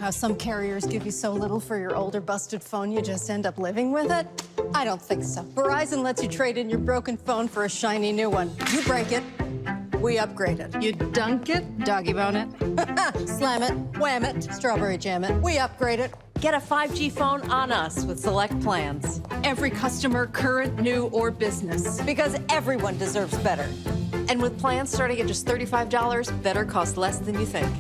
How some carriers give you so little for your older busted phone you just end up living with it? I don't think so. Verizon lets you trade in your broken phone for a shiny new one. You break it, We upgraded. You dunk it, doggy bone it. Slam it, wham it, strawberry jam it. We upgraded. Get a 5G phone on us with select plans. Every customer, current, new, or business. Because everyone deserves better. And with plans starting at just $35, better costs less than you think.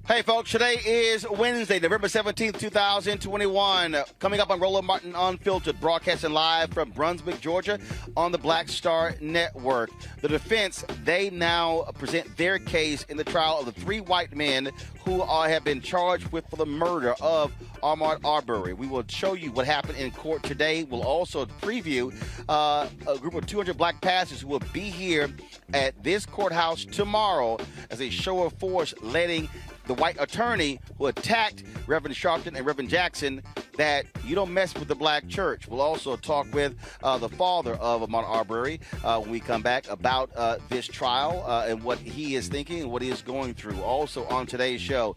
Hey, folks, today is Wednesday, November 17th, 2021. Coming up on Roland Martin Unfiltered, broadcasting live from Brunswick, Georgia on the Black Star Network. The defense, they now present their case in the trial of the three white men who have been charged with for the murder of Ahmaud Arbery. We will show you what happened in court today. We'll also preview a group of 200 black pastors who will be here at this courthouse tomorrow as a show of force letting the white attorney who attacked Reverend Sharpton and Reverend Jackson that you don't mess with the black church. We'll also talk with the father of Ahmaud Arbery when we come back about this trial and what he is thinking and what he is going through. Also on today's show,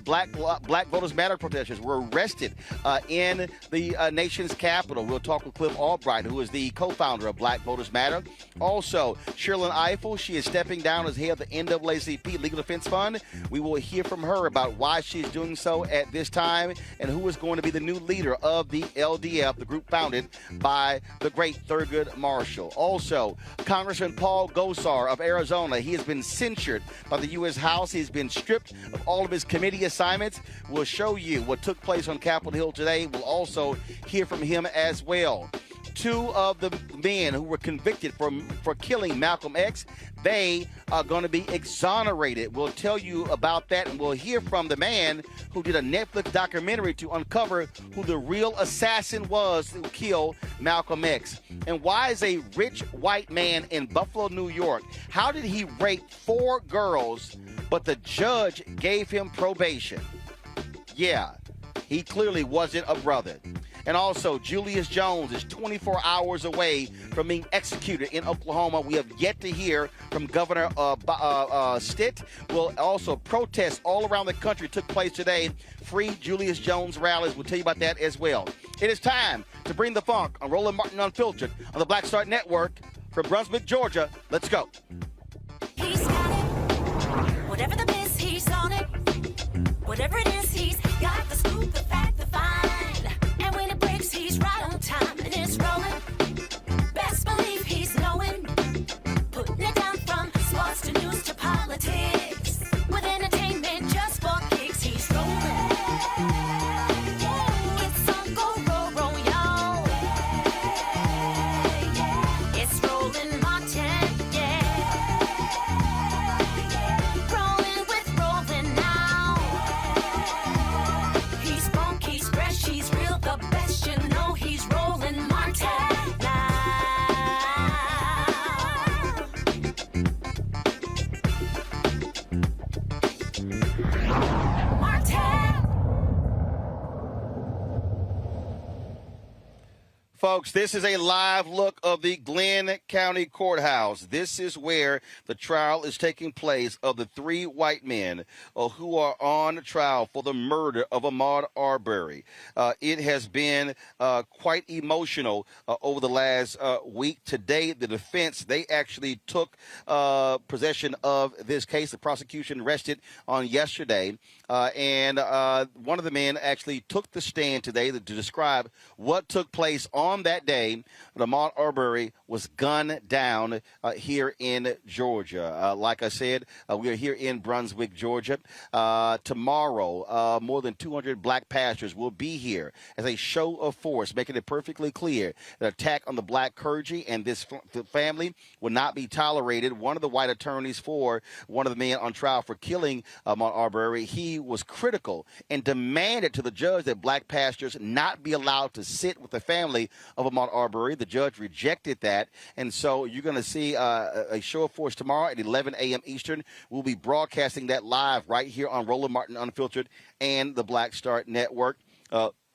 Black Voters Matter protesters were arrested in the nation's capital. We'll talk with Cliff Albright, who is the co-founder of Black Voters Matter. Also, Sherrilyn Ifill, she is stepping down as head of the NAACP Legal Defense Fund. We will hear from her about why she's doing so at this time and who is going to be the new leader of the LDF, the group founded by the great Thurgood Marshall. Also, Congressman Paul Gosar of Arizona, he has been censured by the U.S. House. He's been stripped of all of his committee assignments. We'll show you what took place on Capitol Hill today. We'll also hear from him as well. Two of the men who were convicted for killing Malcolm X, they are going to be exonerated. We'll tell you about that, and we'll hear from the man who did a Netflix documentary to uncover who the real assassin was who killed Malcolm X. And why is a rich white man in Buffalo, New York, how did he rape 4 girls, but the judge gave him probation? Yeah, he clearly wasn't a brother. And also, Julius Jones is 24 hours away from being executed in Oklahoma. We have yet to hear from Governor Stitt. Will also protests all around the country took place today. Free Julius Jones rallies. We'll tell you about that as well. It is time to bring the funk on Roland Martin Unfiltered on the Black Star Network from Brunswick, Georgia. Let's go. He's got it. Whatever the miss, he's on it. Whatever it is, he's got the scoop, the fact, the find. And when it breaks, he's right on time and it's rolling. Best believe he's knowing. Putting it down from sports to news to politics. With entertainment just for kicks, he's rolling. It's on go, roll, y'all. It's Roland Martin, yeah. Rolling with Roland now. He's funk, he's fresh, he's real, the best, you know he's Roland Martin now. Folks, this is a live look of the Glenn County Courthouse. This is where the trial is taking place of the 3 white men who are on trial for the murder of Ahmaud Arbery. It has been quite emotional over the last week. Today, the defense, they actually took possession of this case. The prosecution rested on yesterday. And one of the men actually took the stand today to describe what took place on that day when Ahmaud Arbery was gunned down here in Georgia. Like I said, we are here in Brunswick, Georgia. Tomorrow, more than 200 black pastors will be here as a show of force, making it perfectly clear that attack on the black clergy and this family will not be tolerated. One of the white attorneys for one of the men on trial for killing Ahmaud Arbery, he was critical and demanded to the judge that black pastors not be allowed to sit with the family of Ahmaud Arbery. The judge rejected that, and so you're going to see a show of force tomorrow at 11 a.m. Eastern. We'll be broadcasting that live right here on Roland Martin Unfiltered and the Black Star Network.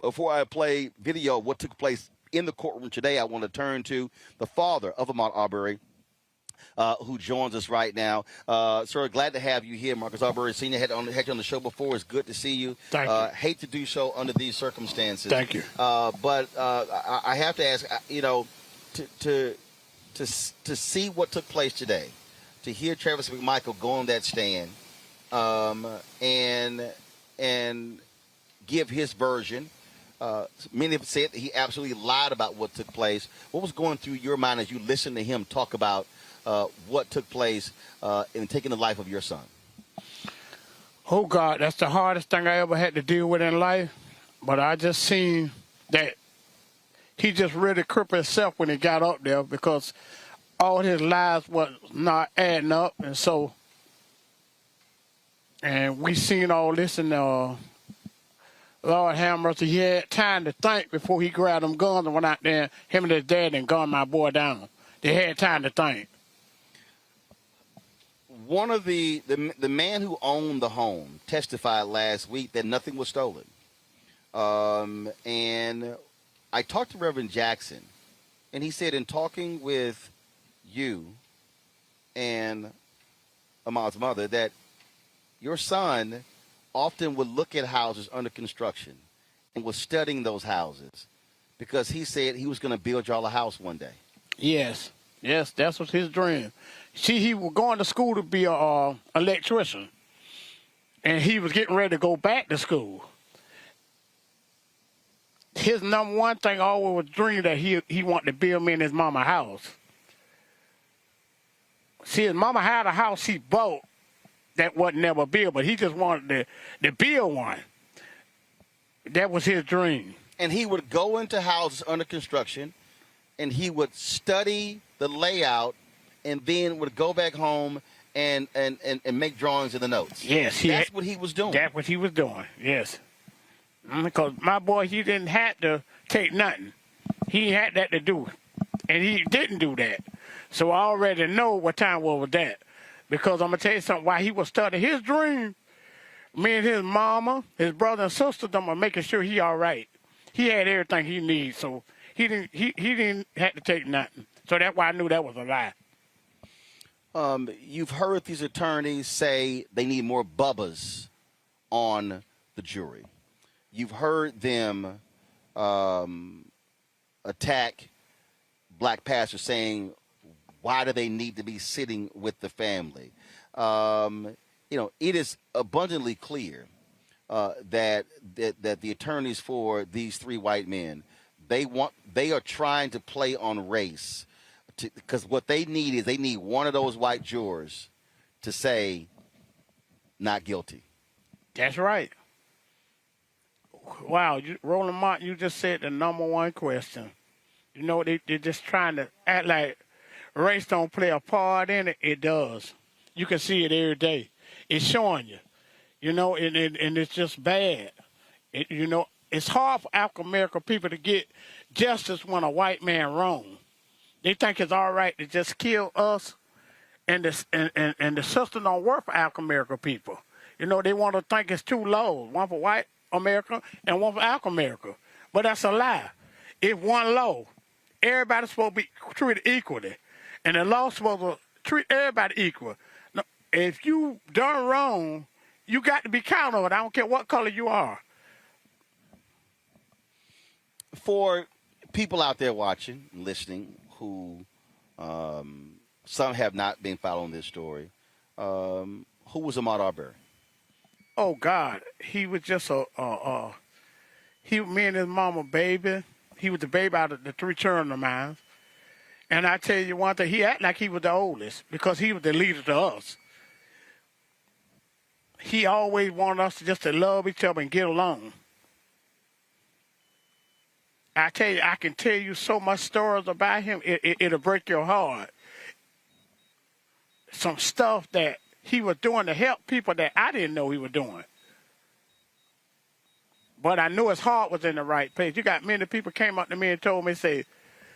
Before I play video of what took place in the courtroom today, I want to turn to the father of Ahmaud Arbery. who joins us right now. Sir, glad to have you here. Marcus Arbery Sr. had you on the show before. It's good to see you. Thank you. Hate to do so under these circumstances. Thank you. But I have to ask, to see what took place today, to hear Travis McMichael go on that stand and give his version. Many have said that he absolutely lied about what took place. What was going through your mind as you listened to him talk about what took place in taking the life of your son? Oh, God, that's the hardest thing I ever had to deal with in life. But I just seen that he just really crippled himself when he got up there because all his lies was not adding up. And we seen all this and Lord have mercy, he had time to think before he grabbed them guns and went out there, him and his dad, and gunned my boy down. They had time to think. One of the man who owned the home testified last week that nothing was stolen. And I talked to Reverend Jackson, and he said in talking with you and Ahmaud's mother that your son often would look at houses under construction and was studying those houses because he said he was going to build y'all a house one day. Yes, that was his dream. See, he was going to school to be a electrician, and he was getting ready to go back to school. His number one thing always was dream that he wanted to build me and his mama a house. See, his mama had a house he bought that wasn't never built, but he just wanted to build one. That was his dream. And he would go into houses under construction, and he would study the layout, and then would go back home and make drawings in the notes. Yes. That's what he was doing. That's what he was doing, yes. Because my boy, he didn't have to take nothing. He had that to do. And he didn't do that. So I already know what time was that. Because I'm going to tell you something, while he was studying his dream, me and his mama, his brother and sister, them were making sure he all right. He had everything he needs, so he didn't have to take nothing. So that's why I knew that was a lie. You've heard these attorneys say they need more Bubbas on the jury. You've heard them attack black pastors saying, why do they need to be sitting with the family? It is abundantly clear that the attorneys for these three white men, they are trying to play on race, because what they need is they need one of those white jurors to say not guilty. That's right. Wow, Roland Martin, you just said the number one question. You know, they're just trying to act like race don't play a part in it. It does. You can see it every day. It's showing you. You know, and it's just bad. It's hard for African-American people to get justice when a white man wrong. They think it's all right to just kill us, and the system don't work for African-American people. You know, they want to think it's two laws, one for white America and one for African-America. But that's a lie. It's one law. Everybody's supposed to be treated equally. And the law's supposed to treat everybody equal. Now, if you done wrong, you got to be accountable. I don't care what color you are. For people out there watching, listening, who some have not been following this story, who was Ahmaud Arbery? Oh, God. He was just me and his mama baby. He was the baby out of the three children of mine. And I tell you one thing, he acted like he was the oldest because he was the leader to us. He always wanted us just to love each other and get along. I tell you, I can tell you so much stories about him, it'll break your heart. Some stuff that he was doing to help people that I didn't know he was doing. But I knew his heart was in the right place. You got many people came up to me and told me, say,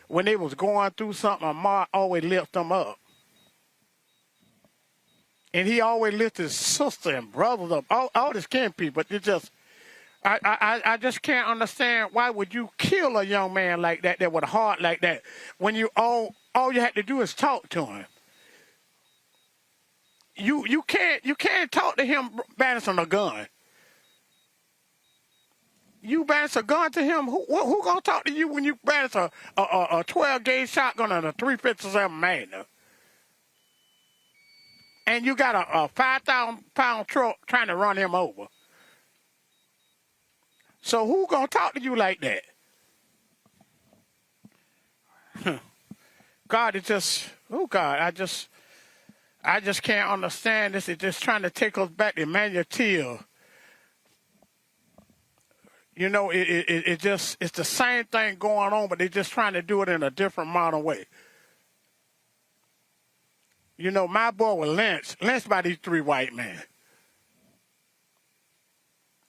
when they was going through something, Ahmaud always lift them up. And he always lifted his sister and brothers up, all his kin people. It just, I just can't understand why would you kill a young man like that with a heart like that when you all you had to do is talk to him. you can't talk to him balancing a gun. You balance a gun to him. Who gonna talk to you when you balance a 12-gauge shotgun and a 357 Magnum? And you got a 5,000-pound truck trying to run him over. So who gonna talk to you like that? God, it just, oh God, I just can't understand this. It's just trying to take us back to Emmanuel Till. You know, it's the same thing going on, but they're just trying to do it in a different modern way. You know, my boy was lynched by these 3 white men.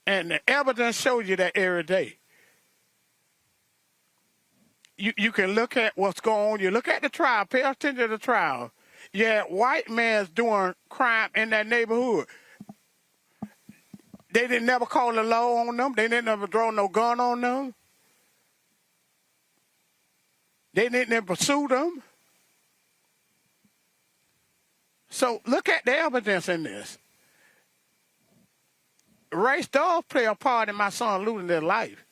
And the evidence shows you that every day. You can look at what's going on. You look at the trial. Pay attention to the trial. Yeah, white man's doing crime in that neighborhood. They didn't never call the law on them. They didn't ever draw no gun on them. They didn't ever pursue them. So look at the evidence in this. Race does play a part in my son losing his life.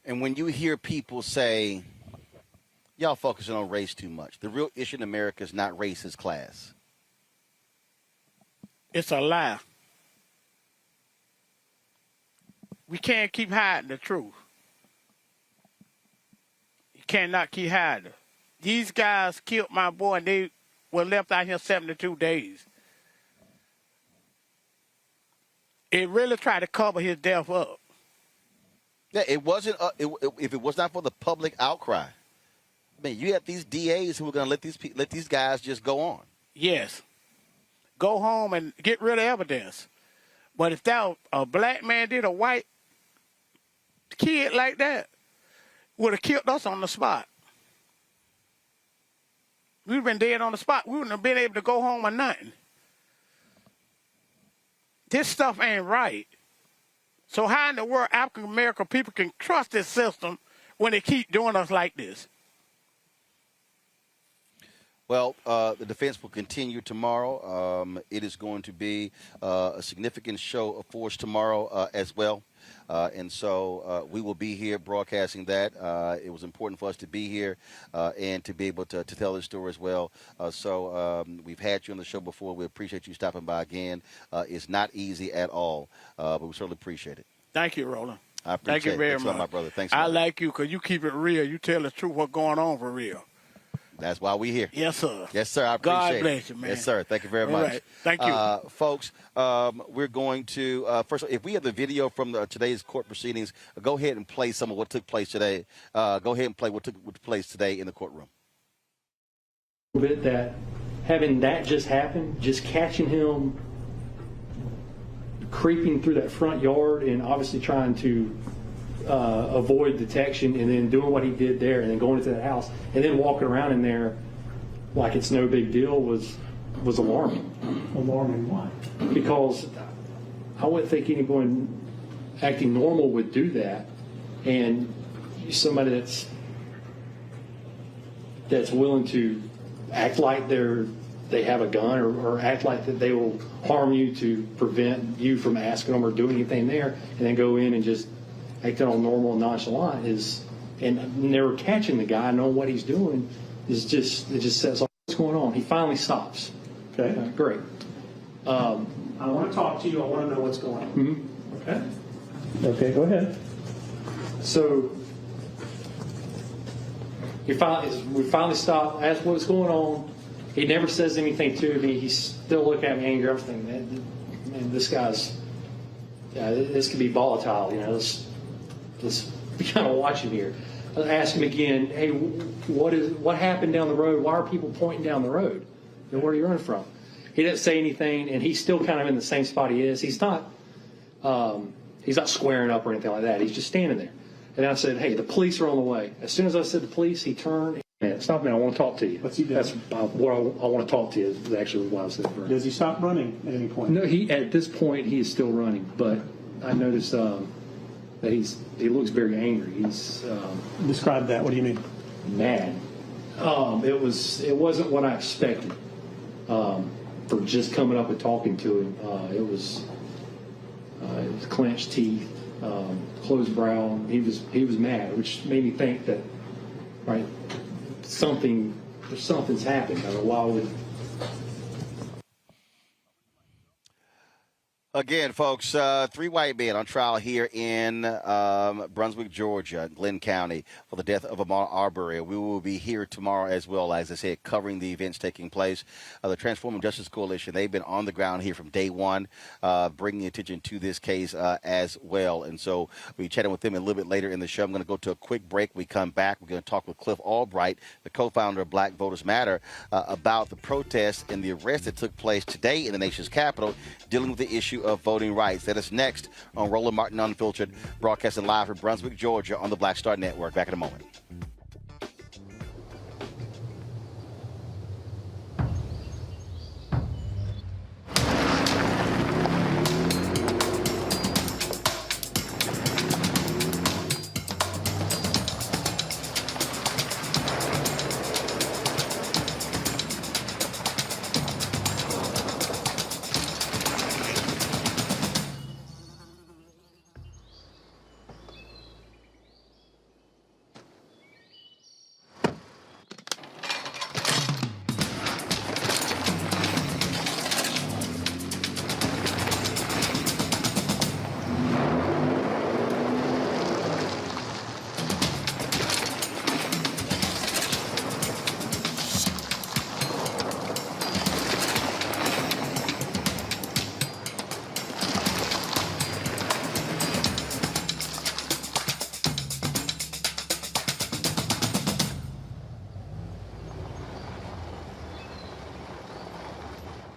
And when you hear people say, y'all focusing on race too much, the real issue in America is not race, it's class. It's a lie. We can't keep hiding the truth. You cannot keep hiding. These guys killed my boy and they were left out here 72 days. It really tried to cover his death up. Yeah, it wasn't. If it was not for the public outcry, I mean, you have these DAs who are going to let these guys just go on. Yes. Go home and get rid of evidence. But if that a black man did a white kid like that, would have killed us on the spot. We'd been dead on the spot. We wouldn't have been able to go home or nothing. This stuff ain't right. So how in the world African American people can trust this system when they keep doing us like this? Well, the defense will continue tomorrow. It is going to be a significant show of force tomorrow as well. And so we will be here broadcasting that. It was important for us to be here and to be able to tell this story as well. So we've had you on the show before. We appreciate you stopping by again. It's not easy at all, but we certainly appreciate it. Thank you, Roland. I appreciate it. Thank you very Thanks much. a lot, my brother. Thanks. I like you because you keep it real. You tell the truth what's going on for real. That's why we're here. Yes, sir. Yes, sir. I appreciate it. God bless you, man. Yes, sir. Thank you very much. Right. Thank you. Folks, we're going to, first of all, if we have the video from today's court proceedings, go ahead and play some of what took place today. Go ahead and play what took place today in the courtroom. A bit that having that just happen, just catching him creeping through that front yard and obviously trying to avoid detection and then doing what he did there and then going into that house and then walking around in there like it's no big deal was alarming. Alarming why? Because I wouldn't think anyone acting normal would do that, and somebody that's willing to act like they have a gun or act like that they will harm you to prevent you from asking them or doing anything there, and then go in and just acting all normal and nonchalant and never catching the guy, knowing what he's doing it just says, what's going on? He finally stops. Okay. Great. I want to talk to you. I want to know what's going on. Mm-hmm. Okay. Okay, go ahead. So we finally stopped, asked what's going on. He never says anything to me. He's still looking at me angry. I'm thinking, man, this guy's, this could be volatile, you know. Let's be kind of watching here. I asked him again, hey, what happened down the road? Why are people pointing down the road? And where are you running from? He didn't say anything, and he's still kind of in the same spot he is. He's not squaring up or anything like that. He's just standing there. And I said, hey, the police are on the way. As soon as I said the police, he turned. Man, stop me. I want to talk to you. What's he doing? That's what I want to talk to you is actually what I was saying. Does he stop running at any point? No, at this point, he is still running. But I noticed that he looks very angry. He's Describe that. What do you mean? mad. It wasn't what I expected for just coming up and talking to him. It was clenched teeth, closed brow. He was mad, which made me think that something's happened. I don't know why would. Again, folks, 3 white men on trial here in Brunswick, Georgia, Glenn County, for the death of Ahmaud Arbery. We will be here tomorrow as well, as I said, covering the events taking place. The Transforming Justice Coalition, they've been on the ground here from day one, bringing attention to this case as well. And so we'll be chatting with them a little bit later in the show. I'm going to go to a quick break. We come back. We're going to talk with Cliff Albright, the co-founder of Black Voters Matter, about the protests and the arrest that took place today in the nation's capital, dealing with the issue of voting rights. That is next on Roland Martin Unfiltered, broadcasting live from Brunswick, Georgia on the Black Star Network. Back in a moment.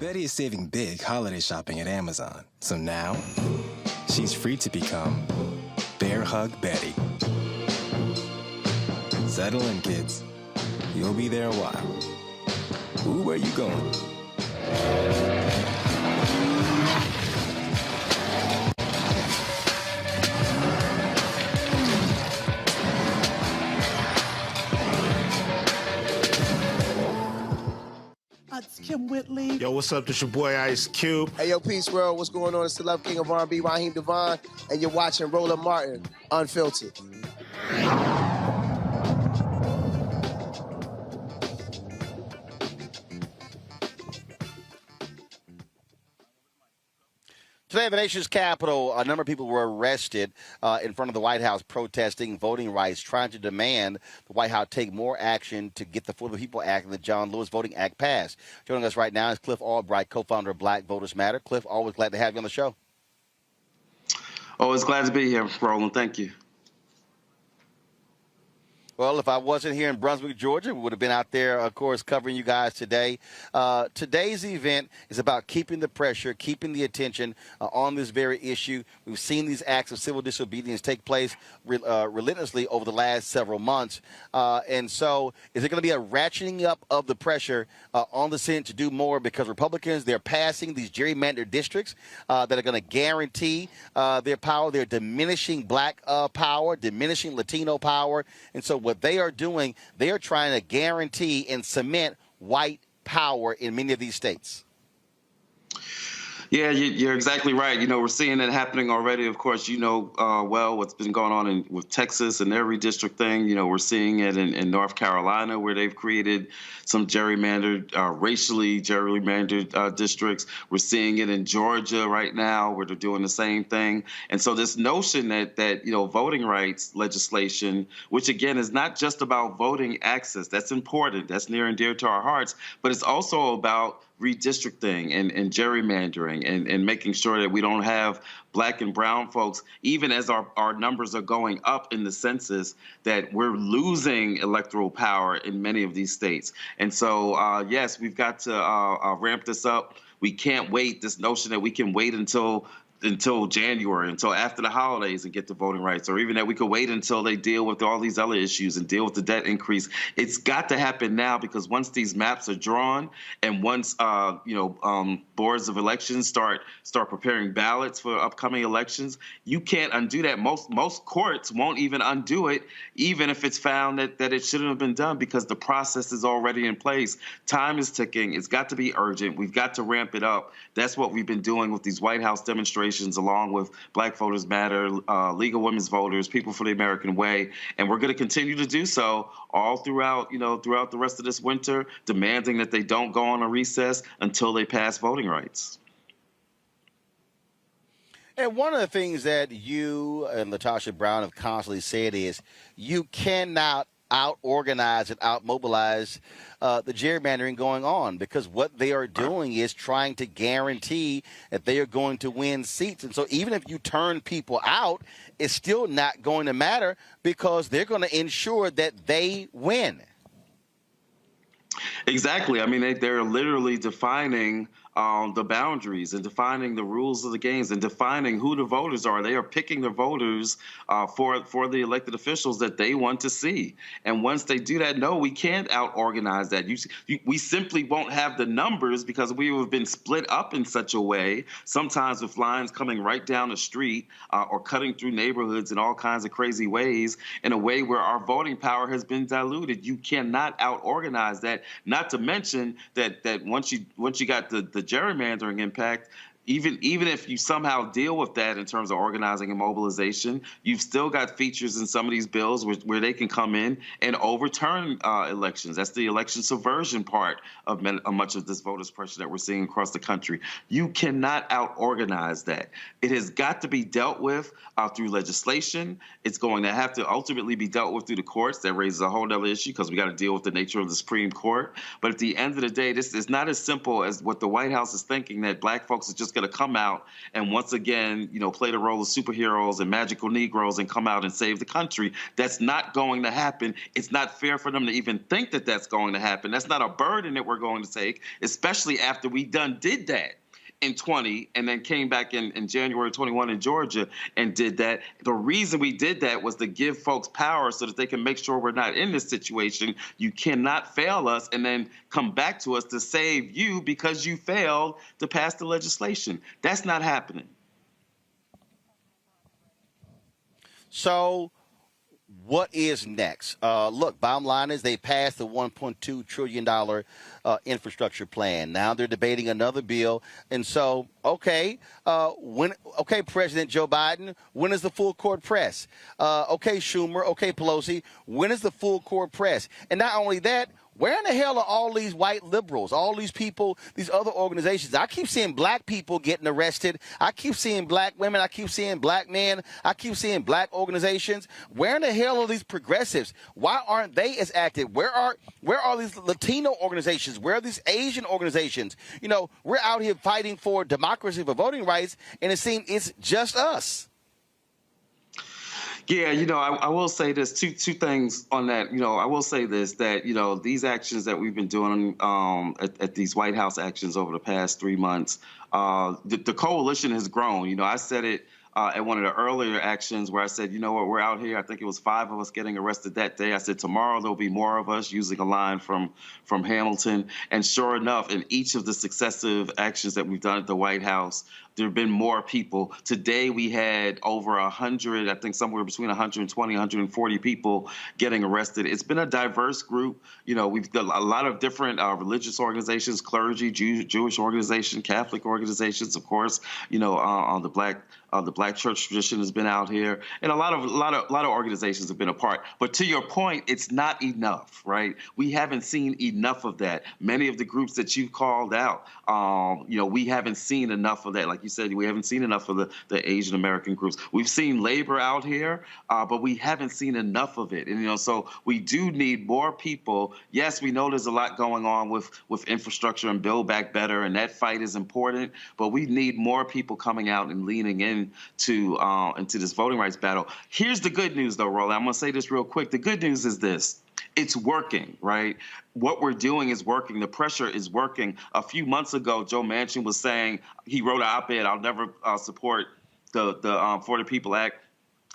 Betty is saving big holiday shopping at Amazon. So now, she's free to become Bear Hug Betty. Settle in, kids. You'll be there a while. Ooh, where you going? Kim Whitley. Yo, what's up? This your boy Ice Cube. Hey, yo, Peace World. What's going on? It's the Love King of R&B, Raheem Devon, and you're watching Roland Martin Unfiltered. Today, in the nation's capital, a number of people were arrested in front of the White House protesting voting rights, trying to demand the White House take more action to get the For the People Act and the John Lewis Voting Act passed. Joining us right now is Cliff Albright, co-founder of Black Voters Matter. Cliff, always glad to have you on the show. Always glad to be here, Roland. Thank you. Well, if I wasn't here in Brunswick, Georgia, we would have been out there, of course, covering you guys today. Today's event is about keeping the pressure, keeping the attention on this very issue. We've seen these acts of civil disobedience take place relentlessly over the last several months. And so is it going to be a ratcheting up of the pressure on the Senate to do more? Because Republicans, they're passing these gerrymandered districts that are going to guarantee their power. They're diminishing black power, diminishing Latino power. And so what they are doing, they are trying to guarantee and cement white power in many of these states. Yeah, you're exactly right. You know, we're seeing it happening already. Of course, you know well what's been going on with Texas and their redistricting. You know, we're seeing it in North Carolina, where they've created some gerrymandered, racially gerrymandered districts. We're seeing it in Georgia right now, where they're doing the same thing. And so this notion that you know, voting rights legislation, which again is not just about voting access, that's important, that's near and dear to our hearts, but it's also about redistricting and gerrymandering and making sure that we don't have black and brown folks, even as our numbers are going up in the census, that we're losing electoral power in many of these states. And so, yes, we've got to ramp this up. We can't wait. This notion that we can wait until January, until after the holidays and get the voting rights, or even that we could wait until they deal with all these other issues and deal with the debt increase. It's got to happen now, because once these maps are drawn and once boards of elections start preparing ballots for upcoming elections, you can't undo that. Most courts won't even undo it, even if it's found that it shouldn't have been done, because the process is already in place. Time is ticking. It's got to be urgent. We've got to ramp it up. That's what we've been doing with these White House demonstrations, along with Black Voters Matter, League of Women's Voters, People for the American Way, and we're going to continue to do so all throughout the rest of this winter, demanding that they don't go on a recess until they pass voting rights. And one of the things that you and LaTosha Brown have constantly said is you cannot out-organize and out-mobilize the gerrymandering going on, because what they are doing is trying to guarantee that they are going to win seats. And so even if you turn people out, it's still not going to matter, because they're going to ensure that they win. Exactly. I mean, they're literally defining the boundaries and defining the rules of the games and defining who the voters are. They are picking the voters for the elected officials that they want to see. And once they do that, no, we can't out-organize that. We simply won't have the numbers, because we have been split up in such a way, sometimes with lines coming right down the street or cutting through neighborhoods in all kinds of crazy ways, in a way where our voting power has been diluted. You cannot out-organize that, not to mention that once you got the gerrymandering impact, even if you somehow deal with that in terms of organizing and mobilization, you've still got features in some of these bills where they can come in and overturn elections. That's the election subversion part of much of this voters' pressure that we're seeing across the country. You cannot out-organize that. It has got to be dealt with through legislation. It's going to have to ultimately be dealt with through the courts. That raises a whole other issue, because we got to deal with the nature of the Supreme Court. But at the end of the day, this is not as simple as what the White House is thinking, that Black folks are just going to come out and once again, play the role of superheroes and magical Negroes and come out and save the country. That's not going to happen. It's not fair for them to even think that that's going to happen. That's not a burden that we're going to take, especially after we did that in 20 and then came back in January 21 in Georgia and did that. The reason we did that was to give folks power so that they can make sure we're not in this situation. You cannot fail us and then come back to us to save you because you failed to pass the legislation. That's not happening. So what is next? Look, bottom line is they passed the $1.2 trillion infrastructure plan. Now they're debating another bill. And so, okay, President Joe Biden, when is the full court press? Okay, Schumer, okay, Pelosi, when is the full court press? And not only that, where in the hell are all these white liberals, all these people, these other organizations? I keep seeing black people getting arrested. I keep seeing black women. I keep seeing black men. I keep seeing black organizations. Where in the hell are these progressives? Why aren't they as active? Where are these Latino organizations? Where are these Asian organizations? We're out here fighting for democracy, for voting rights, and it seems it's just us. Yeah, I will say this, two things on that. I will say this, that, these actions that we've been doing at these White House actions over the past 3 months, the coalition has grown. I said it at one of the earlier actions where I said, we're out here. I think it was 5 of us getting arrested that day. I said, tomorrow there'll be more of us, using a line from Hamilton. And sure enough, in each of the successive actions that we've done at the White House, there have been more people. Today we had over 100, I think somewhere between 120, 140 people getting arrested. It's been a diverse group. We've got a lot of different religious organizations, clergy, Jewish organizations, Catholic organizations, of course. On the Black church tradition has been out here, and a lot of organizations have been a part. But to your point, it's not enough, right? We haven't seen enough of that. Many of the groups that you called out, we haven't seen enough of that. Like you said, we haven't seen enough of the Asian American groups. We've seen labor out here, but we haven't seen enough of it. And so we do need more people. Yes, we know there's a lot going on with infrastructure and Build Back Better, and that fight is important. But we need more people coming out and leaning into this voting rights battle. Here's the good news, though, Roland. I'm going to say this real quick. The good news is this. it's working, right? What we're doing is working. The pressure is working. A few months ago, Joe Manchin was saying, he wrote an op-ed, I'll never support the For the People Act.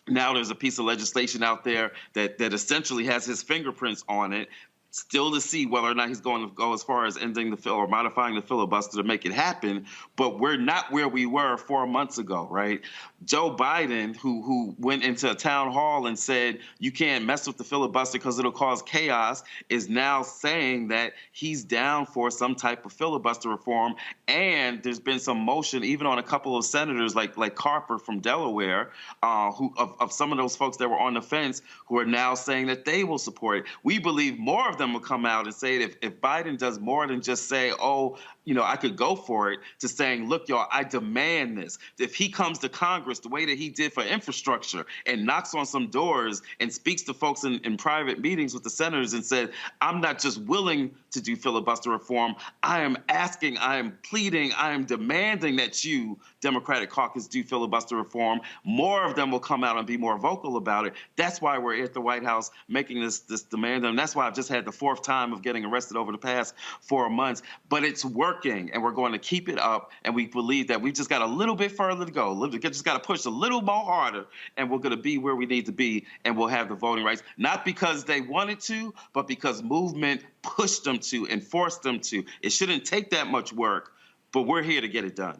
Now there's a piece of legislation out there that essentially has his fingerprints on it. Still to see whether or not he's going to go as far as ending the or modifying the filibuster to make it happen. But we're not where we were 4 months ago, right? Joe Biden, who went into a town hall and said you can't mess with the filibuster because it'll cause chaos, is now saying that he's down for some type of filibuster reform. And there's been some motion, even on a couple of senators like Carper from Delaware, who of some of those folks that were on the fence, who are now saying that they will support it. We believe more of them will come out and say if Biden does more than just say, oh, you know, I could go for it, to saying, look, y'all, I demand this. If he comes to Congress the way that he did for infrastructure and knocks on some doors and speaks to folks in private meetings with the senators and said, I'm not just willing to do filibuster reform, I am asking, I am pleading, I am demanding that you, Democratic caucus, do filibuster reform, more of them will come out and be more vocal about it. That's why we're at the White House making this demand. And that's why I've just had the fourth time of getting arrested over the past 4 months. But it's working, and we're going to keep it up. And we believe that we've just got a little bit further to go. Just got to push a little more harder, and we're going to be where we need to be, and we'll have the voting rights. Not because they wanted to, but because movement pushed them to and forced them to. It shouldn't take that much work, but we're here to get it done.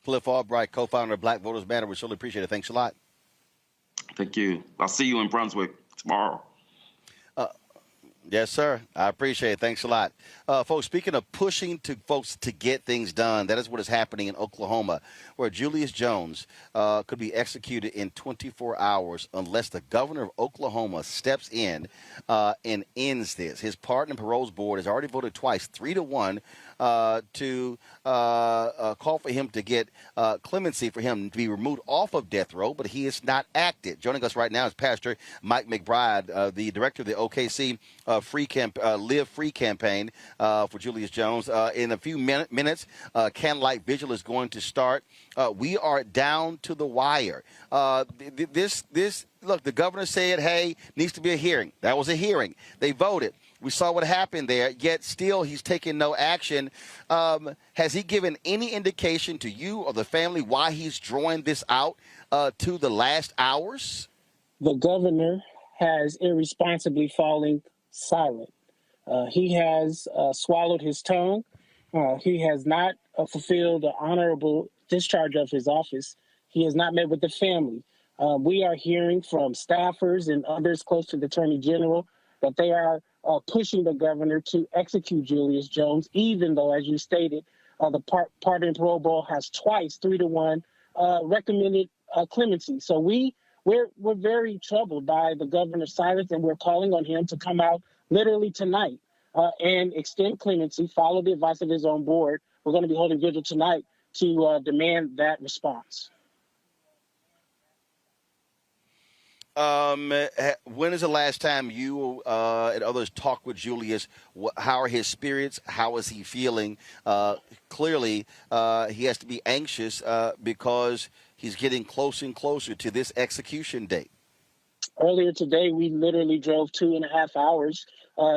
Cliff Albright, co-founder of Black Voters Matter. We surely appreciate it. Thanks a lot. Thank you. I'll see you in Brunswick tomorrow. Yes, sir. I appreciate it. Thanks a lot. Folks, speaking of pushing to folks to get things done, that is what is happening in Oklahoma, where Julius Jones could be executed in 24 hours unless the governor of Oklahoma steps in and ends this. His pardon and paroles board has already voted twice, 3-1, to call for him to get clemency for him to be removed off of death row, but he is not acted. Joining us right now is Pastor Mike McBride, the director of the OKC Live Free campaign for Julius Jones. In a few minutes, candlelight vigil is going to start. We are down to the wire. Look, the governor said, hey, needs to be a hearing. That was a hearing. They voted. We saw what happened there, yet still he's taking no action. Has he given any indication to you or the family why he's drawing this out to the last hours? The governor has irresponsibly fallen silent. He has swallowed his tongue. He has not fulfilled the honorable discharge of his office. He has not met with the family. We are hearing from staffers and others close to the Attorney General that they are pushing the governor to execute Julius Jones, even though, as you stated, the pardon and parole board has twice, 3-1, recommended clemency. So we're very troubled by the governor's silence, and we're calling on him to come out literally tonight and extend clemency, follow the advice of his own board. We're going to be holding vigil tonight to demand that response. When is the last time you and others talked with Julius? How are his spirits? How is he feeling? Clearly, he has to be anxious because he's getting closer and closer to this execution date. Earlier today, we literally drove 2.5 hours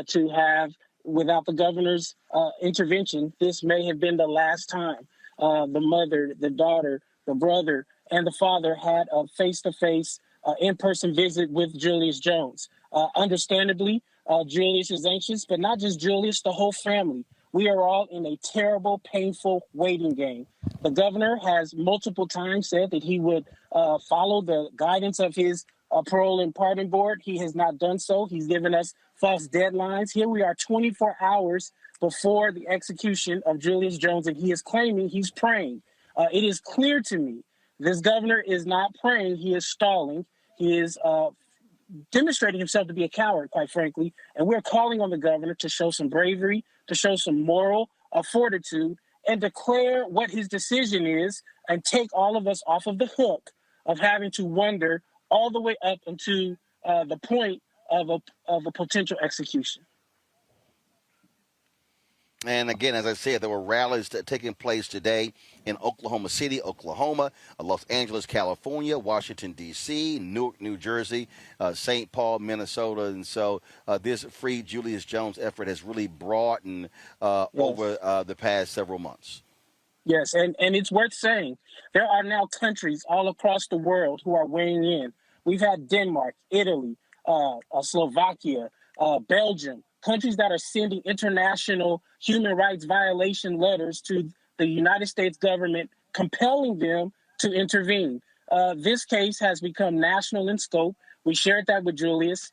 to have, without the governor's intervention, this may have been the last time the mother, the daughter, the brother, and the father had a face-to-face in-person visit with Julius Jones. Understandably, Julius is anxious, but not just Julius, the whole family. We are all in a terrible, painful waiting game. The governor has multiple times said that he would follow the guidance of his parole and pardon board. He has not done so. He's given us false deadlines. Here we are 24 hours before the execution of Julius Jones, and he is claiming he's praying. It is clear to me this governor is not praying. He is stalling. He is demonstrating himself to be a coward, quite frankly. And we're calling on the governor to show some bravery, to show some moral fortitude, and declare what his decision is and take all of us off of the hook of having to wonder all the way up into the point of a potential execution. And again, as I said, there were rallies taking place today in Oklahoma City, Oklahoma, Los Angeles, California, Washington, D.C., Newark, New Jersey, St. Paul, Minnesota. And so this Free Julius Jones effort has really broadened over the past several months. Yes, and it's worth saying there are now countries all across the world who are weighing in. We've had Denmark, Italy, Slovakia, Belgium, countries that are sending international human rights violation letters to the United States government, compelling them to intervene. This case has become national in scope. We shared that with Julius.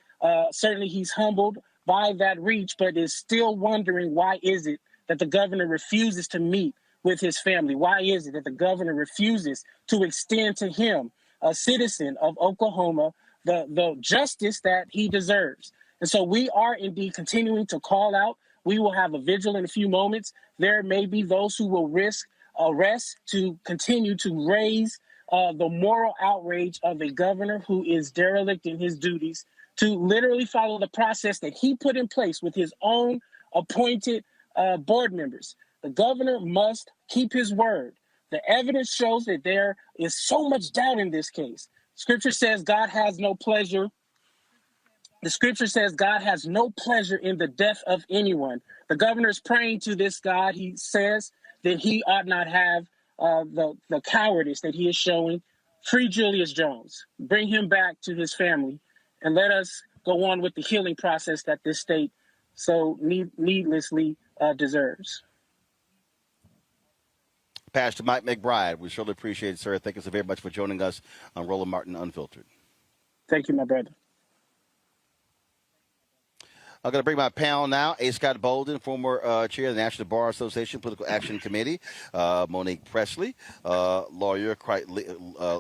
Certainly he's humbled by that reach, but is still wondering why is it that the governor refuses to meet with his family? Why is it that the governor refuses to extend to him, a citizen of Oklahoma, the justice that he deserves? And so we are indeed continuing to call out. We will have a vigil in a few moments. There may be those who will risk arrest to continue to raise the moral outrage of a governor who is derelict in his duties, to literally follow the process that he put in place with his own appointed board members. The governor must keep his word. The evidence shows that there is so much doubt in this case. Scripture says God has no pleasure. The scripture says God has no pleasure in the death of anyone. The governor is praying to this God. He says that he ought not have the cowardice that he is showing. Free Julius Jones. Bring him back to his family, and let us go on with the healing process that this state so needlessly deserves. Pastor Mike McBride, we surely appreciate it, sir. Thank you so very much for joining us on Roland Martin Unfiltered. Thank you, my brother. I'm going to bring my panel now. A. Scott Bolden, former chair of the National Bar Association Political Action Committee. Monique Presley, lawyer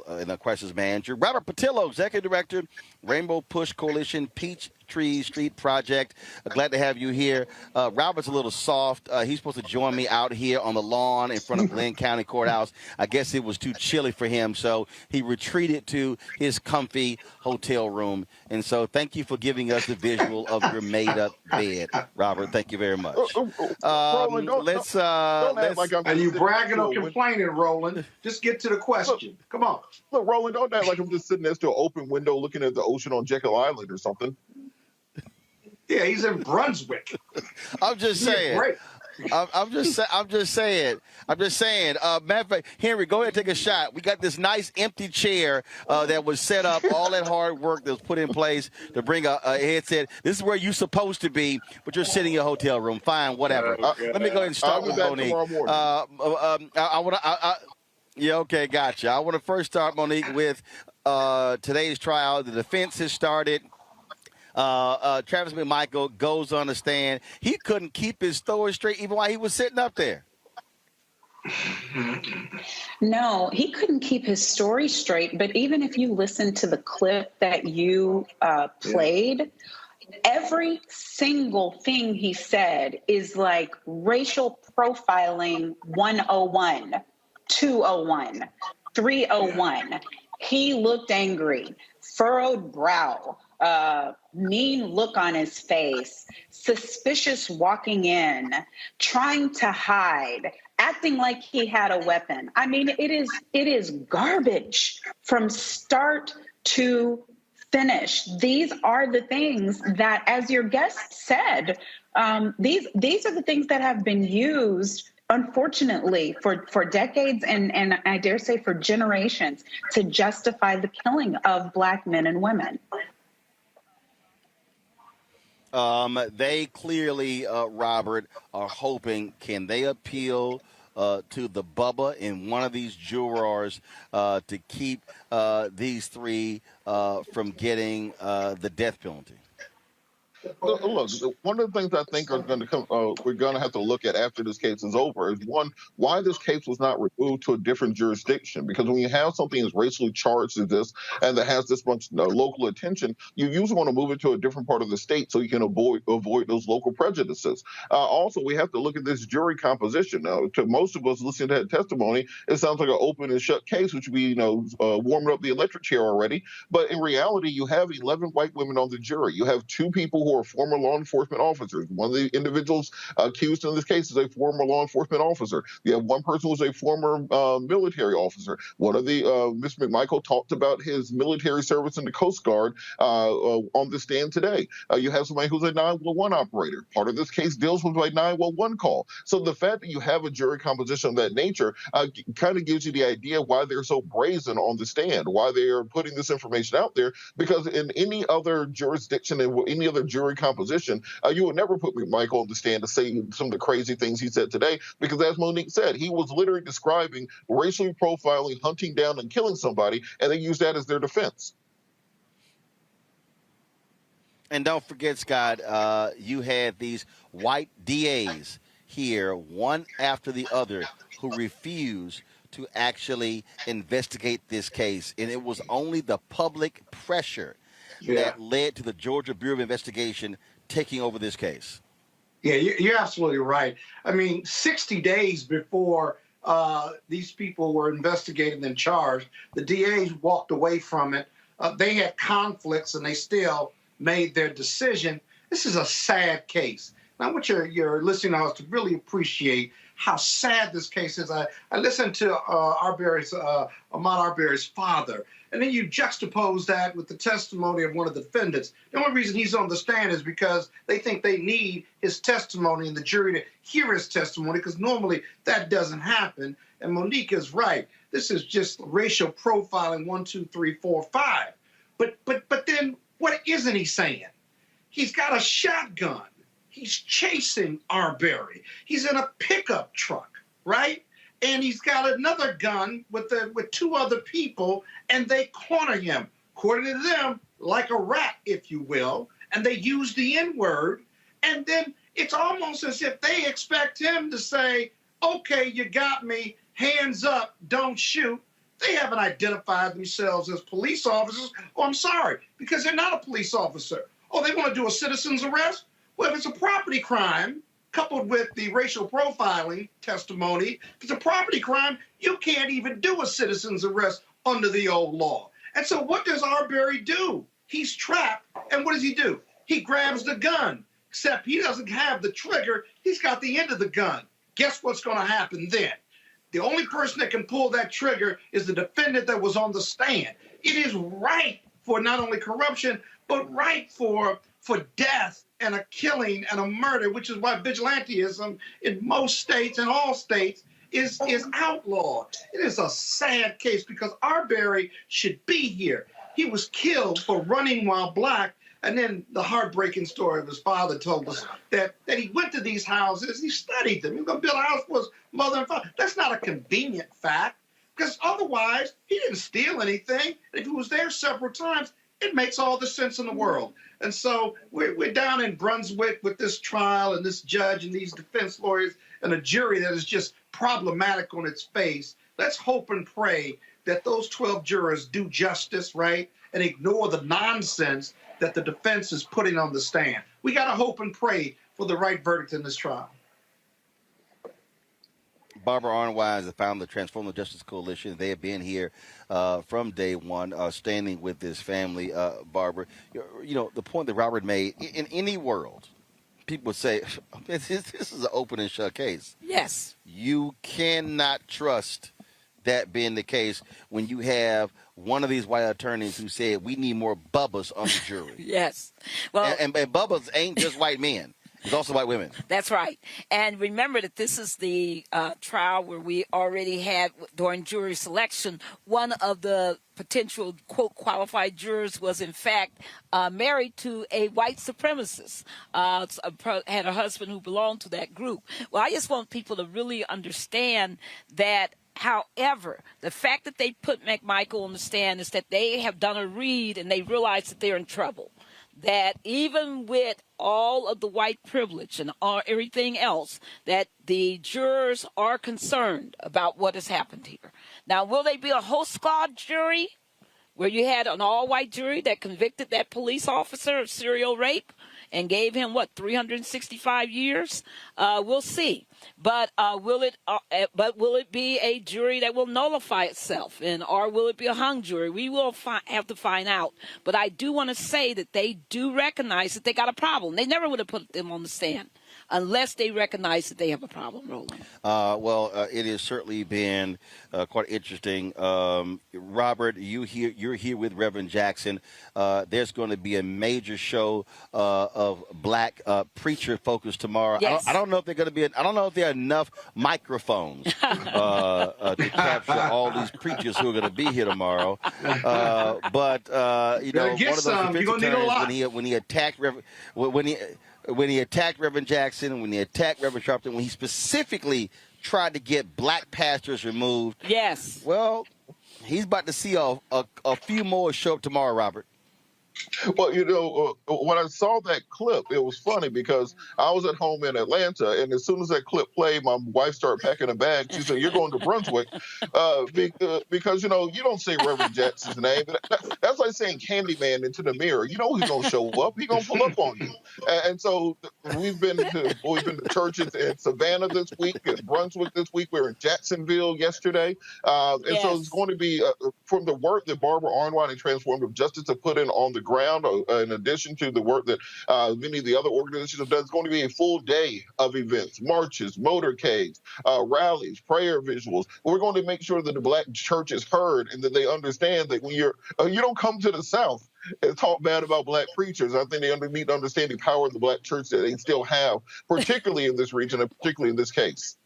and a crisis manager. Robert Patillo, executive director, Rainbow Push Coalition, Peachtree Street Project. Glad to have you here. Robert's a little soft. He's supposed to join me out here on the lawn in front of Glenn County Courthouse. I guess it was too chilly for him, so he retreated to his comfy hotel room. And so thank you for giving us the visual of your made-up bed, Robert. Thank you very much. Roland, don't act like I'm. Are you bragging or complaining, Roland? Just get to the question. Come on. Look, Roland, don't act like I'm just sitting next to an open window looking at the ocean on Jekyll Island or something. Yeah, he's in Brunswick. I'm just saying. I'm just saying. Matter of fact, Henry, go ahead and take a shot. We got this nice empty chair that was set up, all that hard work that was put in place to bring a headset. This is where you're supposed to be, but you're sitting in your hotel room. Fine, whatever. Let me go ahead and start with Monique. Yeah, okay, gotcha. I want to first start, Monique, with today's trial. The defense has started. Travis McMichael goes on the stand. He couldn't keep his story straight even while he was sitting up there. No, he couldn't keep his story straight. But even if you listen to the clip that you played, every single thing he said is like racial profiling 101, 201, 301. He looked angry, furrowed brow, mean look on his face, suspicious walking in, trying to hide, acting like he had a weapon. I mean, it is garbage from start to finish. These are the things that, as your guest said, these are the things that have been used, unfortunately, for decades and I dare say for generations to justify the killing of Black men and women. They clearly, Robert, are hoping, can they appeal to the Bubba in one of these jurors to keep these three from getting the death penalty? Look, one of the things I think are going to come, we're going to have to look at after this case is over is, one, why this case was not removed to a different jurisdiction. Because when you have something as racially charged as this and that has this much local attention, you usually want to move it to a different part of the state so you can avoid those local prejudices. Also, we have to look at this jury composition. To most of us listening to that testimony, it sounds like an open and shut case, which would be, warming up the electric chair already. But in reality, you have 11 white women on the jury. You have 2 people who who are former law enforcement officers. One of the individuals accused in this case is a former law enforcement officer. You have one person who's a former military officer. One of the Mr. McMichael talked about his military service in the Coast Guard on the stand today. You have somebody who's a 911 operator. Part of this case deals with a 911 call. So the fact that you have a jury composition of that nature kind of gives you the idea why they're so brazen on the stand, why they are putting this information out there, because in any other jurisdiction and any other jury composition, you would never put McMichael on the stand to say some of the crazy things he said today, because as Monique said, he was literally describing racially profiling, hunting down and killing somebody, and they used that as their defense. And don't forget, Scott, you had these white DAs here, one after the other, who refused to actually investigate this case. And it was only the public pressure that led to the Georgia Bureau of Investigation taking over this case. Yeah, you're absolutely right. I mean, 60 days before these people were investigated and charged, the DAs walked away from it. They had conflicts, and they still made their decision. This is a sad case. And I want your listening audience to really appreciate how sad this case is. I listened to Ahmaud Arbery's father, and then you juxtapose that with the testimony of one of the defendants. The only reason he's on the stand is because they think they need his testimony and the jury to hear his testimony, because normally that doesn't happen. And Monique is right. This is just racial profiling 1, 2, 3, 4, 5. But then what isn't he saying? He's got a shotgun. He's chasing Arbery. He's in a pickup truck, right? And he's got another gun with 2 other people, and they corner him, according to them, like a rat, if you will. And they use the N-word. And then it's almost as if they expect him to say, okay, you got me, hands up, don't shoot. They haven't identified themselves as police officers. Oh, I'm sorry, because they're not a police officer. Oh, they want to do a citizen's arrest? Well, if it's a property crime, coupled with the racial profiling testimony, if it's a property crime, you can't even do a citizen's arrest under the old law. And so what does Arbery do? He's trapped, and what does he do? He grabs the gun, except he doesn't have the trigger. He's got the end of the gun. Guess what's going to happen then? The only person that can pull that trigger is the defendant that was on the stand. It is right for not only corruption, but right for death and a killing and a murder, which is why vigilantism in most states and all states is outlawed. It is a sad case because Arbery should be here. He was killed for running while black. And then the heartbreaking story of his father told us that he went to these houses, he studied them. He was going to build a house for his mother and father. That's not a convenient fact, because otherwise he didn't steal anything. If he was there several times, it makes all the sense in the world. And so we're down in Brunswick with this trial and this judge and these defense lawyers and a jury that is just problematic on its face. Let's hope and pray that those 12 jurors do justice, right, and ignore the nonsense that the defense is putting on the stand. We got to hope and pray for the right verdict in this trial. Barbara Arnwise, the founder of the Transformative Justice Coalition. They have been here from day one, standing with this family. Barbara, you know, the point that Robert made, in any world, people would say, this is an open and shut case. Yes. You cannot trust that being the case when you have one of these white attorneys who said, we need more Bubbas on the jury. Yes. Well, and Bubbas ain't just white men. It's also white women. That's right. And remember that this is the trial where we already had, during jury selection, one of the potential, quote, qualified jurors was, in fact, married to a white supremacist, had a husband who belonged to that group. Well, I just want people to really understand that. However, the fact that they put McMichael on the stand is that they have done a read and they realize that they're in trouble. That even with all of the white privilege and everything else, that the jurors are concerned about what has happened here. Now, will they be a whole squad jury where you had an all-white jury that convicted that police officer of serial rape and gave him, 365 years? We'll see. But will it be a jury that will nullify itself, or will it be a hung jury? We will have to find out. But I do want to say that they do recognize that they got a problem. They never would have put them on the stand unless they recognize that they have a problem, Roland. It has certainly been quite interesting. Robert, you're here with Reverend Jackson. There's going to be a major show of black preacher focus tomorrow. Yes. I don't know if they're going to be. I don't know if there are enough microphones to capture all these preachers who are going to be here tomorrow. But one of those defense attorneys when he attacked Reverend Jackson, when he attacked Reverend Sharpton, when he specifically tried to get black pastors removed. Yes. Well, he's about to see a few more show up tomorrow, Robert. Well, when I saw that clip, it was funny because I was at home in Atlanta, and as soon as that clip played, my wife started packing a bag. She said, "You're going to Brunswick," because you don't say Reverend Jackson's name. That's like saying Candyman into the mirror. You know he's going to show up. He's going to pull up on you. And so we've been to churches in Savannah this week, in Brunswick this week. We were in Jacksonville yesterday, and so it's going to be from the work that Barbara Arnwine and Transformative Justice have put in on the ground, in addition to the work that many of the other organizations have done. It's going to be a full day of events, marches, motorcades, rallies, prayer visuals. We're going to make sure that the black church is heard and that they understand that when you don't come to the South and talk bad about black preachers. I think they need to understand the power of the black church that they still have, particularly in this region and particularly in this case.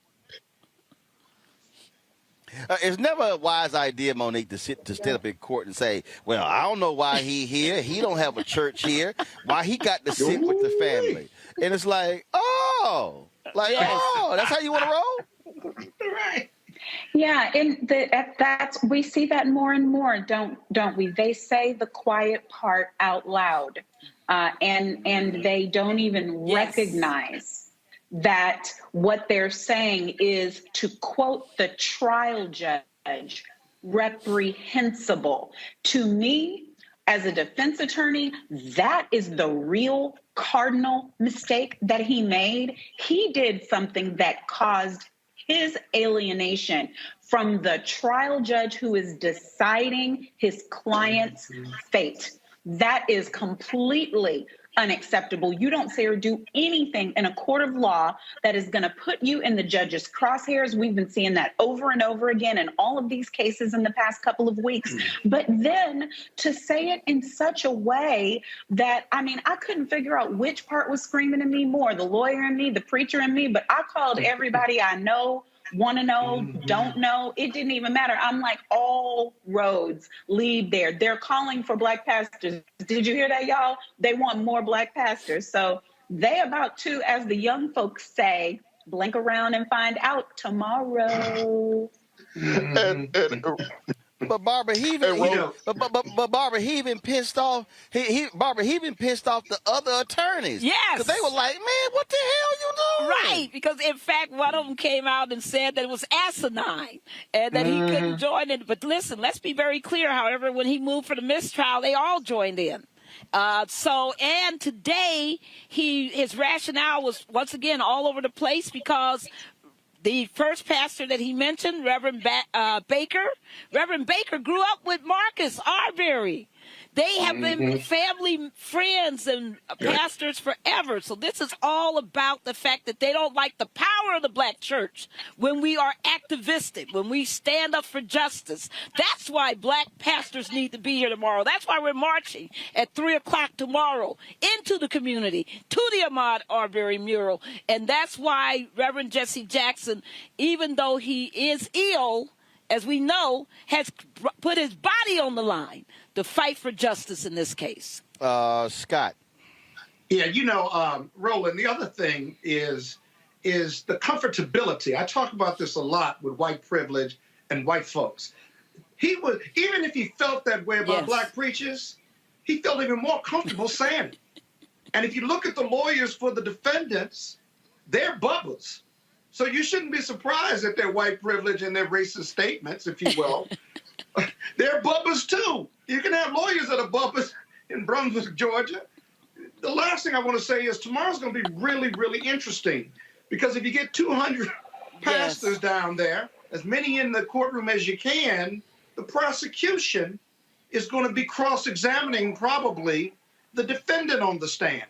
It's never a wise idea, Monique, to stand up in court and say, "Well, I don't know why he here. He don't have a church here. Why he got to sit with the family?" And it's like, that's how you want to roll? Right. Yeah, and we see that more and more, don't we? They say the quiet part out loud, and they don't even recognize that what they're saying is, to quote the trial judge, reprehensible. To me, as a defense attorney, that is the real cardinal mistake that he made. He did something that caused his alienation from the trial judge who is deciding his client's fate. That is completely unacceptable. You don't say or do anything in a court of law that is going to put you in the judge's crosshairs. We've been seeing that over and over again in all of these cases in the past couple of weeks. But then to say it in such a way that, I couldn't figure out which part was screaming at me more, the lawyer in me, the preacher in me, but I called everybody I know, want to know, don't know. It didn't even matter. I'm like, all roads lead there. They're calling for black pastors. Did you hear that, y'all? They want more black pastors. So they about to, as the young folks say, blink around and find out tomorrow. But Barbara, he even pissed off. He even pissed off the other attorneys. Yes, because they were like, "Man, what the hell you doing?" Right, because in fact, one of them came out and said that it was asinine and that he couldn't join it. But listen, let's be very clear. However, when he moved for the mistrial, they all joined in. And today his rationale was once again all over the place because the first pastor that he mentioned, Reverend Baker grew up with Marcus Arbery. They have been family friends and pastors forever. So this is all about the fact that they don't like the power of the black church when we are activistic, when we stand up for justice. That's why black pastors need to be here tomorrow. That's why we're marching at 3:00 tomorrow into the community to the Ahmaud Arbery mural. And that's why Reverend Jesse Jackson, even though he is ill, as we know, has put his body on the line to fight for justice in this case. Scott. Yeah, Roland, the other thing is the comfortability. I talk about this a lot with white privilege and white folks. He was, even if he felt that way about black preachers, he felt even more comfortable saying it. And if you look at the lawyers for the defendants, they're bubbas. So you shouldn't be surprised at their white privilege and their racist statements, if you will. They're bubbas too. You can have lawyers that are bubbas in Brunswick, Georgia. the last thing I want to say is tomorrow's going to be really, really interesting, because if you get 200 pastors down there, as many in the courtroom as you can, the prosecution is going to be cross-examining probably the defendant on the stand.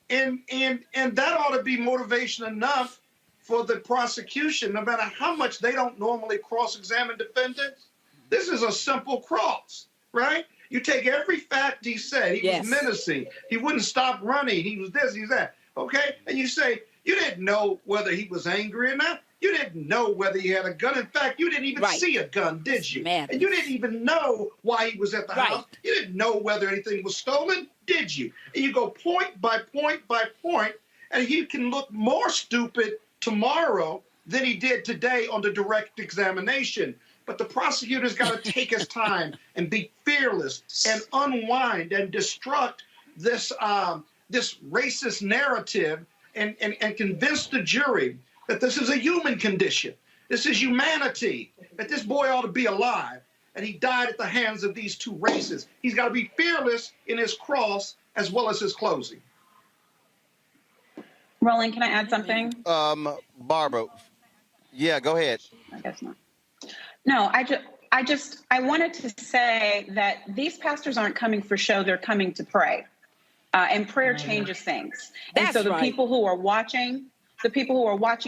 And that ought to be motivation enough for the prosecution, no matter how much they don't normally cross-examine defendants. This is a simple cross, right? You take every fact he said. He was menacing. He wouldn't stop running. He was this, he was that. Okay? And you say, you didn't know whether he was angry or not. You didn't know whether he had a gun. In fact, you didn't even see a gun, did you? And you didn't even know why he was at the house. You didn't know whether anything was stolen, did you? And you go point by point by point, and he can look more stupid tomorrow than he did today on the direct examination. But the prosecutor's got to take his time and be fearless and unwind and destruct this this racist narrative and convince the jury that this is a human condition. This is humanity, that this boy ought to be alive, and he died at the hands of these two races. He's got to be fearless in his cross as well as his closing. Roland, can I add something? Barbara, yeah, go ahead. I guess not. No, I wanted to say that these pastors aren't coming for show, they're coming to pray. And prayer changes things. And so the people who are watching,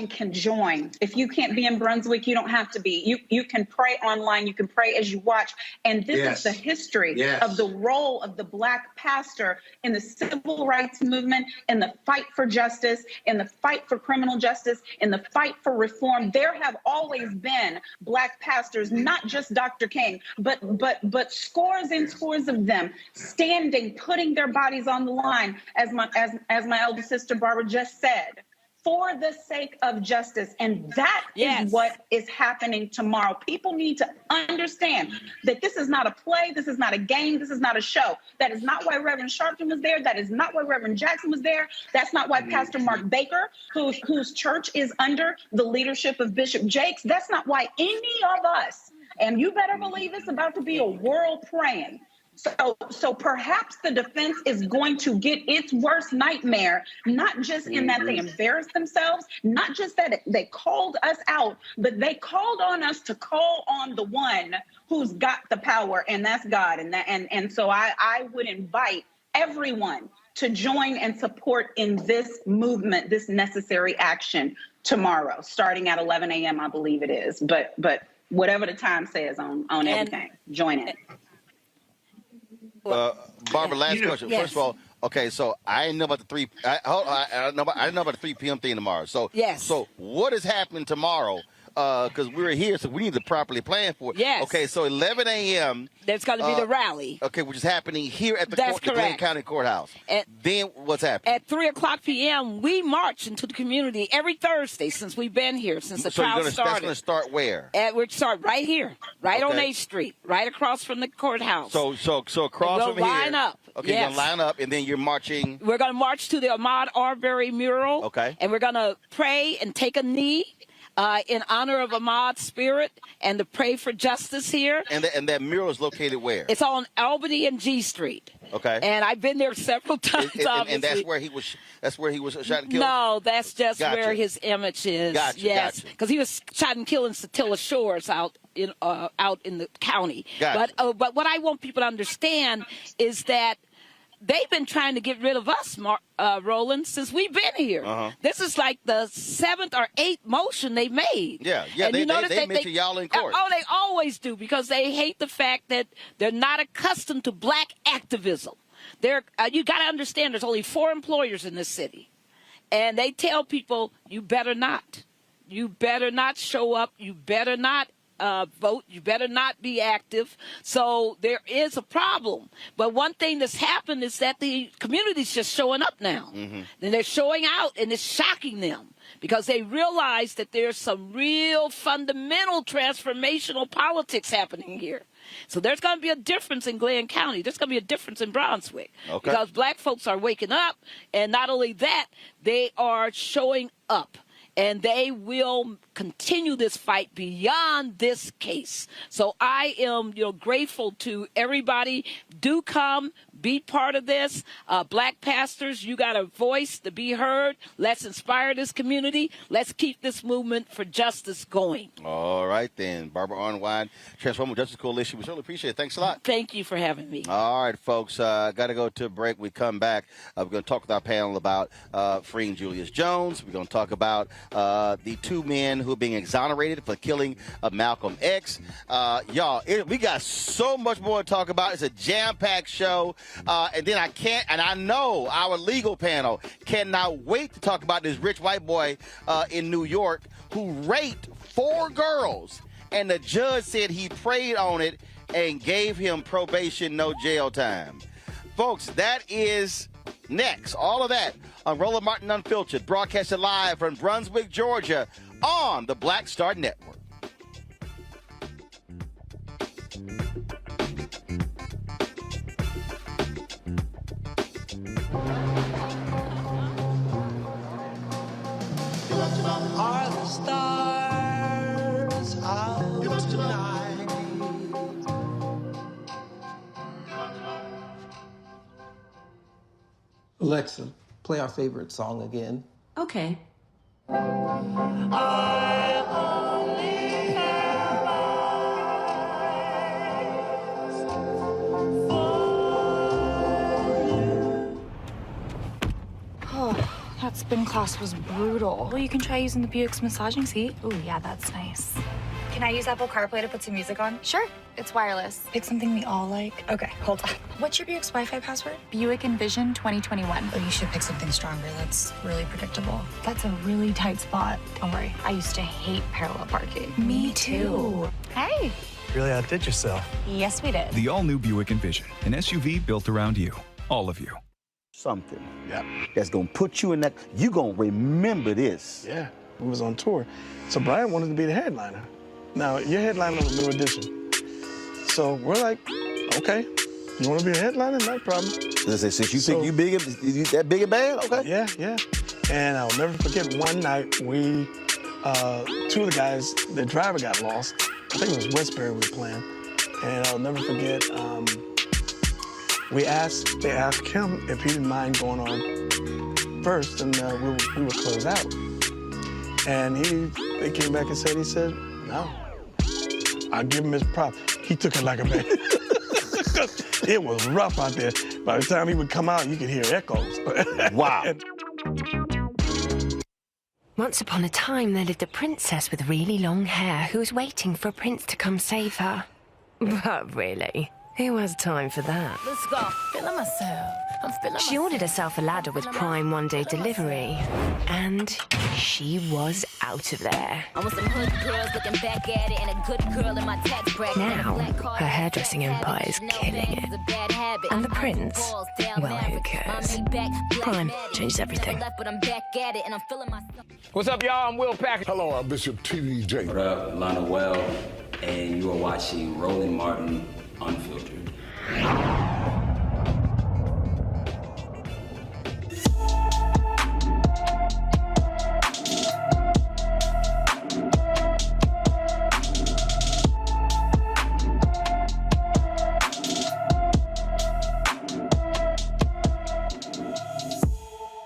can join. If you can't be in Brunswick, you don't have to be. You can pray online. You can pray as you watch. And this is the history of the role of the Black pastor in the civil rights movement, in the fight for justice, in the fight for criminal justice, in the fight for reform. There have always been Black pastors, not just Dr. King, but scores and scores of them standing, putting their bodies on the line, as my elder sister Barbara just said, for the sake of justice. And that is what is happening tomorrow. People need to understand that this is not a play. This is not a game. This is not a show. That is not why Reverend Sharpton was there. That is not why Reverend Jackson was there. That's not why Pastor Mark Baker, whose church is under the leadership of Bishop Jakes, that's not why any of us, and you better believe it's about to be a world praying. So perhaps the defense is going to get its worst nightmare, not just in that they embarrassed themselves, not just that they called us out, but they called on us to call on the one who's got the power, and that's God. And so I would invite everyone to join and support in this movement, this necessary action tomorrow, starting at 11 a.m., I believe it is. But whatever the time says on everything, join it. Barbara, last question. First of all, okay, so I didn't know about the 3. I didn't know about the 3 p.m. thing tomorrow. So So what is happening tomorrow? Because we're here, so we need to properly plan for it. Yes. Okay, so 11 a.m. There's going to be the rally. Okay, which is happening here at the Glenn County Courthouse. Then what's happening? At 3 o'clock p.m., we march into the community every Thursday since we've been here, since the trial started. That's going to start where? We start right here, right on 8th Street, right across from the courthouse. So across from here. Line up. Okay, you're going to line up, and then you're marching. We're going to march to the Ahmaud Arbery mural. Okay. And we're going to pray and take a knee in honor of Ahmaud's spirit and to pray for justice here. And that mural is located where? It's on Albany and G Street. Okay. And I've been there several times. And that's where he was. That's where he was shot and killed. No, that's just where his image is. Gotcha. Because he was shot and killed in Satilla Shores out in the county. Gotcha. But what I want people to understand is that they've been trying to get rid of us, Roland, since we've been here. This is like the 7th or 8th motion they made. Yeah. And they mention y'all in court. Oh, they always do, because they hate the fact that they're not accustomed to Black activism. You got to understand, there's only 4 employers in this city, and they tell people, you better not. You better not show up. You better not vote. You better not be active. So there is a problem. But one thing that's happened is that the community's just showing up now. And they're showing out, and it's shocking them, because they realize that there's some real fundamental transformational politics happening here. So there's going to be a difference in Glenn County. There's going to be a difference in Brunswick. Okay. Because Black folks are waking up, and not only that, they are showing up. and they will continue this fight beyond this case. So I am, grateful to everybody. Do come, be part of this. Black pastors, you got a voice to be heard. Let's inspire this community. Let's keep this movement for justice going. All right, then. Barbara Arnwine, Transformative Justice Coalition. We certainly appreciate it. Thanks a lot. Thank you for having me. All right, folks. Got to go to a break. We come back. We're going to talk with our panel about freeing Julius Jones. We're going to talk about the two men who are being exonerated for killing Malcolm X. Y'all, we got so much more to talk about. It's a jam-packed show. And then I know our legal panel cannot wait to talk about this rich white boy in New York who raped 4 girls. And the judge said he prayed on it and gave him probation, no jail time. Folks, that is next. All of that on Roland Martin Unfiltered, broadcasted live from Brunswick, Georgia, on the Black Star Network. Are the stars out tonight? Alexa, play our favorite song again. Okay. Oh, that spin class was brutal. Well, you can try using the Buick's massaging seat. Ooh, yeah, that's nice. Can I use Apple CarPlay to put some music on? Sure. It's wireless. Pick something we all like. Okay, hold on. What's your Buick's Wi-Fi password? Buick Envision 2021. Oh, you should pick something stronger. That's really predictable. That's a really tight spot. Don't worry. I used to hate parallel parking. Me too. Hey. Really outdid yourself. Yes, we did. The all-new Buick Envision, an SUV built around you, all of you. Something that's gonna put you in that. You gonna remember this. Yeah, we was on tour, so Brian wanted to be the headliner. Now your headliner was New Edition, so we're like, okay, you want to be the headliner? No problem. Since you think you big, you that big and bad, okay? Yeah. And I'll never forget one night we, 2 of the guys, the driver got lost. I think it was Westbury we were playing, and I'll never forget. They asked him if he didn't mind going on first, and we would close out. And they came back and said, no. I'll give him his prop. He took it like a man. It was rough out there. By the time he would come out, you could hear echoes. Wow. Once upon a time, there lived a princess with really long hair who was waiting for a prince to come save her. But really, who has time for that? Let's go. Feeling myself. I'm feeling She ordered herself a ladder with Prime one-day delivery, and she was out of there. I want some hood girls looking back at it and a good girl in my tax bracket. Now, her hairdressing empire is killing it. And the prince, well, who cares? Prime changes everything. What's up, y'all? I'm Will Packer. Hello, I'm Bishop TDJ. What up, Lana Well, and you are watching Roland Martin Unfiltered.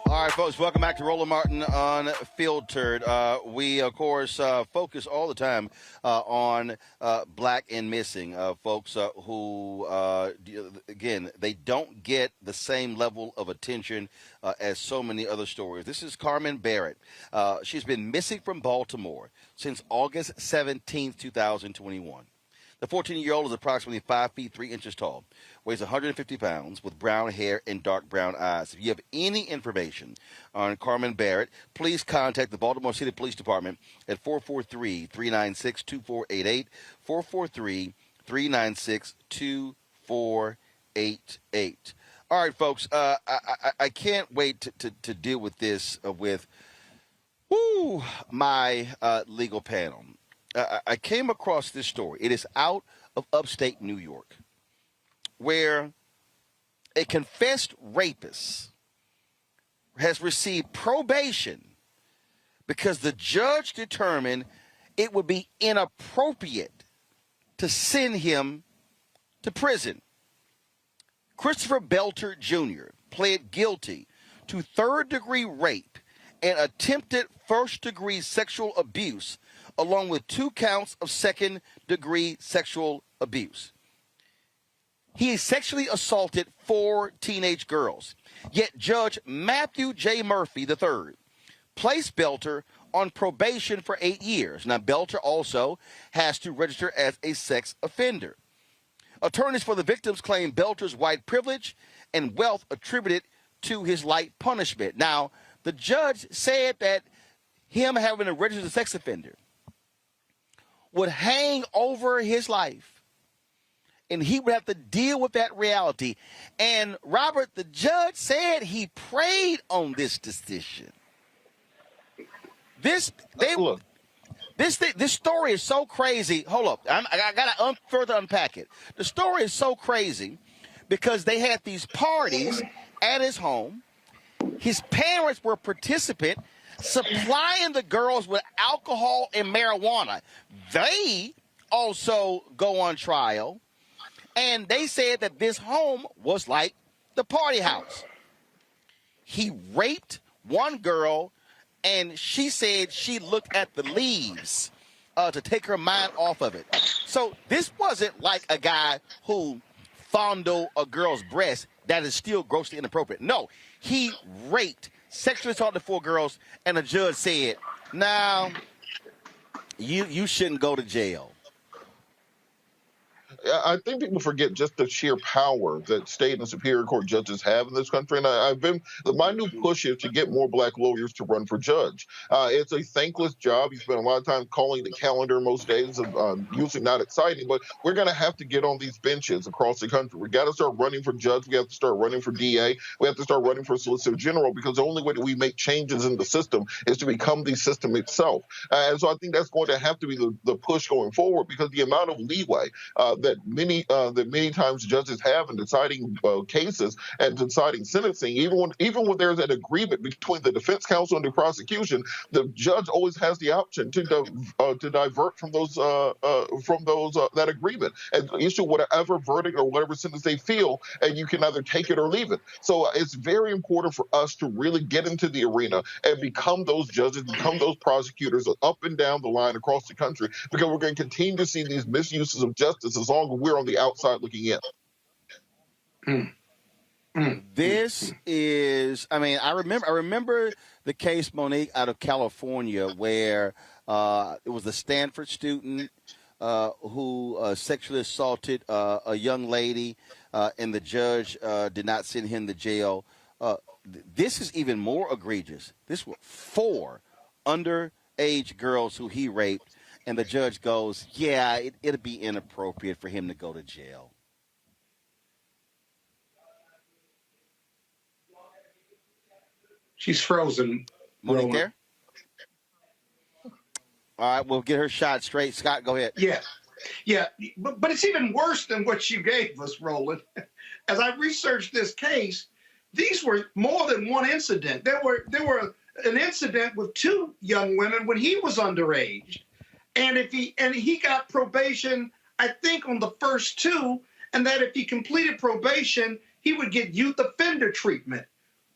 All right, folks, welcome back to Roland Martin Unfiltered. We, of course, focus all the time on black and missing folks who, again, they don't get the same level of attention as so many other stories. This is Carmen Barrett. She's been missing from Baltimore since August 17th, 2021. The 14-year-old is approximately 5 feet 3 inches tall, weighs 150 pounds, with brown hair and dark brown eyes. If you have any information on Carmen Barrett, please contact the Baltimore City Police Department at 443-396-2488, 443-396-2488. All right, folks, I can't wait to deal with this with my legal panel. I came across this story. It is out of upstate New York, where a confessed rapist has received probation because the judge determined it would be inappropriate to send him to prison. Christopher Belter Jr. pled guilty to third-degree rape and attempted first-degree sexual abuse, along with 2 counts of second-degree sexual abuse. He sexually assaulted 4 teenage girls, yet Judge Matthew J. Murphy III placed Belter on probation for 8 years. Now, Belter also has to register as a sex offender. Attorneys for the victims claim Belter's white privilege and wealth attributed to his light punishment. Now, the judge said that him having a registered sex offender would hang over his life, and he would have to deal with that reality. And Robert, the judge said he prayed on this decision. This story is so crazy. Hold up, I gotta further unpack it. The story is so crazy because they had these parties at his home. His parents were participant, supplying the girls with alcohol and marijuana. They also go on trial, and they said that this home was like the party house. He raped one girl, and she said she looked at the leaves to take her mind off of it. So this wasn't like a guy who fondled a girl's breast. That is still grossly inappropriate. No, he raped, sexually assaulted 4 girls, and the judge said, "Now, you shouldn't go to jail." I think people forget just the sheer power that state and superior court judges have in this country. And my new push is to get more black lawyers to run for judge. It's a thankless job. You spend a lot of time calling the calendar most days, usually not exciting, but we're going to have to get on these benches across the country. We got to start running for judge. We have to start running for DA. We have to start running for Solicitor General, because the only way that we make changes in the system is to become the system itself. And so I think that's going to have to be the push going forward, because the amount of leeway that many times judges have in deciding cases and deciding sentencing, even when there's an agreement between the defense counsel and the prosecution, the judge always has the option to divert from that agreement and issue whatever verdict or whatever sentence they feel, and you can either take it or leave it. So it's very important for us to really get into the arena and become those judges, become those prosecutors up and down the line across the country, because we're going to continue to see these misuses of justice as long as we're on the outside looking in. This is, I remember the case, Monique, out of California, where it was a Stanford student who sexually assaulted a young lady, and the judge did not send him to jail. This is even more egregious. This were 4 underage girls who he raped, and the judge goes, yeah, it'd be inappropriate for him to go to jail. She's frozen. Monique there? All right, we'll get her shot straight. Scott, go ahead. Yeah, but it's even worse than what you gave us, Roland. As I researched this case, these were more than one incident. There were an incident with 2 young women when he was underage. And he got probation, I think, on the first 2, and that if he completed probation, he would get youth offender treatment,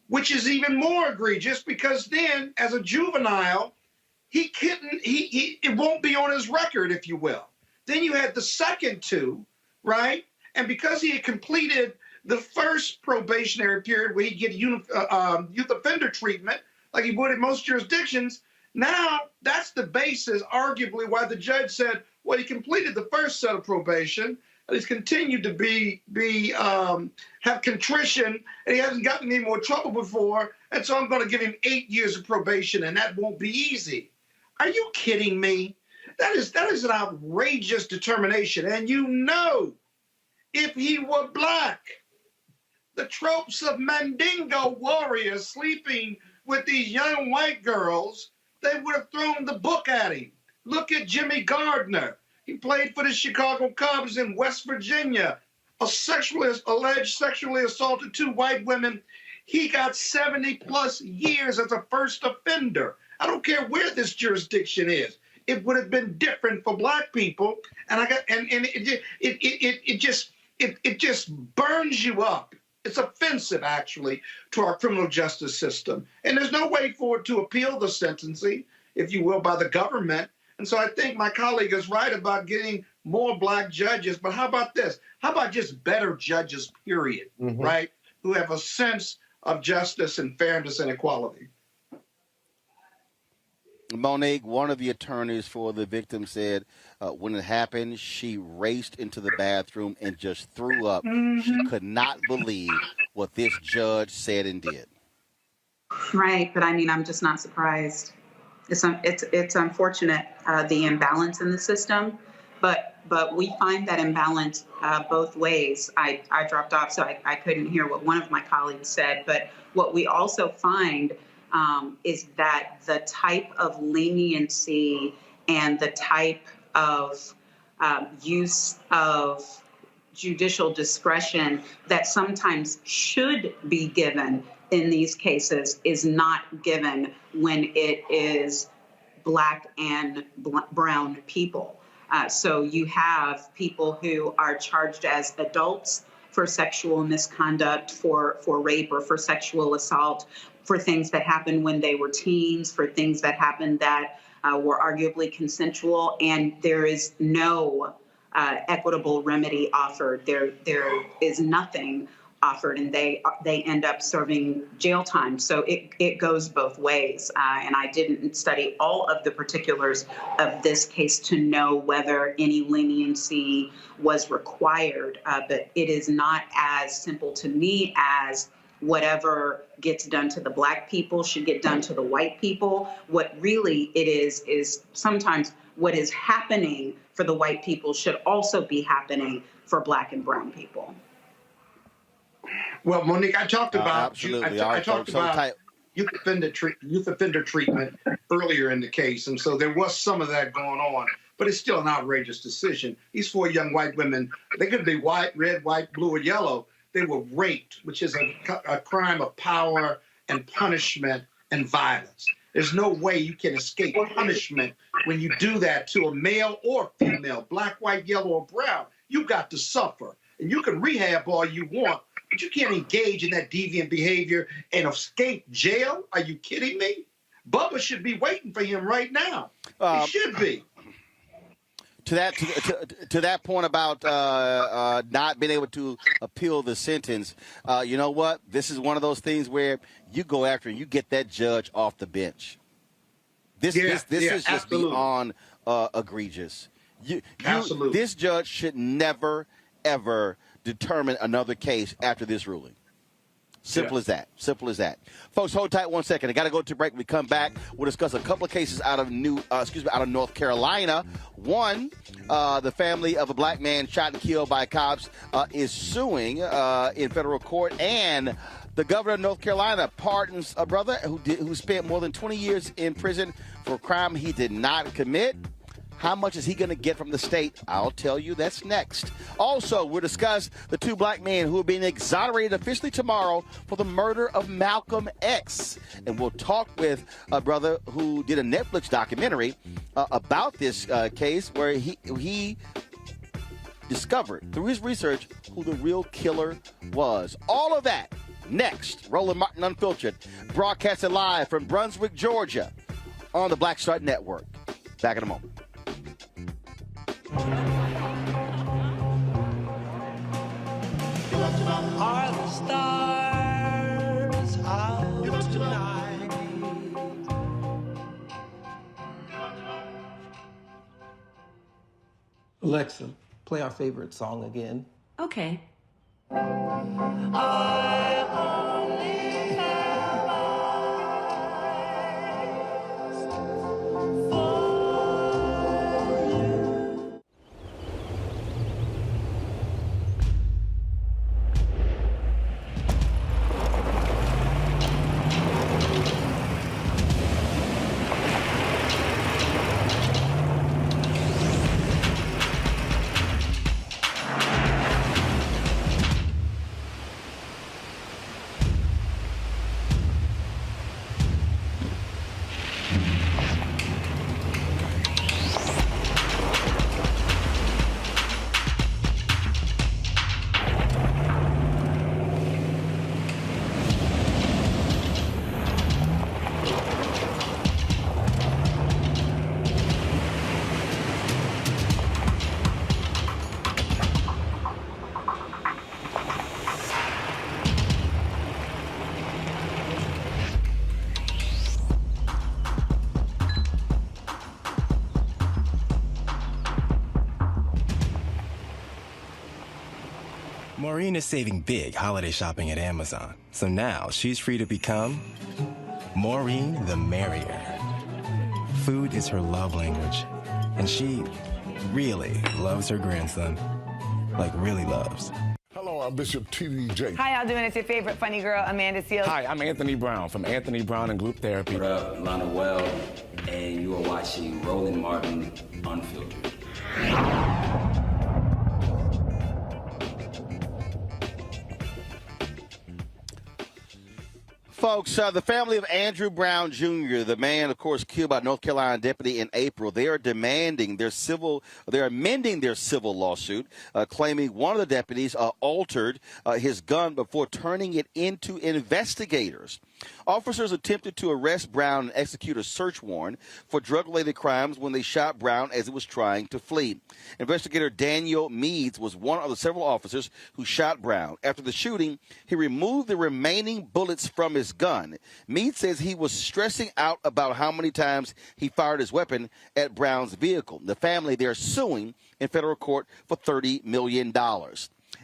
which is even more egregious, because then, as a juvenile, it won't be on his record, if you will. Then you had the second 2, right? And because he had completed the first probationary period where he'd get youth offender treatment, like he would in most jurisdictions, now that's the basis, arguably, why the judge said, well, he completed the first set of probation, and he's continued to have contrition, and he hasn't gotten any more trouble before, and so I'm going to give him 8 years of probation, and that won't be easy. Are you kidding me? That is an outrageous determination. And if he were black, the tropes of Mandingo warriors sleeping with these young white girls, they would have thrown the book at him. Look at Jimmy Gardner. He played for the Chicago Cubs in West Virginia. Alleged sexually assaulted 2 white women. He got 70+ years as a first offender. I don't care where this jurisdiction is. It would have been different for black people, and it just burns you up. It's offensive, actually, to our criminal justice system. And there's no way for it to appeal the sentencing, if you will, by the government. And so I think my colleague is right about getting more black judges. But how about this? How about just better judges, period, right? Who have a sense of justice and fairness and equality. Monique, one of the attorneys for the victim, said when it happened, she raced into the bathroom and just threw up. She could not believe what this judge said and did. Right, but I mean, I'm just not surprised. It's unfortunate, the imbalance in the system, but we find that imbalance both ways. I dropped off, so I couldn't hear what one of my colleagues said, but what we also find is that the type of leniency and the type of use of judicial discretion that sometimes should be given in these cases is not given when it is black and brown people. So you have people who are charged as adults for sexual misconduct, for rape or for sexual assault, for things that happened when they were teens, for things that happened that were arguably consensual, and there is no equitable remedy offered. There is nothing offered, and they end up serving jail time. So it goes both ways. And I didn't study all of the particulars of this case to know whether any leniency was required, but it is not as simple to me as whatever gets done to the black people should get done to the white people. What really it is sometimes what is happening for the white people should also be happening for black and brown people. Well, Monique, I talked about I talked so about youth offender treatment earlier in the case, and so there was some of that going on. But it's still an outrageous decision. These 4 young white women, they could be white, red, white, blue, or yellow. They were raped, which is a crime of power and punishment and violence. There's no way you can escape punishment when you do that to a male or female, black, white, yellow, or brown. You got to suffer. And you can rehab all you want, but you can't engage in that deviant behavior and escape jail. Are you kidding me? Bubba should be waiting for him right now. He should be. To that point about not being able to appeal the sentence, you know what? This is one of those things where you go after and you get that judge off the bench. This is just absolutely. Beyond egregious. Absolutely. This judge should never, ever determine another case after this ruling. Simple as that. Simple as that. Folks, hold tight 1 second. I got to go to break. When we come back, we'll discuss a couple of cases out of North Carolina. One, the family of a black man shot and killed by cops is suing in federal court, and the governor of North Carolina pardons a brother who spent more than 20 years in prison for a crime he did not commit. How much is he going to get from the state? I'll tell you. That's next. Also, we'll discuss the 2 black men who are being exonerated officially tomorrow for the murder of Malcolm X. And we'll talk with a brother who did a Netflix documentary about this case where he discovered through his research who the real killer was. All of that next. Roland Martin Unfiltered, broadcasted live from Brunswick, Georgia on the Black Star Network. Back in a moment. Are the stars out tonight? Alexa, play our favorite song again. Okay. Maureen is saving big holiday shopping at Amazon, so now she's free to become Maureen the Merrier. Food is her love language, and she really loves her grandson. Like, really loves. Hello, I'm Bishop T.D.J. Hi, y'all doing? It's your favorite funny girl, Amanda Seals. Hi, I'm Anthony Brown from Anthony Brown and Group Therapy. What up, Lana Well, and you are watching Roland Martin Unfiltered. Folks, the family of Andrew Brown Jr., the man, of course, killed by North Carolina deputy in April, they are amending their civil lawsuit, claiming one of the deputies altered his gun before turning it into investigators. Officers attempted to arrest Brown and execute a search warrant for drug-related crimes when they shot Brown as he was trying to flee. Investigator Daniel Meads was one of the several officers who shot Brown. After the shooting, he removed the remaining bullets from his gun. Meads says he was stressing out about how many times he fired his weapon at Brown's vehicle. The family, they're suing in federal court for $30 million.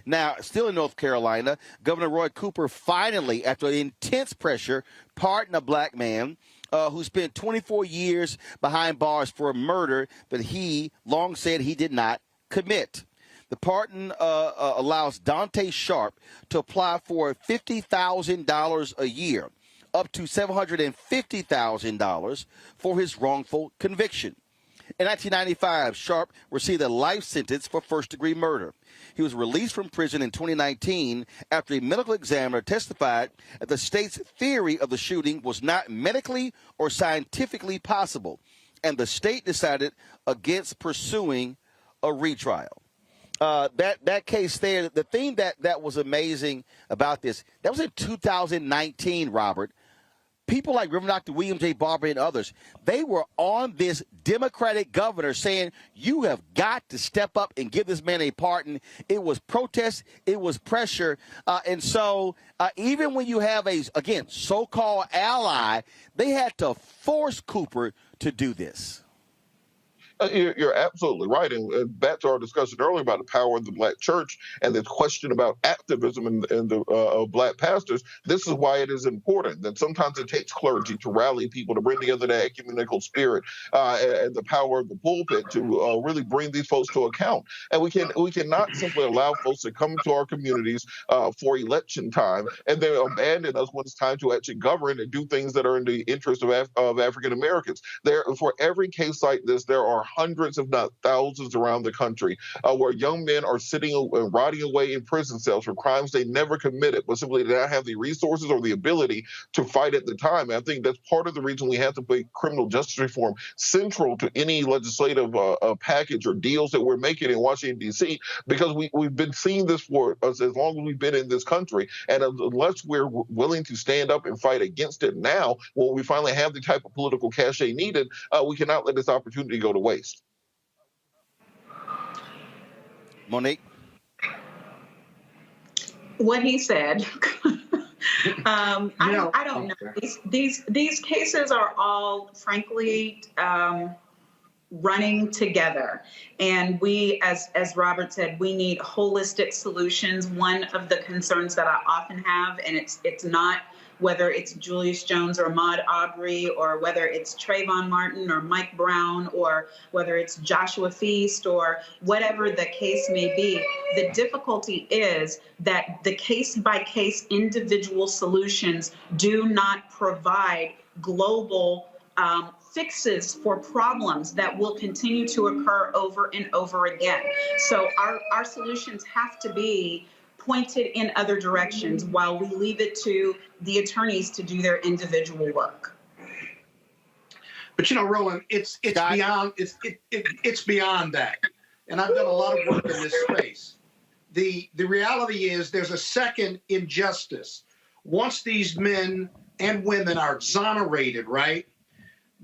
Now, still in North Carolina, Governor Roy Cooper finally, after intense pressure, pardoned a black man who spent 24 years behind bars for a murder that he long said he did not commit. The pardon allows Dante Sharp to apply for $50,000 a year, up to $750,000 for his wrongful conviction. In 1995, Sharp received a life sentence for first-degree murder. He was released from prison in 2019 after a medical examiner testified that the state's theory of the shooting was not medically or scientifically possible, and the state decided against pursuing a retrial. That case there, the thing that was amazing about this, that was in 2019, Robert. People like Reverend Dr. William J. Barber and others, they were on this Democratic governor saying, you have got to step up and give this man a pardon. It was protest. It was pressure. And so even when you have a, again, so-called ally, they had to force Cooper to do this. You're absolutely right. And back to our discussion earlier about the power of the black church and this question about activism and the black pastors, this is why it is important that sometimes it takes clergy to rally people, to bring together that ecumenical spirit and the power of the pulpit to really bring these folks to account. And we cannot simply allow folks to come to our communities for election time and then abandon us when it's time to actually govern and do things that are in the interest of African Americans. For every case like this, there are hundreds, if not thousands, around the country where young men are sitting and rotting away in prison cells for crimes they never committed, but simply did not have the resources or the ability to fight at the time. And I think that's part of the reason we have to make criminal justice reform central to any legislative package or deals that we're making in Washington, D.C., because we've been seeing this for as long as we've been in this country. And unless we're willing to stand up and fight against it now, when we finally have the type of political cachet needed, we cannot let this opportunity go to waste. Monique? What he said. I don't know. These cases are all, frankly, running together. And we, as Robert said, we need holistic solutions. One of the concerns that I often have, and it's not whether it's Julius Jones or Ahmaud Arbery, or whether it's Trayvon Martin or Mike Brown, or whether it's Joshua Feast, or whatever the case may be. The difficulty is that the case-by-case individual solutions do not provide global fixes for problems that will continue to occur over and over again. So our solutions have to be pointed in other directions while we leave it to the attorneys to do their individual work. But Roland, it's beyond that. And I've done a lot of work in this space. The reality is there's a second injustice. Once these men and women are exonerated, right?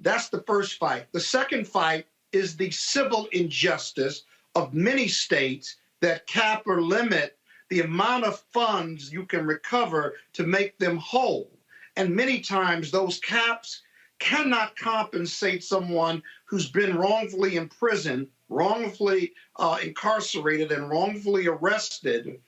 That's the first fight. The second fight is the civil injustice of many states that cap or limit the amount of funds you can recover to make them whole. And many times those caps cannot compensate someone who's been wrongfully imprisoned, wrongfully incarcerated, and wrongfully arrested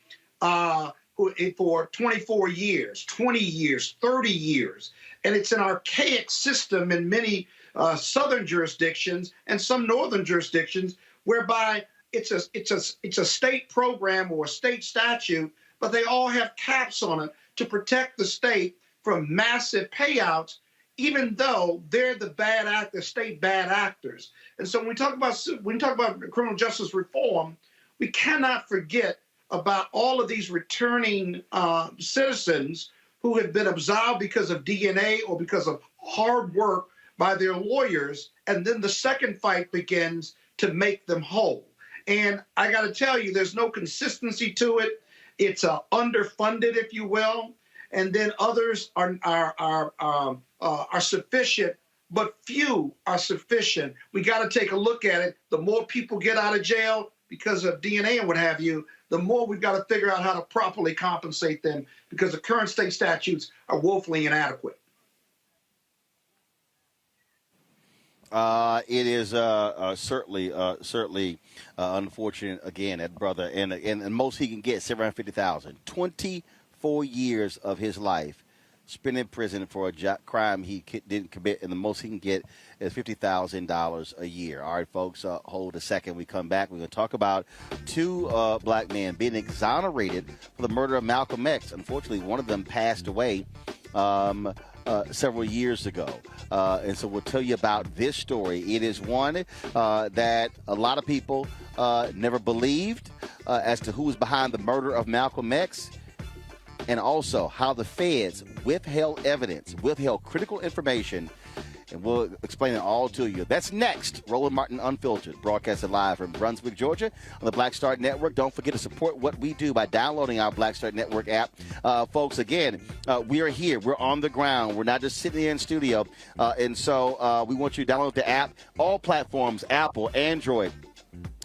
for 24 years, 20 years, 30 years. And it's an archaic system in many southern jurisdictions and some northern jurisdictions, whereby it's a state program or a state statute, but they all have caps on it to protect the state from massive payouts, even though they're the state bad actors. And so when we talk about criminal justice reform, we cannot forget about all of these returning citizens who have been absolved because of DNA or because of hard work by their lawyers, and then the second fight begins to make them whole. And I got to tell you, there's no consistency to it. It's underfunded, if you will, and then others are sufficient, but few are sufficient. We got to take a look at it. The more people get out of jail because of DNA and what have you, the more we've got to figure out how to properly compensate them, because the current state statutes are woefully inadequate. It is certainly unfortunate. Again, that brother, and most he can get $750,000. 24 years of his life spent in prison for a crime he didn't commit, and the most he can get is $50,000 a year. All right, folks, hold a second. We come back. We're going to talk about two black men being exonerated for the murder of Malcolm X. Unfortunately, one of them passed away several years ago. And so we'll tell you about this story. It is one that a lot of people never believed as to who was behind the murder of Malcolm X, and also how the feds withheld evidence, withheld critical information, and we'll explain it all to you. That's next. Roland Martin Unfiltered, broadcasted live from Brunswick, Georgia, on the Black Star Network. Don't forget to support what we do by downloading our Black Star Network app. Folks, again, we are here. We're on the ground. We're not just sitting here in studio. And so we want you to download the app. All platforms, Apple, Android,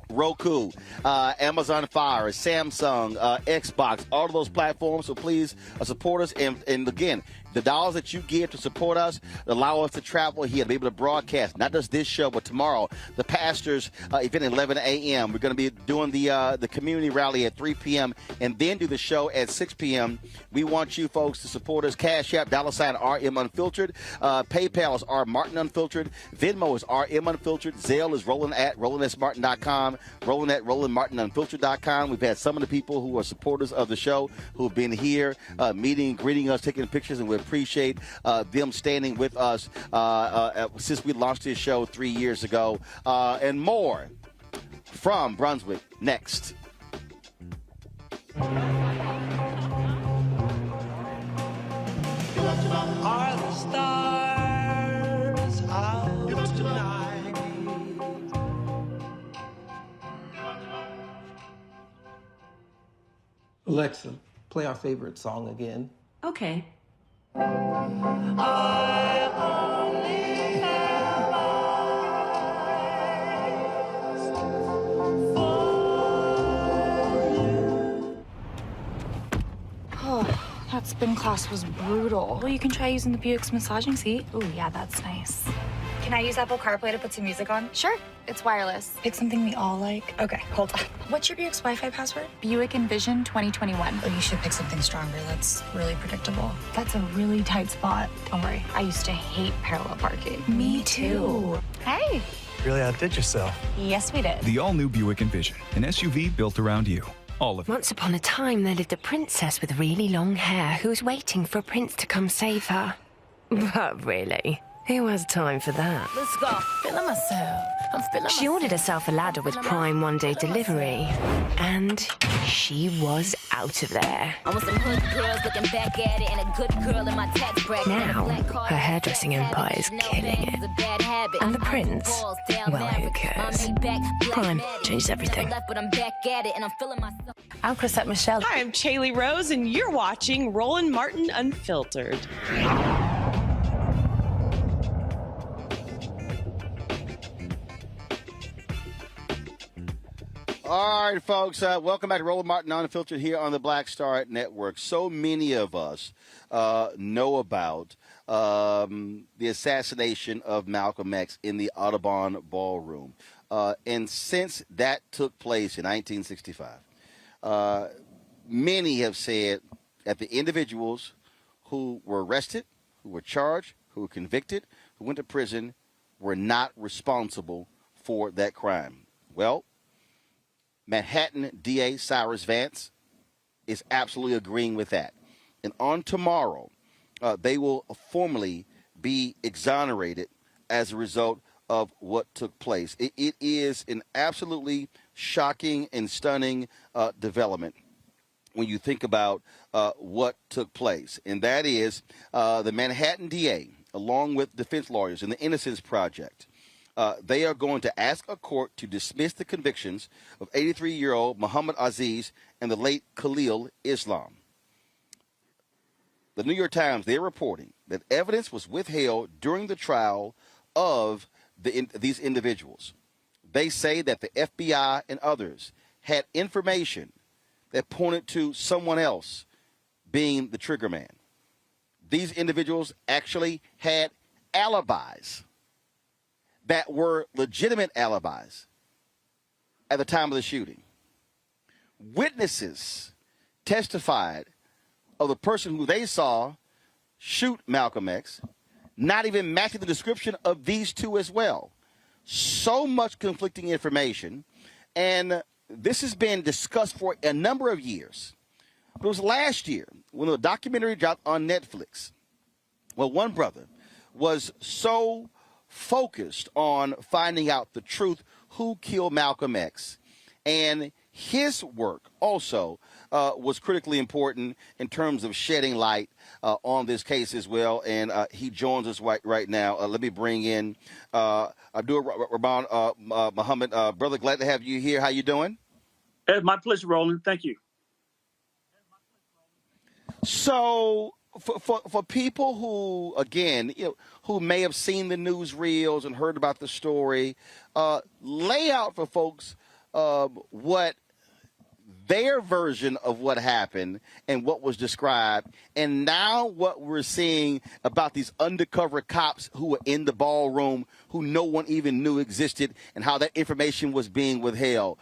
Roku, Amazon Fire, Samsung, Xbox, all of those platforms. So please support us. And again, the dollars that you give to support us allow us to travel here, to be able to broadcast not just this show, but tomorrow, the pastors' event at 11 a.m. We're going to be doing the community rally at 3 p.m. and then do the show at 6 p.m. We want you folks to support us. Cash App, $RM Unfiltered. PayPal is R Martin Unfiltered. Venmo is RM Unfiltered. Zelle is Roland@RolandSMartin.com. Roland@RolandMartinUnfiltered.com. We've had some of the people who are supporters of the show who have been here meeting, greeting us, taking pictures, and we appreciate them standing with us since we launched this show 3 years ago. And more from Brunswick next. Are the stars out tonight? Alexa, play our favorite song again. Okay. I only have eyes Oh, that spin class was brutal. Well, you can try using the Buick's massaging seat. Ooh, yeah, that's nice. Can I use Apple CarPlay to put some music on? Sure, it's wireless. Pick something we all like. Okay, hold on. What's your Buick's Wi-Fi password? Buick Envision 2021. Oh, you should pick something stronger. That's really predictable. That's a really tight spot. Don't worry, I used to hate parallel parking. Me too. Hey. Really outdid yourself. Yes, we did. The all-new Buick Envision, an SUV built around you. All of it. Once upon a time, there lived a princess with really long hair who was waiting for a prince to come save her. But really, who has time for that? Let's go. Feeling myself. I'm feeling She ordered herself a ladder with Prime one-day delivery, and she was out of there. I want some hood girls looking back at it, and a good girl in my tax bracket. Now, her hairdressing empire is killing it. And the prince, well, who cares? Prime changed everything. I'm Chrisette Michelle. Hi, I'm Chaley Rose, and you're watching Roland Martin Unfiltered. All right, folks, welcome back to Roland Martin Unfiltered here on the Black Star Network. So many of us know about the assassination of Malcolm X in the Audubon Ballroom. And since that took place in 1965, many have said that the individuals who were arrested, who were charged, who were convicted, who went to prison, were not responsible for that crime. Well, Manhattan DA Cyrus Vance is absolutely agreeing with that. And on tomorrow, they will formally be exonerated as a result of what took place. It is an absolutely shocking and stunning development when you think about what took place. And that is the Manhattan DA, along with defense lawyers and the Innocence Project, they are going to ask a court to dismiss the convictions of 83-year-old Muhammad Aziz and the late Khalil Islam. The New York Times, they're reporting that evidence was withheld during the trial of these individuals. They say that the FBI and others had information that pointed to someone else being the trigger man. These individuals actually had alibis that were legitimate alibis at the time of the shooting. Witnesses testified of the person who they saw shoot Malcolm X, not even matching the description of these two as well. So much conflicting information, and this has been discussed for a number of years. But it was last year when the documentary dropped on Netflix. Well, one brother was so focused on finding out the truth, who killed Malcolm X, and his work also was critically important in terms of shedding light on this case as well. And he joins us right now. Let me bring in Abdul Rahman Muhammad. Brother, glad to have you here. How you doing? It's my pleasure, Roland. Thank you. So for people who, again, who may have seen the newsreels and heard about the story, lay out for folks what their version of what happened and what was described, and now what we're seeing about these undercover cops who were in the ballroom who no one even knew existed, and how that information was being withheld.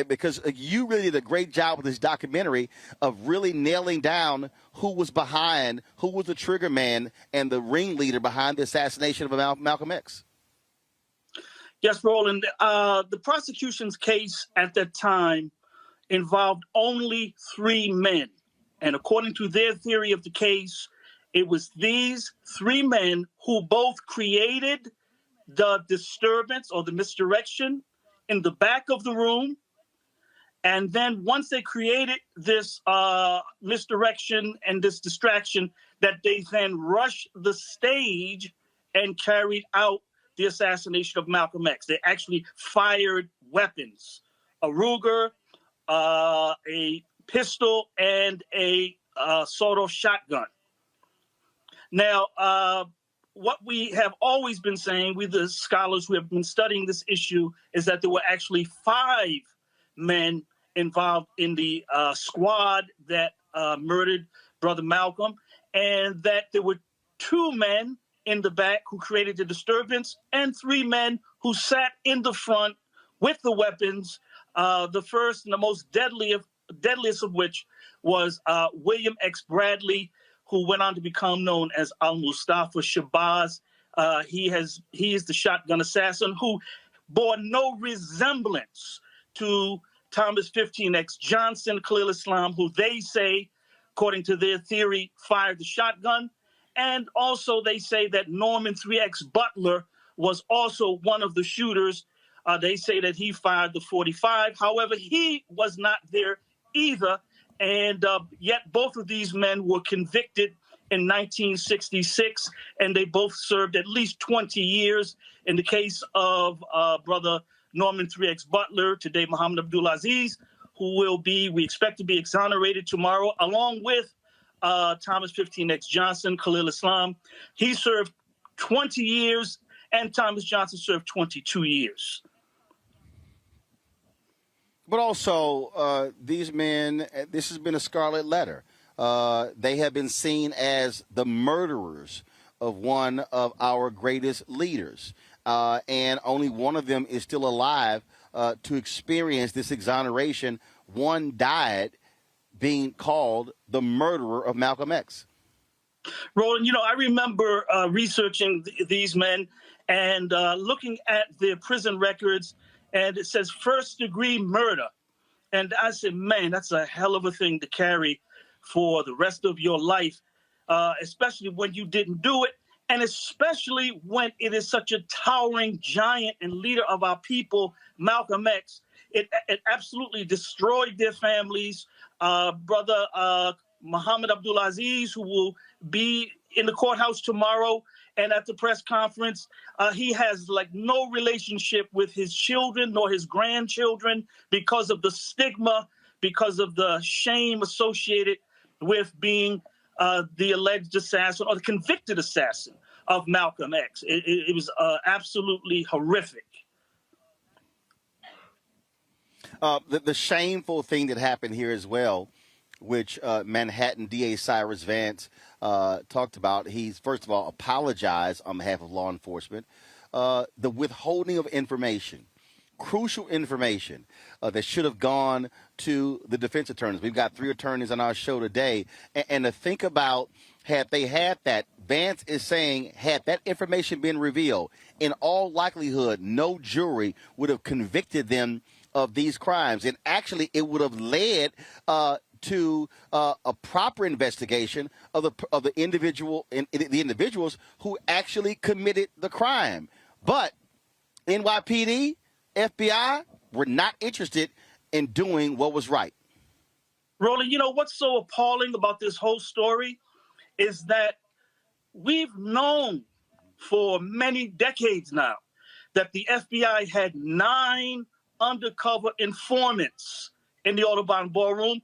Because you really did a great job with this documentary of really nailing down who was behind, who was the trigger man and the ringleader behind the assassination of Malcolm X. Yes, Roland. The prosecution's case at that time involved only 3 men. And according to their theory of the case, it was these 3 men who both created the disturbance or the misdirection in the back of the room. And then once they created this misdirection and this distraction, that they then rushed the stage and carried out the assassination of Malcolm X. They actually fired weapons, a Ruger, a pistol, and a sawed-off shotgun. Now, what we have always been saying, we the scholars who have been studying this issue, is that there were actually 5 men involved in the squad that murdered Brother Malcolm, and that there were 2 men in the back who created the disturbance, and 3 men who sat in the front with the weapons. The first and the most deadliest of which was William X. Bradley, who went on to become known as Al-Mustafa Shabazz. He is the shotgun assassin who bore no resemblance to Thomas 15X Johnson, Khalil Islam, who they say, according to their theory, fired the shotgun. And also they say that Norman 3X Butler was also one of the shooters. They say that he fired the .45. However, he was not there either. And yet both of these men were convicted in 1966, and they both served at least 20 years. In the case of Brother Norman 3X Butler, today Muhammad Abdulaziz, who will be, we expect to be exonerated tomorrow, along with Thomas 15X Johnson, Khalil Islam. He served 20 years, and Thomas Johnson served 22 years. But also, these men, this has been a scarlet letter. They have been seen as the murderers of one of our greatest leaders. And only one of them is still alive to experience this exoneration. One died being called the murderer of Malcolm X? Roland, I remember researching these men and looking at their prison records, and it says first-degree murder. And I said, man, that's a hell of a thing to carry for the rest of your life, especially when you didn't do it, and especially when it is such a towering giant and leader of our people, Malcolm X. It absolutely destroyed their families. Brother Muhammad Abdulaziz, who will be in the courthouse tomorrow and at the press conference, he has no relationship with his children nor his grandchildren because of the stigma, because of the shame associated with being the alleged assassin or the convicted assassin of Malcolm X. It was absolutely horrific. The shameful thing that happened here as well, which Manhattan DA Cyrus Vance talked about. He's, first of all, apologized on behalf of law enforcement. The withholding of information, crucial information that should have gone to the defense attorneys. We've got 3 attorneys on our show today. And to think about, had they had that, Vance is saying, had that information been revealed, in all likelihood, no jury would have convicted them of these crimes. And actually, it would have led to a proper investigation of the individuals who actually committed the crime. But NYPD, FBI were not interested in doing what was right. Roland, what's so appalling about this whole story is that we've known for many decades now that the FBI had 9 undercover informants in the Audubon Ballroom.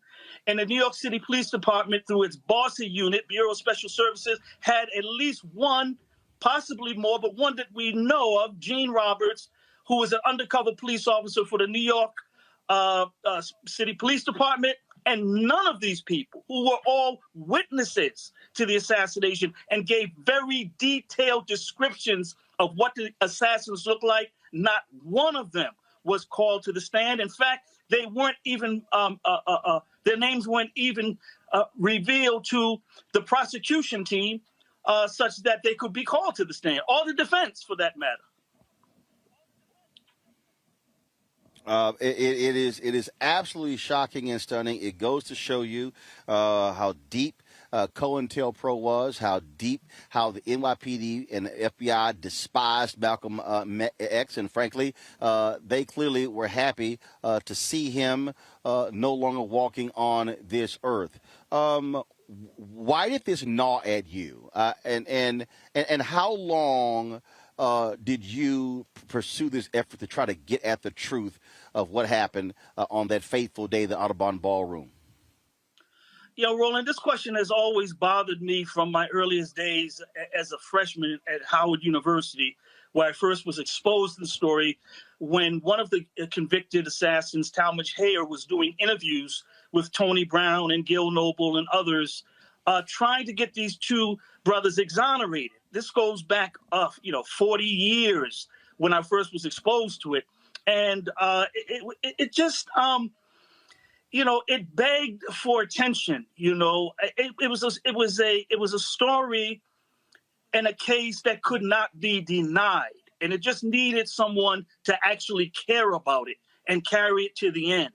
And the New York City Police Department, through its Bossy unit, Bureau of Special Services, had at least one, possibly more, but one that we know of, Gene Roberts, who was an undercover police officer for the New York City Police Department. And none of these people, who were all witnesses to the assassination and gave very detailed descriptions of what the assassins looked like, not one of them was called to the stand. In fact, they weren't even their names weren't even revealed to the prosecution team such that they could be called to the stand, or the defense for that matter. It is absolutely shocking and stunning. It goes to show you how deep COINTELPRO was, how the NYPD and the FBI despised Malcolm X, and frankly, they clearly were happy to see him no longer walking on this earth. Why did this gnaw at you? And how long did you pursue this effort to try to get at the truth of what happened on that fateful day, the Audubon Ballroom? Roland, this question has always bothered me from my earliest days as a freshman at Howard University, where I first was exposed to the story when one of the convicted assassins, Talmadge Hayer, was doing interviews with Tony Brown and Gil Noble and others, trying to get these 2 brothers exonerated. This goes back, 40 years when I first was exposed to it. And it just, it begged for attention. It was a story and a case that could not be denied. And it just needed someone to actually care about it and carry it to the end.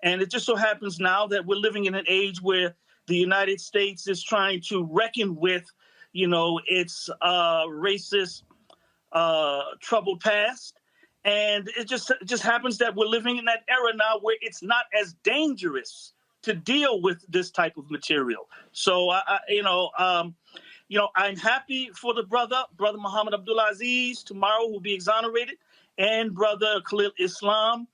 And it just so happens now that we're living in an age where the United States is trying to reckon with, its racist, troubled past. And it just happens that we're living in that era now where it's not as dangerous to deal with this type of material. So, I'm happy for the brother Muhammad Abdulaziz tomorrow, who will be exonerated, and brother Khalil Islam.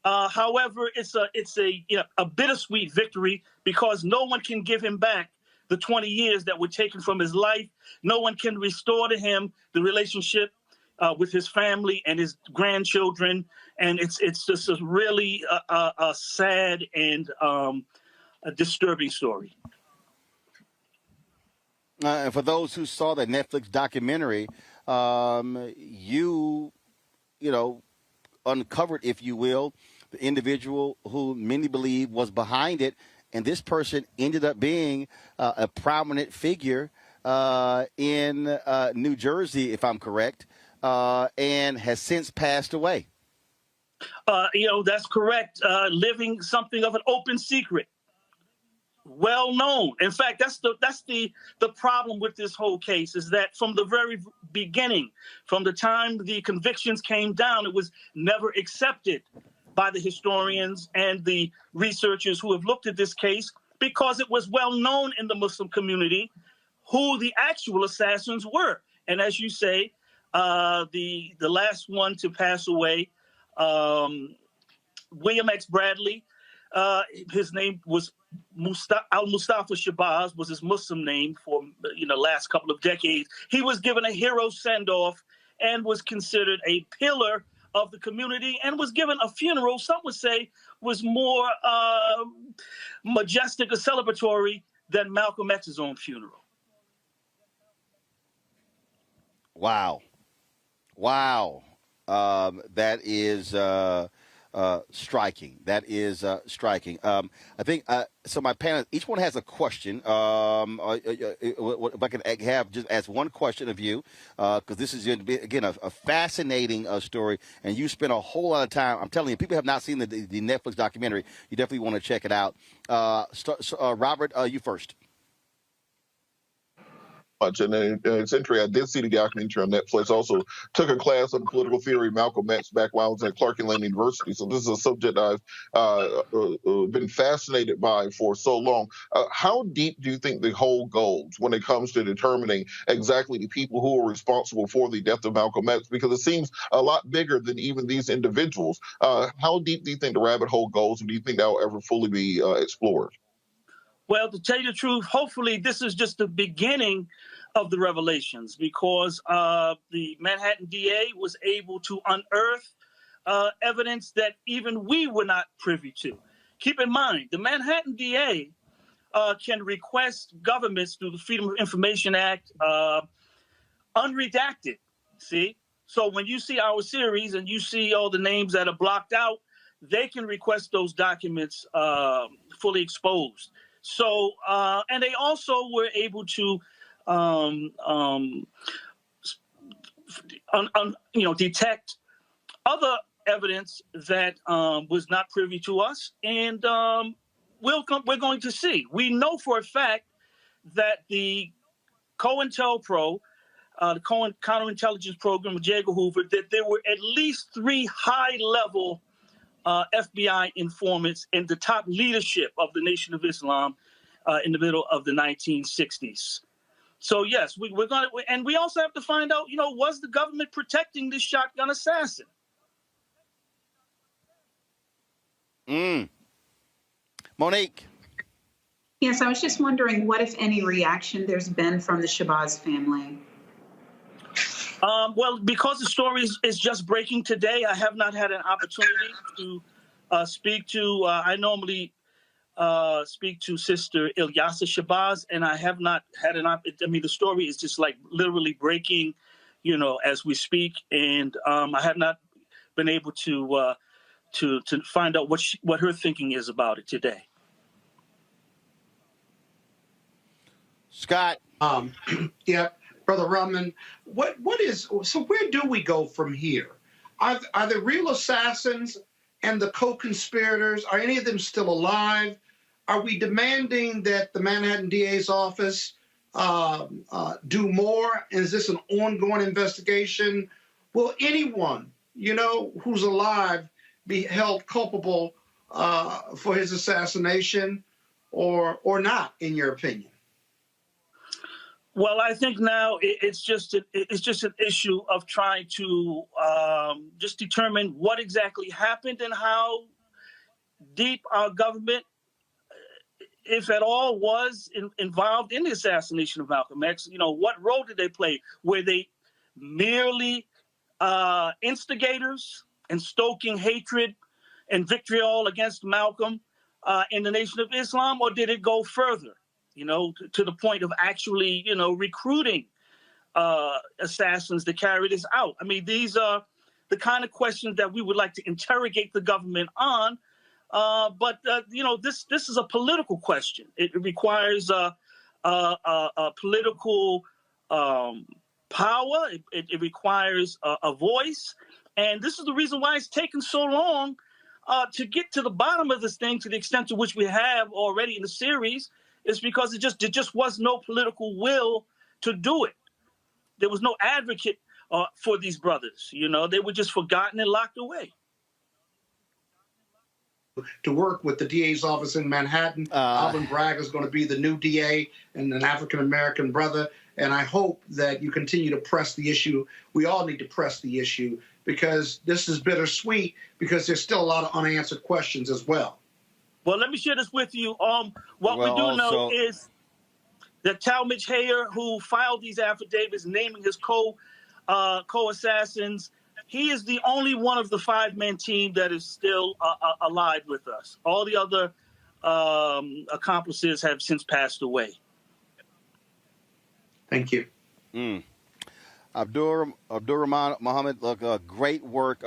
However, it's a bittersweet victory because no one can give him back the 20 years that were taken from his life. No one can restore to him the relationship with his family and his grandchildren. And it's just a really a sad and a disturbing story. And for those who saw the Netflix documentary, you uncovered, if you will, the individual who many believe was behind it. and this person ended up being a prominent figure in New Jersey, if I'm correct, and has since passed away. That's correct. Living something of an open secret. Well known. In fact, that's the problem with this whole case, is that from the very beginning, from the time the convictions came down, it was never accepted by the historians and the researchers who have looked at this case, because it was well known in the Muslim community who the actual assassins were. And as you say, the last one to pass away, William X. Bradley, his name was Al-Mustafa Shabazz, was his Muslim name for last couple of decades. He was given a hero send-off and was considered a pillar of the community, and was given a funeral some would say was more majestic or celebratory than Malcolm X's own funeral. Wow. That is striking. That is striking. I think so. My panel, each one has a question. If I could just ask one question of you, because this is going to be, again, a fascinating story, and you spent a whole lot of time. I'm telling you, people have not seen the Netflix documentary. You definitely want to check it out. Robert, you first. And it's interesting. I did see the documentary on Netflix. Also took a class on political theory, Malcolm X, back when I was at Clark and Lane University. So this is a subject I've been fascinated by for so long. How deep do you think the hole goes when it comes to determining exactly the people who are responsible for the death of Malcolm X? Because it seems a lot bigger than even these individuals. How deep do you think the rabbit hole goes, and do you think that will ever fully be explored? Well, to tell you the truth, hopefully this is just the beginning of the revelations, because the Manhattan DA was able to unearth evidence that even we were not privy to. Keep in mind, the Manhattan DA can request governments through the Freedom of Information Act unredacted, see? So when you see our series and you see all the names that are blocked out, they can request those documents fully exposed. So, and they also were able to, detect other evidence that was not privy to us, and we're going to see. We know for a fact that the COINTELPRO, the counterintelligence program of J. Edgar Hoover, that there were at least 3 high-level FBI informants in the top leadership of the Nation of Islam in the middle of the 1960s. So yes, we're going to, and we also have to find out, was the government protecting this shotgun assassin? Monique. Yes, I was just wondering what, if any, reaction there's been from the Shabazz family. Well, because the story is just breaking today, I have not had an opportunity to speak to. I normally speak to Sister Ilyasa Shabazz, and I have not had an opportunity. I mean, the story is just like literally breaking, as we speak, and I have not been able to find out what her thinking is about it today. Scott. Yeah. Brother Rahman, where do we go from here? Are the real assassins and the co-conspirators, are any of them still alive? Are we demanding that the Manhattan DA's office do more? Is this an ongoing investigation? Will anyone, who's alive be held culpable for his assassination or not, in your opinion? Well, I think now it's just an issue of trying to just determine what exactly happened and how deep our government, if at all, was involved in the assassination of Malcolm X. What role did they play? Were they merely instigators and stoking hatred and vitriol against Malcolm in the Nation of Islam, or did it go further? To the point of actually, recruiting assassins to carry this out. I mean, these are the kind of questions that we would like to interrogate the government on, But this is a political question. It requires political power. It requires a voice, and this is the reason why it's taken so long to get to the bottom of this thing. To the extent to which we have already in the series, is because there just was no political will to do it. There was no advocate for these brothers. They were just forgotten and locked away. To work with the DA's office in Manhattan. Alvin Bragg is going to be the new DA and an African-American brother. And I hope that you continue to press the issue. We all need to press the issue because this is bittersweet because there's still a lot of unanswered questions as well. Well, let me share this with you. What we do know is that Talmadge Hayer, who filed these affidavits naming his co-assassins, he is the only one of the 5-man team that is still alive with us. All the other accomplices have since passed away. Thank you. Abdur Rahman Muhammad, look, great work.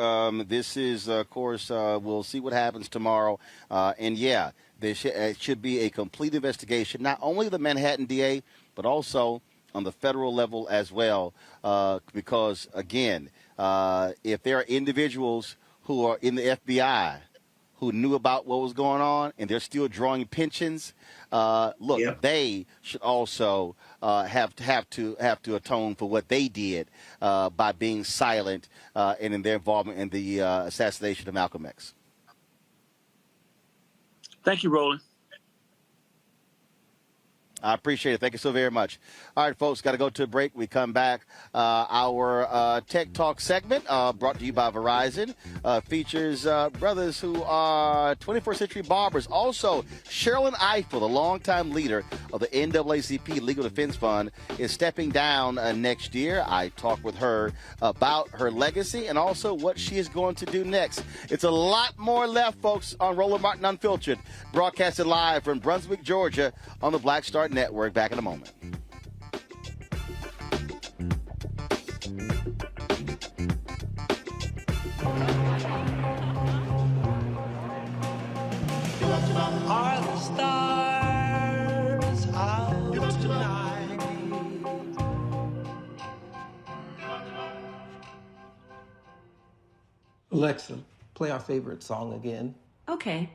This is, of course, we'll see what happens tomorrow. And yeah, there should be a complete investigation, not only the Manhattan DA, but also on the federal level as well. Because, again, if there are individuals who are in the FBI who knew about what was going on and they're still drawing pensions, they should also have to atone for what they did by being silent and in their involvement in the assassination of Malcolm X. Thank you, Roland. I appreciate it. Thank you so very much. All right, folks, got to go to a break. We come back. Our Tech Talk segment, brought to you by Verizon, features brothers who are 21st century barbers. Also, Sherrilyn Ifill, the longtime leader of the NAACP Legal Defense Fund, is stepping down next year. I talked with her about her legacy and also what she is going to do next. It's a lot more left, folks, on Roland Martin Unfiltered, broadcasted live from Brunswick, Georgia, on the Black Star Network. Back in a moment. Are the stars out tonight? Alexa, play our favorite song again. Okay.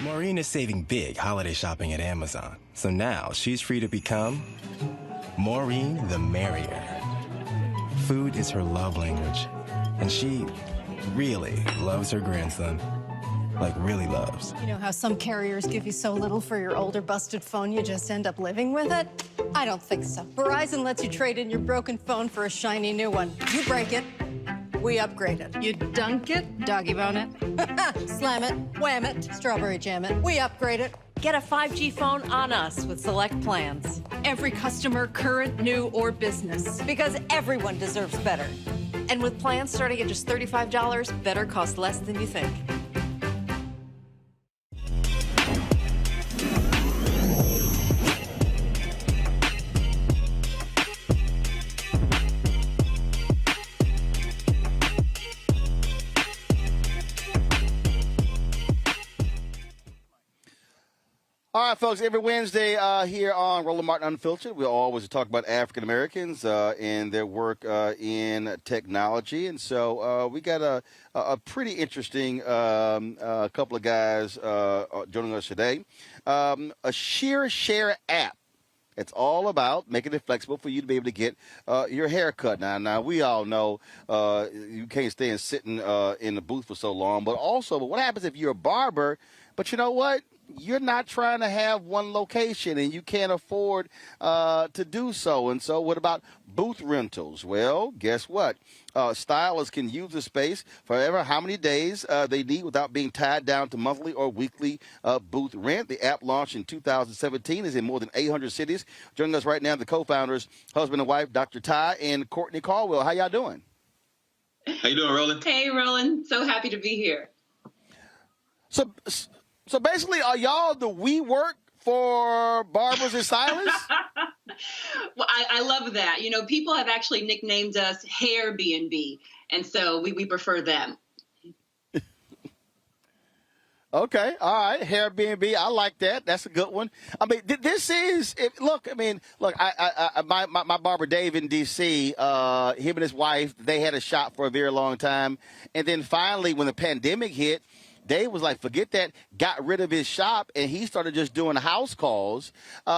Maureen is saving big holiday shopping at Amazon. So now she's free to become Maureen the Merrier. Food is her love language, and she really loves her grandson. Like, really loves. You know how some carriers give you so little for your older busted phone you just end up living with it? I don't think so. Verizon lets you trade in your broken phone for a shiny new one. You break it, we upgrade it. You dunk it, doggy bone it, slam it, wham it, strawberry jam it, we upgrade it. Get a 5G phone on us with select plans. Every customer, current, new, or business. Because everyone deserves better. And with plans starting at just $35, better costs less than you think. All right, folks, every Wednesday here on Roland Martin Unfiltered, we always talk about African Americans and their work in technology. And so we got a pretty interesting couple of guys joining us today. A Share app. It's all about making it flexible for you to be able to get your hair cut. Now we all know you can't stay sitting in the booth for so long. But what happens if you're a barber, but you know what? You're not trying to have one location and you can't afford to do so. And so what about booth rentals? Well, guess what? Stylists can use the space for how many days they need without being tied down to monthly or weekly booth rent. The app launched in 2017 is in more than 800 cities. Joining us right now, the co-founders, husband and wife, Dr. Ty and Courtney Caldwell. How y'all doing? How you doing, Roland? Hey, Roland. So happy to be here. So basically, are y'all the WeWork for barbers and stylists? Well, I love that. You know, people have actually nicknamed us Hair B&B, and so we prefer them. Okay, all right, Hair B&B. I like that. That's a good one. I mean, this is look. My barber Dave in D.C. Him and his wife, they had a shop for a very long time, and then finally, when the pandemic hit, Dave was like, forget that, got rid of his shop, and he started just doing house calls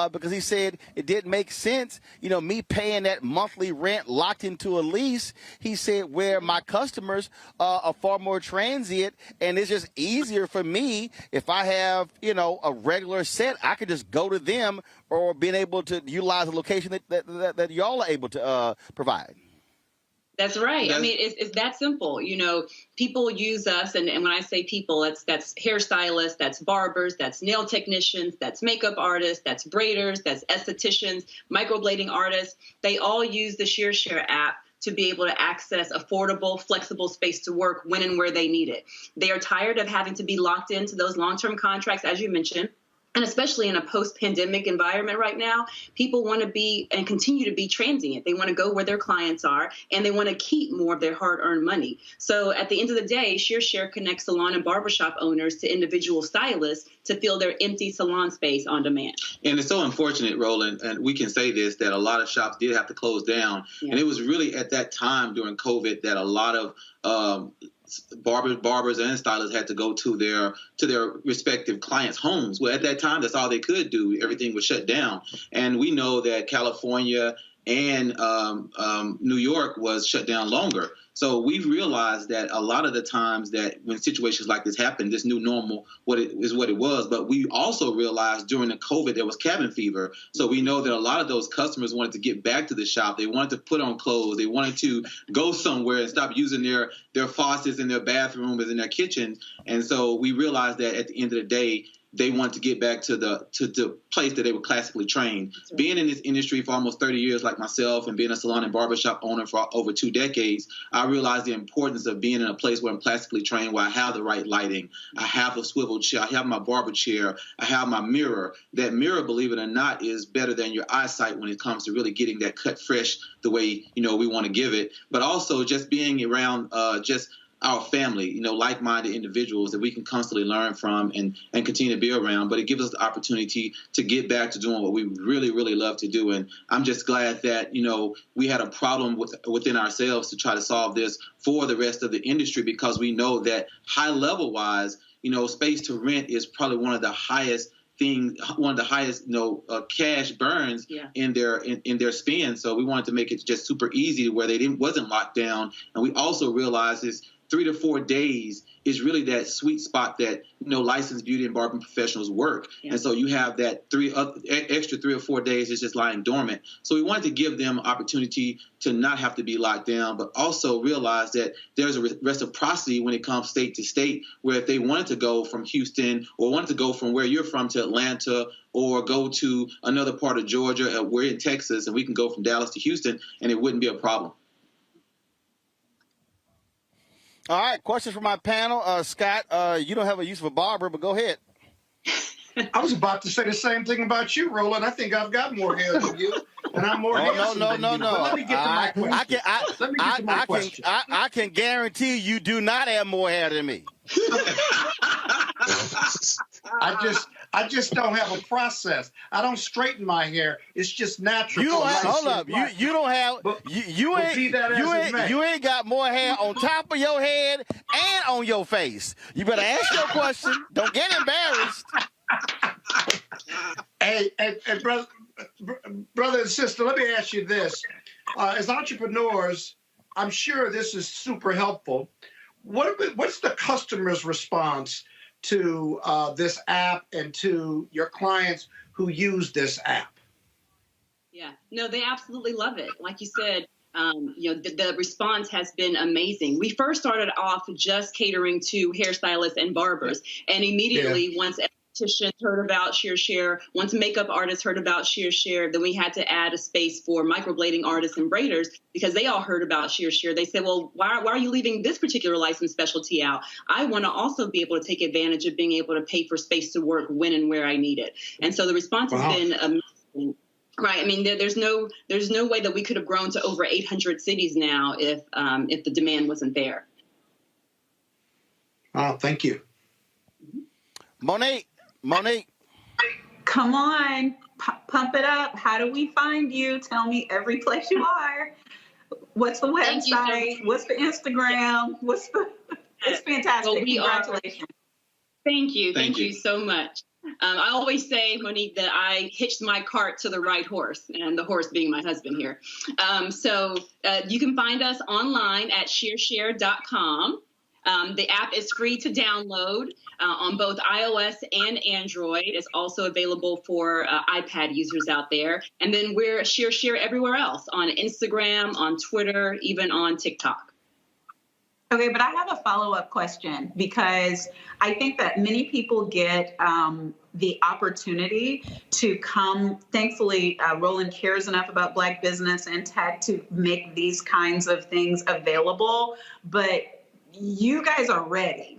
because he said it didn't make sense, me paying that monthly rent locked into a lease. He said where my customers are far more transient, and it's just easier for me if I have, a regular set. I could just go to them or being able to utilize a location that y'all are able to provide. That's right. I mean, it's that simple. People use us, and when I say people, that's hairstylists, that's barbers, that's nail technicians, that's makeup artists, that's braiders, that's estheticians, microblading artists. They all use the Share app to be able to access affordable, flexible space to work when and where they need it. They are tired of having to be locked into those long-term contracts, as you mentioned. And especially in a post-pandemic environment right now, people want to be and continue to be transient. They want to go where their clients are, and they want to keep more of their hard-earned money. So at the end of the day, Share connects salon and barbershop owners to individual stylists to fill their empty salon space on demand. And it's so unfortunate, Roland, and we can say this, that a lot of shops did have to close down. Yeah. And it was really at that time during COVID that a lot of barbers and stylists had to go to their respective clients' homes. Well, at that time, that's all they could do. Everything was shut down. And we know that California and New York was shut down longer. So we've realized that a lot of the times that when situations like this happen, this new normal is what it was. But we also realized during the COVID, there was cabin fever. So we know that a lot of those customers wanted to get back to the shop. They wanted to put on clothes. They wanted to go somewhere and stop using their faucets in their bathroom as in their kitchen. And so we realized that at the end of the day, they want to get back to the place that they were classically trained. Right. Being in this industry for almost 30 years like myself and being a salon and barbershop owner for over 2 decades, I realized the importance of being in a place where I'm classically trained, where I have the right lighting, I have a swivel chair, I have my barber chair, I have my mirror. That mirror, believe it or not, is better than your eyesight when it comes to really getting that cut fresh the way we want to give it. But also just being around just our family, like-minded individuals that we can constantly learn from and continue to be around. But it gives us the opportunity to get back to doing what we really, really love to do. And I'm just glad that, we had a problem within ourselves to try to solve this for the rest of the industry, because we know that high level wise, space to rent is probably one of the highest cash burns in their spend. So we wanted to make it just super easy where wasn't locked down. And we also realized is 3 to 4 days is really that sweet spot that licensed beauty and barbering professionals work. Yeah. And so you have that extra 3 or 4 days is just lying dormant. So we wanted to give them opportunity to not have to be locked down, but also realize that there's a reciprocity when it comes state to state, where if they wanted to go from Houston or wanted to go from where you're from to Atlanta or go to another part of Georgia, we're in Texas and we can go from Dallas to Houston and it wouldn't be a problem. All right, questions from my panel. Scott, you don't have a use of a barber, but go ahead. I was about to say the same thing about you, Roland. I think I've got more hair than you, and I'm more handsome than you. But let me get to my question. I can guarantee you do not have more hair than me. I just don't have a process. I don't straighten my hair. It's just natural. You don't have, hold up. You don't have, you ain't got more hair on top of your head and on your face. You better ask your question. Don't get embarrassed. Hey, brother and sister, let me ask you this. As entrepreneurs, I'm sure this is super helpful. What's the customer's response to this app and to your clients who use this app? Yeah, no, they absolutely love it. Like you said, the response has been amazing. We first started off just catering to hairstylists and barbers, and immediately once estheticians heard about ShearShare, once makeup artists heard about ShearShare, then we had to add a space for microblading artists and braiders because they all heard about ShearShare. They said, well, why are you leaving this particular licensed specialty out? I want to also be able to take advantage of being able to pay for space to work when and where I need it. And so the response has been amazing. Right. I mean, there's no way that we could have grown to over 800 cities now if the demand wasn't there. Oh, thank you. Monique. Come on, pump it up. How do we find you? Tell me every place you are. What's the website? What's the Instagram? It's fantastic. Well, Congratulations. Thank you so much. I always say, Monique, that I hitched my cart to the right horse, and the horse being my husband here. So you can find us online at ShearShare.com. The app is free to download on both iOS and Android. It's also available for iPad users out there. And then we're ShearShare everywhere else, on Instagram, on Twitter, even on TikTok. Okay, but I have a follow-up question because I think that many people get the opportunity to come. Thankfully, Roland cares enough about Black business and tech to make these kinds of things available. But you guys are ready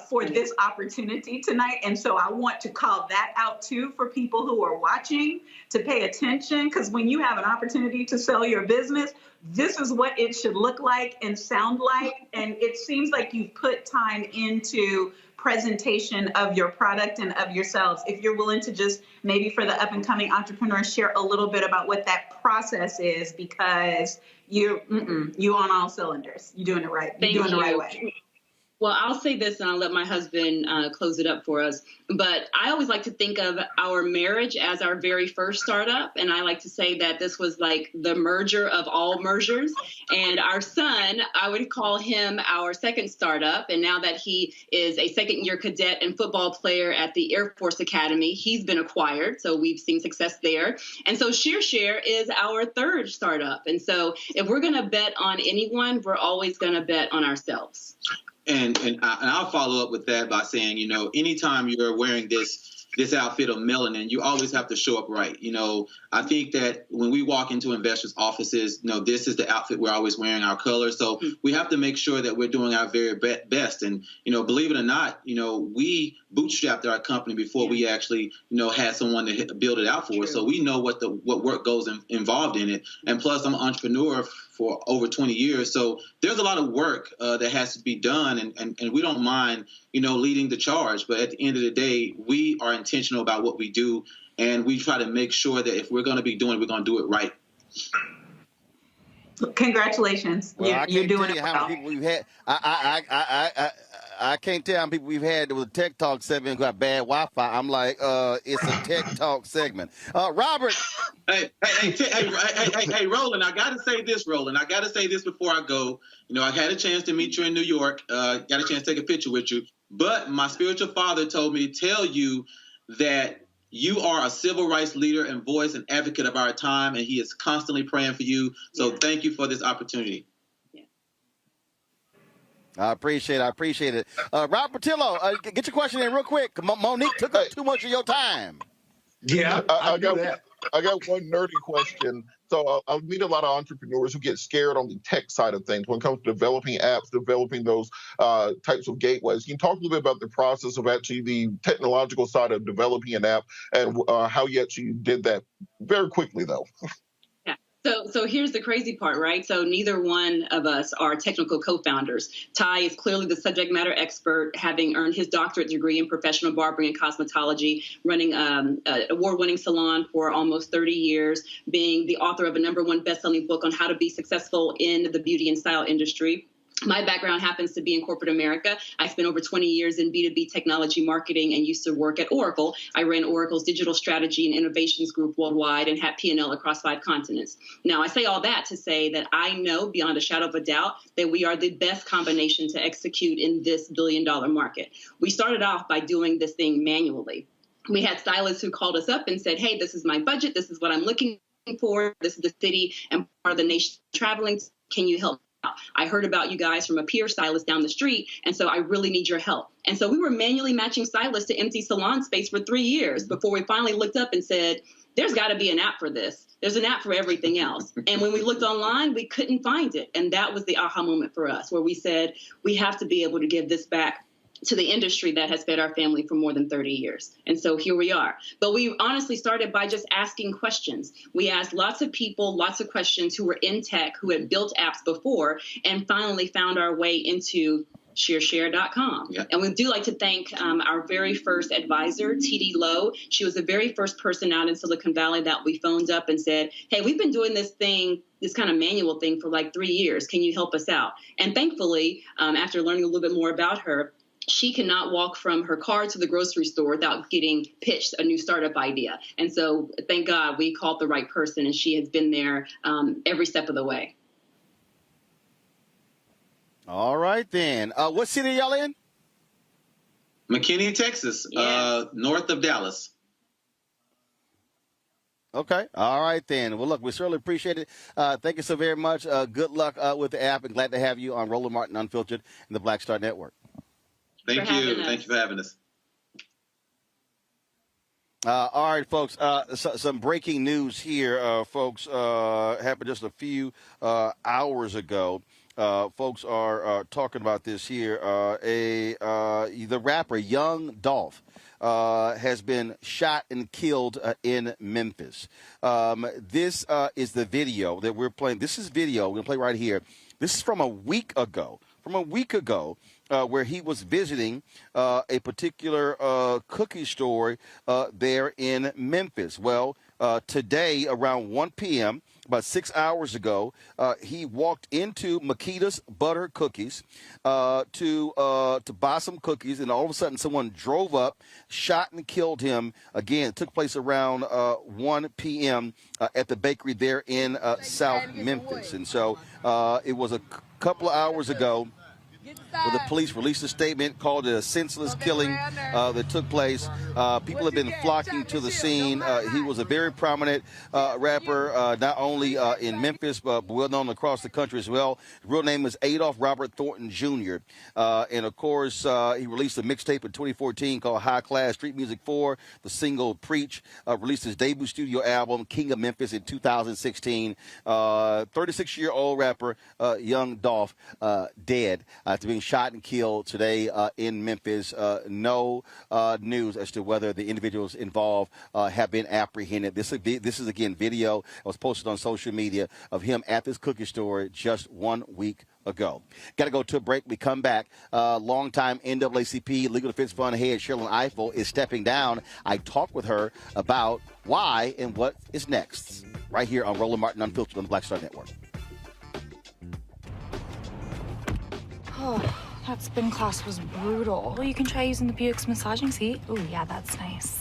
for this opportunity tonight. And so I want to call that out too for people who are watching to pay attention, because when you have an opportunity to sell your business, this is what it should look like and sound like. And it seems like you've put time into presentation of your product and of yourselves. If you're willing to just maybe for the up and coming entrepreneurs, share a little bit about what that process is, because you on all cylinders. You're doing it right. You're doing it the right way. Well, I'll say this and I'll let my husband close it up for us. But I always like to think of our marriage as our very first startup. And I like to say that this was like the merger of all mergers. And our son, I would call him our second startup. And now that he is a second-year cadet and football player at the Air Force Academy, he's been acquired. So we've seen success there. And so ShearShare is our third startup. And so if we're going to bet on anyone, we're always going to bet on ourselves. And I'll follow up with that by saying, anytime you're wearing this outfit of melanin, you always have to show up right. I think that when we walk into investors' offices, this is the outfit we're always wearing, our color. So we have to make sure that we're doing our very best. And, believe it or not, we bootstrapped our company before we actually, had someone to build it out for us. So we know what work goes involved in it. And plus, I'm an entrepreneur for over 20 years. So there's a lot of work that has to be done. And we don't mind, leading the charge. But at the end of the day, we are intentional about what we do. And we try to make sure that if we're going to be doing it, we're going to do it right. Congratulations. Well, you're doing it how many well. people we've had. I can't tell how many people we've had with a Tech Talk segment who got bad Wi-Fi. I'm like, it's a Tech Talk segment. Robert. Hey, Roland, I got to say this, Roland. I got to say this before I go. I had a chance to meet you in New York, got a chance to take a picture with you. But my spiritual father told me to tell you that you are a civil rights leader and voice and advocate of our time, and he is constantly praying for you. So thank you for this opportunity. I appreciate it. Rob Patillo, get your question in real quick. Monique took up too much of your time. Yeah, I got one nerdy question. So I meet a lot of entrepreneurs who get scared on the tech side of things when it comes to developing apps, developing those types of gateways. Can you talk a little bit about the process of actually the technological side of developing an app and how you actually did that very quickly, though? So here's the crazy part, right? So neither one of us are technical co-founders. Ty is clearly the subject matter expert, having earned his doctorate degree in professional barbering and cosmetology, running an award-winning salon for almost 30 years, being the author of a #1 best-selling book on how to be successful in the beauty and style industry. My background happens to be in corporate America. I spent over 20 years in B2B technology marketing and used to work at Oracle. I ran Oracle's digital strategy and innovations group worldwide and had P&L across 5 continents. Now, I say all that to say that I know beyond a shadow of a doubt that we are the best combination to execute in this billion-dollar market. We started off by doing this thing manually. We had stylists who called us up and said, hey, this is my budget. This is what I'm looking for. This is the city and part of the nation traveling. Can you help? I heard about you guys from a peer stylist down the street, and so I really need your help. And so we were manually matching stylists to empty salon space for 3 years before we finally looked up and said, there's got to be an app for this. There's an app for everything else. And when we looked online, we couldn't find it. And that was the aha moment for us, where we said, we have to be able to give this back to the industry that has fed our family for more than 30 years. And so here we are. But we honestly started by just asking questions. We asked lots of people, lots of questions who were in tech, who had built apps before, and finally found our way into ShareShare.com. Yep. And we do like to thank our very first advisor, TD Lowe. She was the very first person out in Silicon Valley that we phoned up and said, hey, we've been doing this thing, this kind of manual thing for like 3 years. Can you help us out? And thankfully, after learning a little bit more about her, she cannot walk from her car to the grocery store without getting pitched a new startup idea. And so thank God we called the right person, and she has been there every step of the way. All right, then. What city are y'all in? McKinney, Texas, Yes. North of Dallas. Okay. All right, then. Well, look, we certainly appreciate it. Thank you so very much. Good luck with the app, and glad to have you on Roland Martin Unfiltered and the Black Star Network. Thank you. Thank you for having us. All right, folks. Some breaking news here, folks. Happened just a few hours ago. Folks are talking about this here. The rapper Young Dolph has been shot and killed in Memphis. This is the video that we're playing. This is video we're going to play right here. This is from a week ago. Where he was visiting a particular cookie store there in Memphis. Well, today around 1 p.m., about 6 hours ago, he walked into Makita's Butter Cookies to buy some cookies, and all of a sudden someone drove up, shot and killed him. Again, it took place around 1 p.m. At the bakery there in South Memphis. And so it was a couple of hours ago where the police released a statement, called it a senseless killing that took place. People have been flocking to the scene. He was a very prominent rapper, not only in Memphis, but well known across the country as well. His real name is Adolph Robert Thornton Jr. And, of course, he released a mixtape in 2014 called High Class Street Music 4. The single Preach released his debut studio album, King of Memphis, in 2016. 36-year-old rapper Young Dolph dead after being shot and killed today in Memphis. No news as to whether the individuals involved have been apprehended. This is, again, video that was posted on social media of him at this cookie store just 1 week ago. Got to go to a break. We come back. Longtime NAACP Legal Defense Fund head Sherrilyn Ifill is stepping down. I talked with her about why and what is next right here on Roland Martin Unfiltered on the Black Star Network. Oh, that spin class was brutal. Well, you can try using the Buick's massaging seat. Ooh, yeah, that's nice.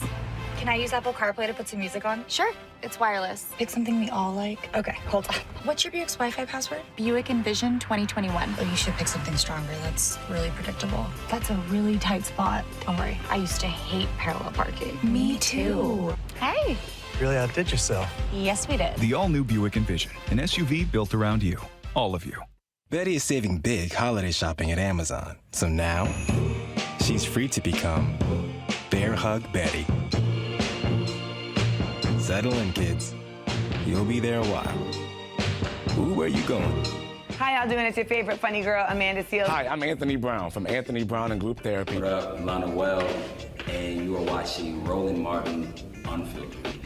Can I use Apple CarPlay to put some music on? Sure, it's wireless. Pick something we all like. Okay, hold on. What's your Buick's Wi-Fi password? Buick Envision 2021. Oh, you should pick something stronger. That's really predictable. That's a really tight spot. Don't worry, I used to hate parallel parking. Me too. Hey. Really outdid yourself. Yes, we did. The all-new Buick Envision, an SUV built around you, all of you. Betty is saving big holiday shopping at Amazon. So now, she's free to become Bear Hug Betty. Settle in, kids. You'll be there a while. Ooh, where you going? Hi, y'all doing? It's your favorite funny girl, Amanda Seals. Hi, I'm Anthony Brown from Anthony Brown and Group Therapy. What up, Lana Well, and you are watching Roland Martin Unfiltered.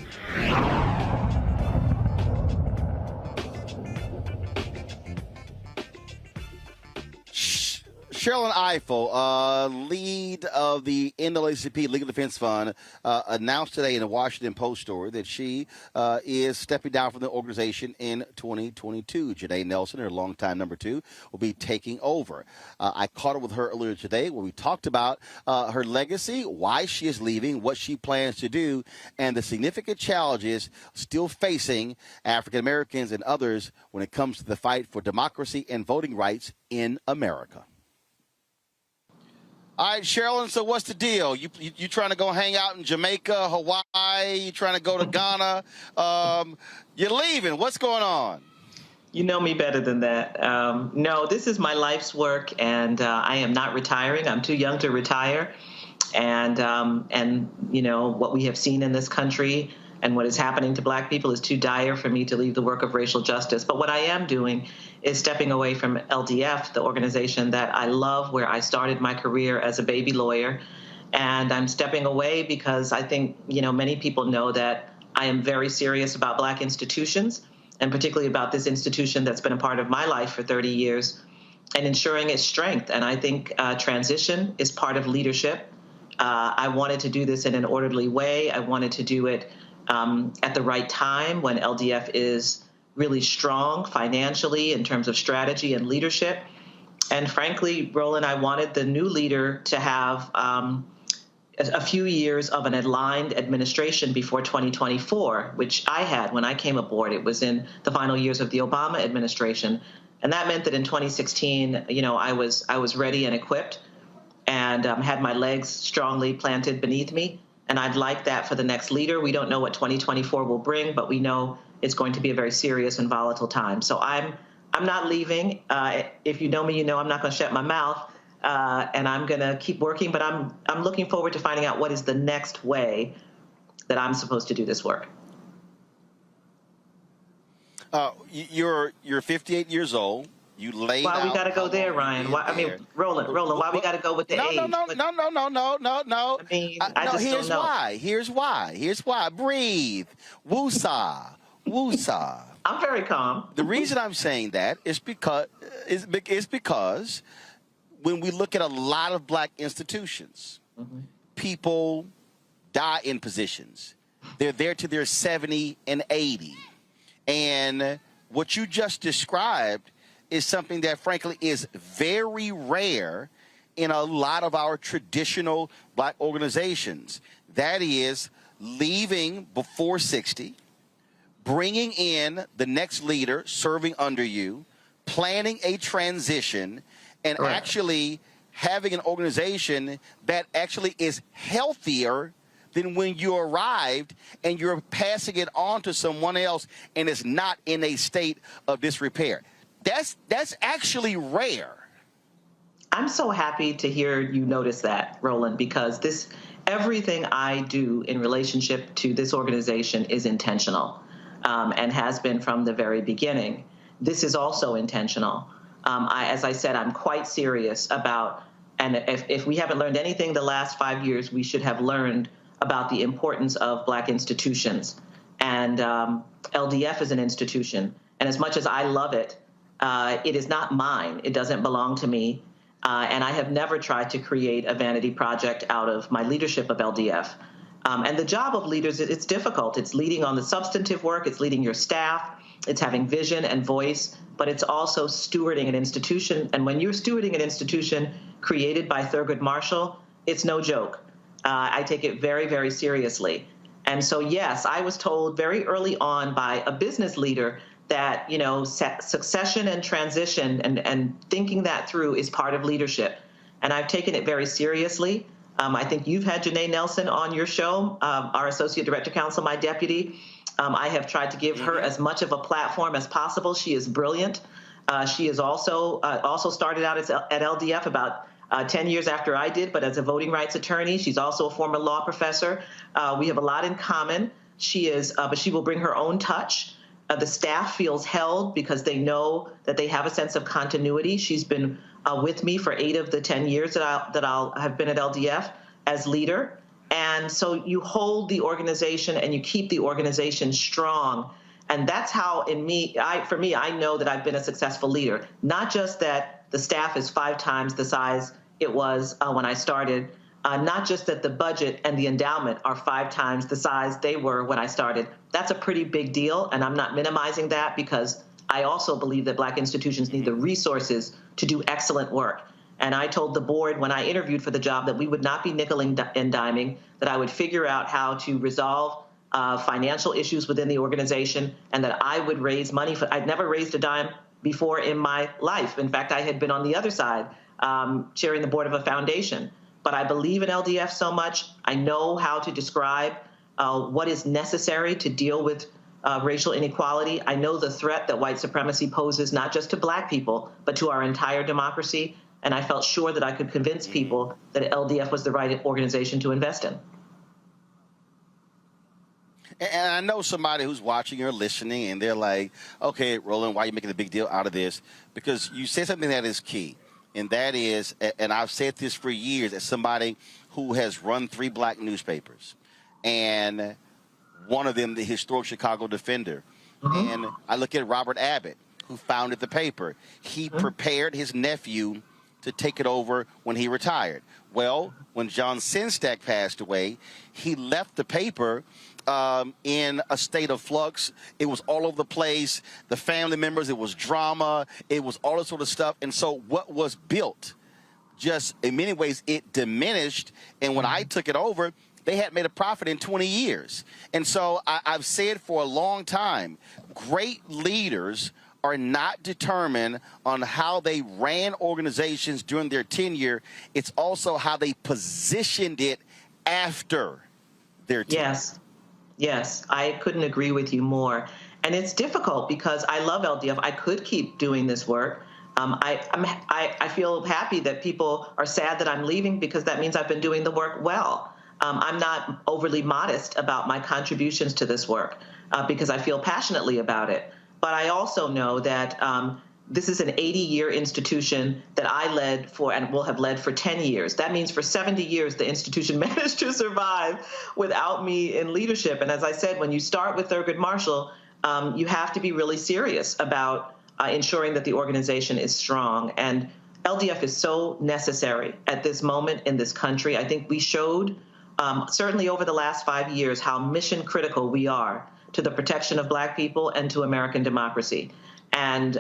Sherrilyn Ifill, lead of the NAACP Legal Defense Fund, announced today in the Washington Post story that she is stepping down from the organization in 2022. Janae Nelson, her longtime number 2, will be taking over. I caught up with her earlier today where we talked about her legacy, why she is leaving, what she plans to do, and the significant challenges still facing African Americans and others when it comes to the fight for democracy and voting rights in America. All right, Sherrilyn, so what's the deal? You trying to go hang out in Jamaica, Hawaii? You trying to go to Ghana? You're leaving. What's going on? You know me better than that. No, this is my life's work, and I am not retiring. I'm too young to retire. And you know, what we have seen in this country and what is happening to Black people is too dire for me to leave the work of racial justice. But what I am doing is stepping away from LDF, the organization that I love, where I started my career as a baby lawyer. And I'm stepping away because I think, you know, many people know that I am very serious about Black institutions, and particularly about this institution that's been a part of my life for 30 years, and ensuring its strength. And I think transition is part of leadership. I wanted to do this in an orderly way. I wanted to do it at the right time when LDF is really strong financially in terms of strategy and leadership. And frankly, Roland, I wanted the new leader to have a few years of an aligned administration before 2024, which I had when I came aboard. It was in the final years of the Obama administration. And that meant that in 2016, you know, I was ready and equipped and had my legs strongly planted beneath me. And I'd like that for the next leader. We don't know what 2024 will bring, but we know it's going to be a very serious and volatile time. So I'm not leaving. If you know me, you know I'm not going to shut my mouth, and I'm going to keep working. But I'm looking forward to finding out what is the next way that I'm supposed to do this work. You're 58 years old. You laid Why out we got to go there, Ryan? Why, I mean, Roland, why we got to go with the age? No. I mean, I just here's don't know. why. Here's why. Breathe. Woosah. I'm very calm. The reason I'm saying that is because when we look at a lot of Black institutions, people die in positions. They're there till they're 70 and 80. And what you just described is something that, frankly, is very rare in a lot of our traditional Black organizations. That is leaving before 60, bringing in the next leader serving under you, planning a transition, and actually having an organization that actually is healthier than when you arrived, and you're passing it on to someone else and it's not in a state of disrepair. That's actually rare. I'm so happy to hear you notice that, Roland, because everything I do in relationship to this organization is intentional, and has been from the very beginning. This is also intentional. As I said, I'm quite serious about, and if we haven't learned anything the last 5 years, we should have learned about the importance of Black institutions. And LDF is an institution. And as much as I love it, it is not mine. It doesn't belong to me. And I have never tried to create a vanity project out of my leadership of LDF. And the job of leaders, it's difficult. It's leading on the substantive work. It's leading your staff. It's having vision and voice. But it's also stewarding an institution. And when you're stewarding an institution created by Thurgood Marshall, it's no joke. I take it very, very seriously. And so, yes, I was told very early on by a business leader that, you know, succession and transition and thinking that through is part of leadership. And I've taken it very seriously. I think you've had Janae Nelson on your show, our Associate Director Counsel, my deputy. I have tried to give her as much of a platform as possible. She is brilliant. She is also started out at LDF about 10 years after I did, but as a voting rights attorney. She's also a former law professor. We have a lot in common. She is, but she will bring her own touch. The staff feels held because they know that they have a sense of continuity. She's been with me for 8 of the 10 years that I'll have been at LDF as leader. And so you hold the organization and you keep the organization strong. And that's how, for me, I know that I've been a successful leader. Not just that the staff is 5 times the size it was when I started. Not just that the budget and the endowment are 5 times the size they were when I started. That's a pretty big deal, and I'm not minimizing that because I also believe that Black institutions need the resources to do excellent work. And I told the board when I interviewed for the job that we would not be nickeling and diming, that I would figure out how to resolve financial issues within the organization, and that I would raise money for. I'd never raised a dime before in my life. In fact, I had been on the other side, chairing the board of a foundation. But I believe in LDF so much. I know how to describe what is necessary to deal with racial inequality. I know the threat that white supremacy poses, not just to Black people, but to our entire democracy. And I felt sure that I could convince people that LDF was the right organization to invest in. And I know somebody who's watching or listening, and they're like, okay, Roland, why are you making a big deal out of this? Because you said something that is key, and that is, and I've said this for years as somebody who has run 3 Black newspapers, and one of them, the historic Chicago Defender. And I look at Robert Abbott, who founded the paper. He prepared his nephew to take it over when he retired. Well, when John Sinstack passed away, he left the paper in a state of flux. It was all over the place. The family members, it was drama. It was all this sort of stuff. And so what was built, just in many ways, it diminished. And when I took it over, they had made a profit in 20 years. And so I've said for a long time, great leaders are not determined on how they ran organizations during their tenure. It's also how they positioned it after their tenure. Yes, I couldn't agree with you more. And it's difficult because I love LDF. I could keep doing this work. I feel happy that people are sad that I'm leaving because that means I've been doing the work well. I'm not overly modest about my contributions to this work because I feel passionately about it. But I also know that this is an 80-year institution that I led for and will have led for 10 years. That means for 70 years, the institution managed to survive without me in leadership. And as I said, when you start with Thurgood Marshall, you have to be really serious about ensuring that the organization is strong. And LDF is so necessary at this moment in this country. I think we showed, certainly over the last 5 years, how mission critical we are to the protection of Black people and to American democracy. And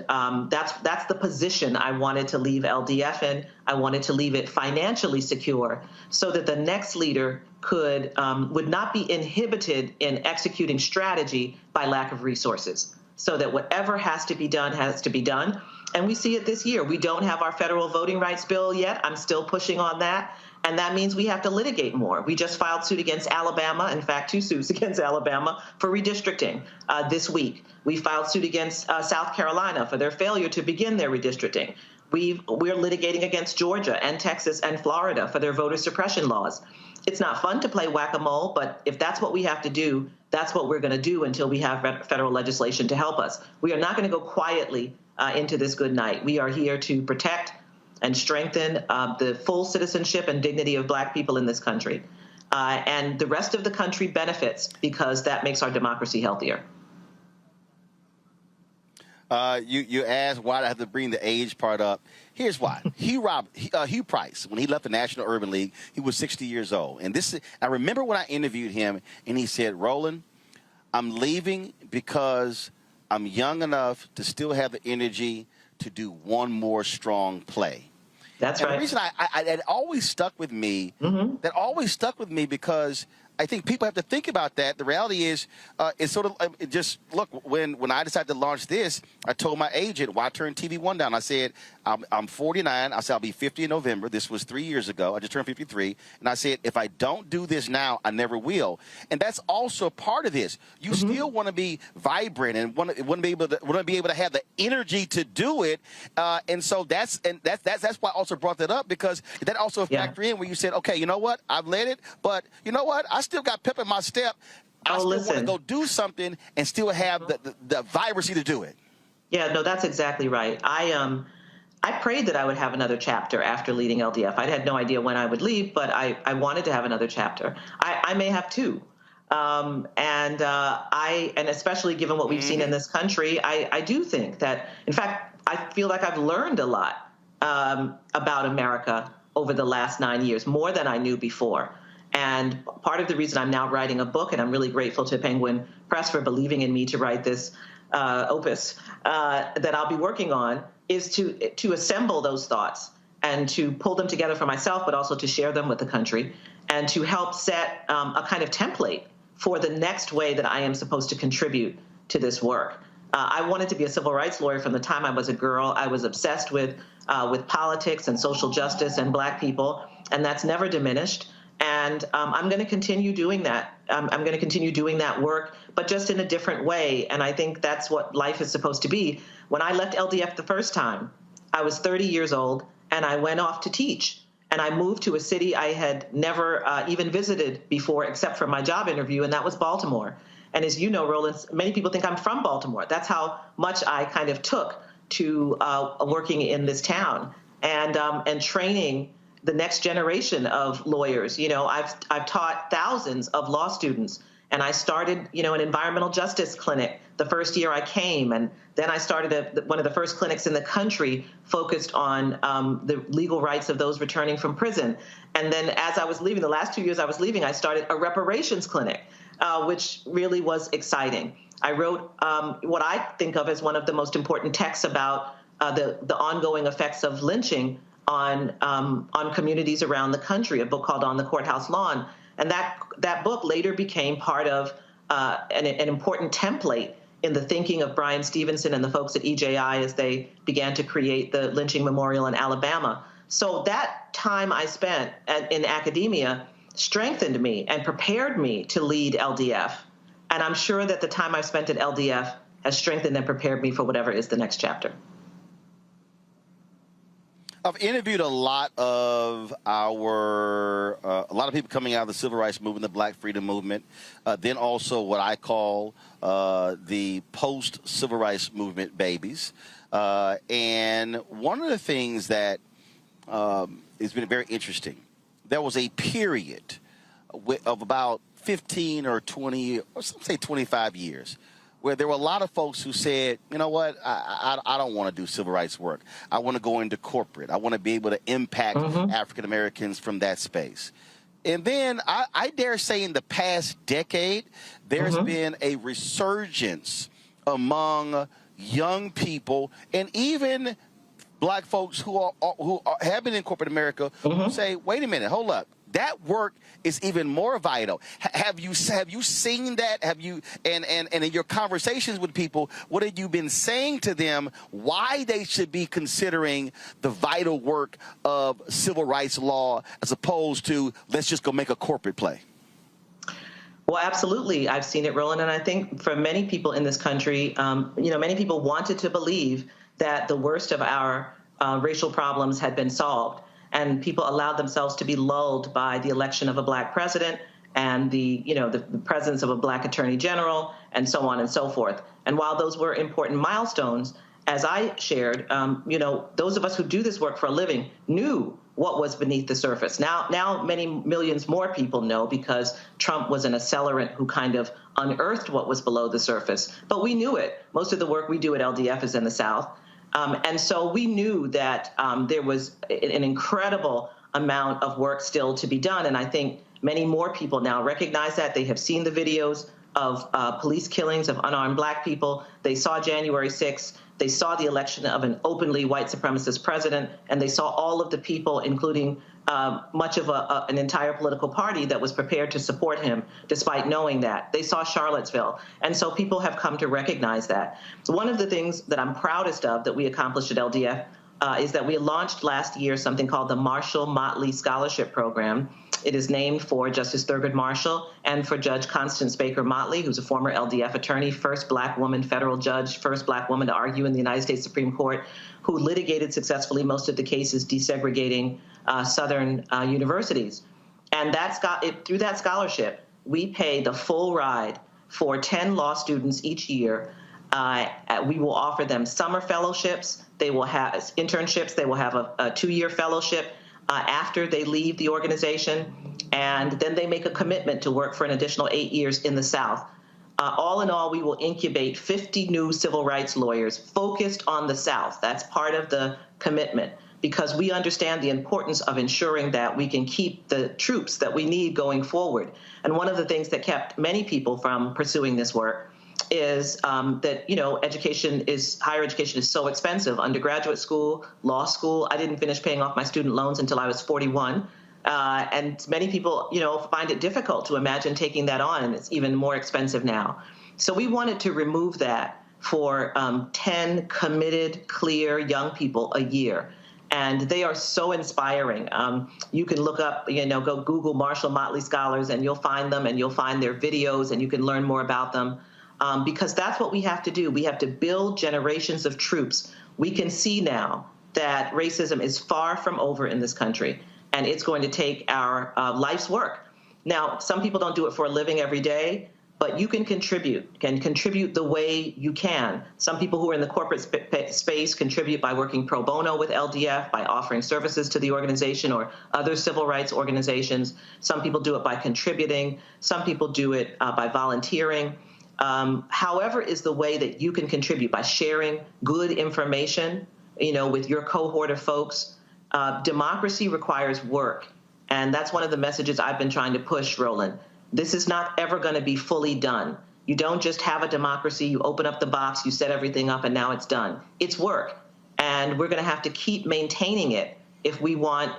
that's the position I wanted to leave LDF in. I wanted to leave it financially secure so that the next leader would not be inhibited in executing strategy by lack of resources, so that whatever has to be done has to be done. And we see it this year. We don't have our federal voting rights bill yet. I'm still pushing on that. And that means we have to litigate more. We just filed suit against Alabama, in fact, 2 suits against Alabama for redistricting this week. We filed suit against South Carolina for their failure to begin their redistricting. We're litigating against Georgia and Texas and Florida for their voter suppression laws. It's not fun to play whack-a-mole, but if that's what we have to do, that's what we're going to do until we have federal legislation to help us. We are not going to go quietly into this good night. We are here to protect and strengthen the full citizenship and dignity of Black people in this country. And the rest of the country benefits because that makes our democracy healthier. You asked why I have to bring the age part up. Here's why. Hugh Price, when he left the National Urban League, he was 60 years old. And I remember when I interviewed him, and he said, Roland, I'm leaving because I'm young enough to still have the energy to do one more strong play. That's right. The reason that always stuck with me, that always stuck with me because I think people have to think about that. The reality is, it's sort of just look. When I decided to launch this, I told my agent, "Why turn TV One down?" I said, "I'm 49. I said I'll be 50 in November. This was 3 years ago. I just turned 53, and I said if I don't do this now, I never will." And that's also part of this. You still want to be vibrant and want to be able to have the energy to do it. And so that's why I also brought that up because that also factor in where you said, "Okay, you know what? I've led it, but you know what? I still got pep in my step. I still want to go do something and still have the vibrancy to do it." Yeah, no, that's exactly right. I prayed that I would have another chapter after leading LDF. I had no idea when I would leave, but I wanted to have another chapter. I may have 2. And especially given what we've seen in this country, I do think that, in fact, I feel like I've learned a lot about America over the last 9 years, more than I knew before. And part of the reason I'm now writing a book, and I'm really grateful to Penguin Press for believing in me to write this opus that I'll be working on, is to assemble those thoughts and to pull them together for myself, but also to share them with the country and to help set a kind of template for the next way that I am supposed to contribute to this work. I wanted to be a civil rights lawyer from the time I was a girl. I was obsessed with politics and social justice and Black people, and that's never diminished. And I'm going to continue doing that. I'm going to continue doing that work, but just in a different way. And I think that's what life is supposed to be. When I left LDF the first time, I was 30 years old, and I went off to teach. And I moved to a city I had never even visited before, except for my job interview, and that was Baltimore. And as you know, Roland, many people think I'm from Baltimore. That's how much I kind of took to working in this town and training the next generation of lawyers. You know, I've taught thousands of law students, and I started, you know, an environmental justice clinic the first year I came, and then I started one of the first clinics in the country focused on the legal rights of those returning from prison. And then as I was leaving, the last 2 years I was leaving, I started a reparations clinic, which really was exciting. I wrote what I think of as one of the most important texts about the ongoing effects of lynching on communities around the country, a book called On the Courthouse Lawn. And that book later became part of an important template in the thinking of Brian Stevenson and the folks at EJI as they began to create the lynching memorial in Alabama. So that time I spent in academia strengthened me and prepared me to lead LDF. And I'm sure that the time I've spent at LDF has strengthened and prepared me for whatever is the next chapter. I've interviewed a lot of people coming out of the civil rights movement, the Black freedom movement, then also what I call the post-civil rights movement babies. And one of the things that has been very interesting, there was a period of about 15 or 20, or some say 25 years, where there were a lot of folks who said, you know what, I don't want to do civil rights work. I want to go into corporate. I want to be able to impact African Americans from that space. And then I dare say in the past decade, there's been a resurgence among young people and even Black folks who have been in corporate America who say, wait a minute, hold up. That work is even more vital. Have you seen that? Have you and in your conversations with people, what have you been saying to them why they should be considering the vital work of civil rights law as opposed to let's just go make a corporate play? Well, absolutely. I've seen it, Roland. And I think for many people in this country, many people wanted to believe that the worst of our racial problems had been solved. And people allowed themselves to be lulled by the election of a Black president and the presence of a Black attorney general and so on and so forth. And while those were important milestones, as I shared, those of us who do this work for a living knew what was beneath the surface. Now many millions more people know because Trump was an accelerant who kind of unearthed what was below the surface. But we knew it. Most of the work we do at LDF is in the South. And so we knew that there was an incredible amount of work still to be done. And I think many more people now recognize that. They have seen the videos of police killings of unarmed Black people. They saw January 6th. They saw the election of an openly white supremacist president. And they saw all of the people, including much of an entire political party that was prepared to support him, despite knowing that. They saw Charlottesville. And so people have come to recognize that. So one of the things that I'm proudest of that we accomplished at LDF is that we launched last year something called the Marshall Motley Scholarship Program. It is named for Justice Thurgood Marshall and for Judge Constance Baker Motley, who's a former LDF attorney, first Black woman federal judge, first Black woman to argue in the United States Supreme Court, who litigated successfully most of the cases desegregating Southern universities. And through that scholarship, we pay the full ride for 10 law students each year. We will offer them summer fellowships. They will have internships. They will have a 2-year fellowship after they leave the organization. And then they make a commitment to work for an additional 8 years in the South. All in all, we will incubate 50 new civil rights lawyers focused on the South. That's part of the commitment because we understand the importance of ensuring that we can keep the troops that we need going forward. And one of the things that kept many people from pursuing this work is that, higher education is so expensive. Undergraduate school, law school, I didn't finish paying off my student loans until I was 41. And many people, find it difficult to imagine taking that on, and it's even more expensive now. So we wanted to remove that for 10 committed, clear young people a year. And they are so inspiring. You can look up, go Google Marshall Motley Scholars, and you'll find them, and you'll find their videos, and you can learn more about them. Because that's what we have to do. We have to build generations of troops. We can see now that racism is far from over in this country, and it's going to take our life's work. Now, some people don't do it for a living every day, but you can contribute the way you can. Some people who are in the corporate space contribute by working pro bono with LDF, by offering services to the organization or other civil rights organizations. Some people do it by contributing. Some people do it by volunteering. However is the way that you can contribute, by sharing good information, with your cohort of folks. Democracy requires work. And that's one of the messages I've been trying to push, Roland. This is not ever going to be fully done. You don't just have a democracy, you open up the box, you set everything up, and now it's done. It's work. And we're going to have to keep maintaining it if we want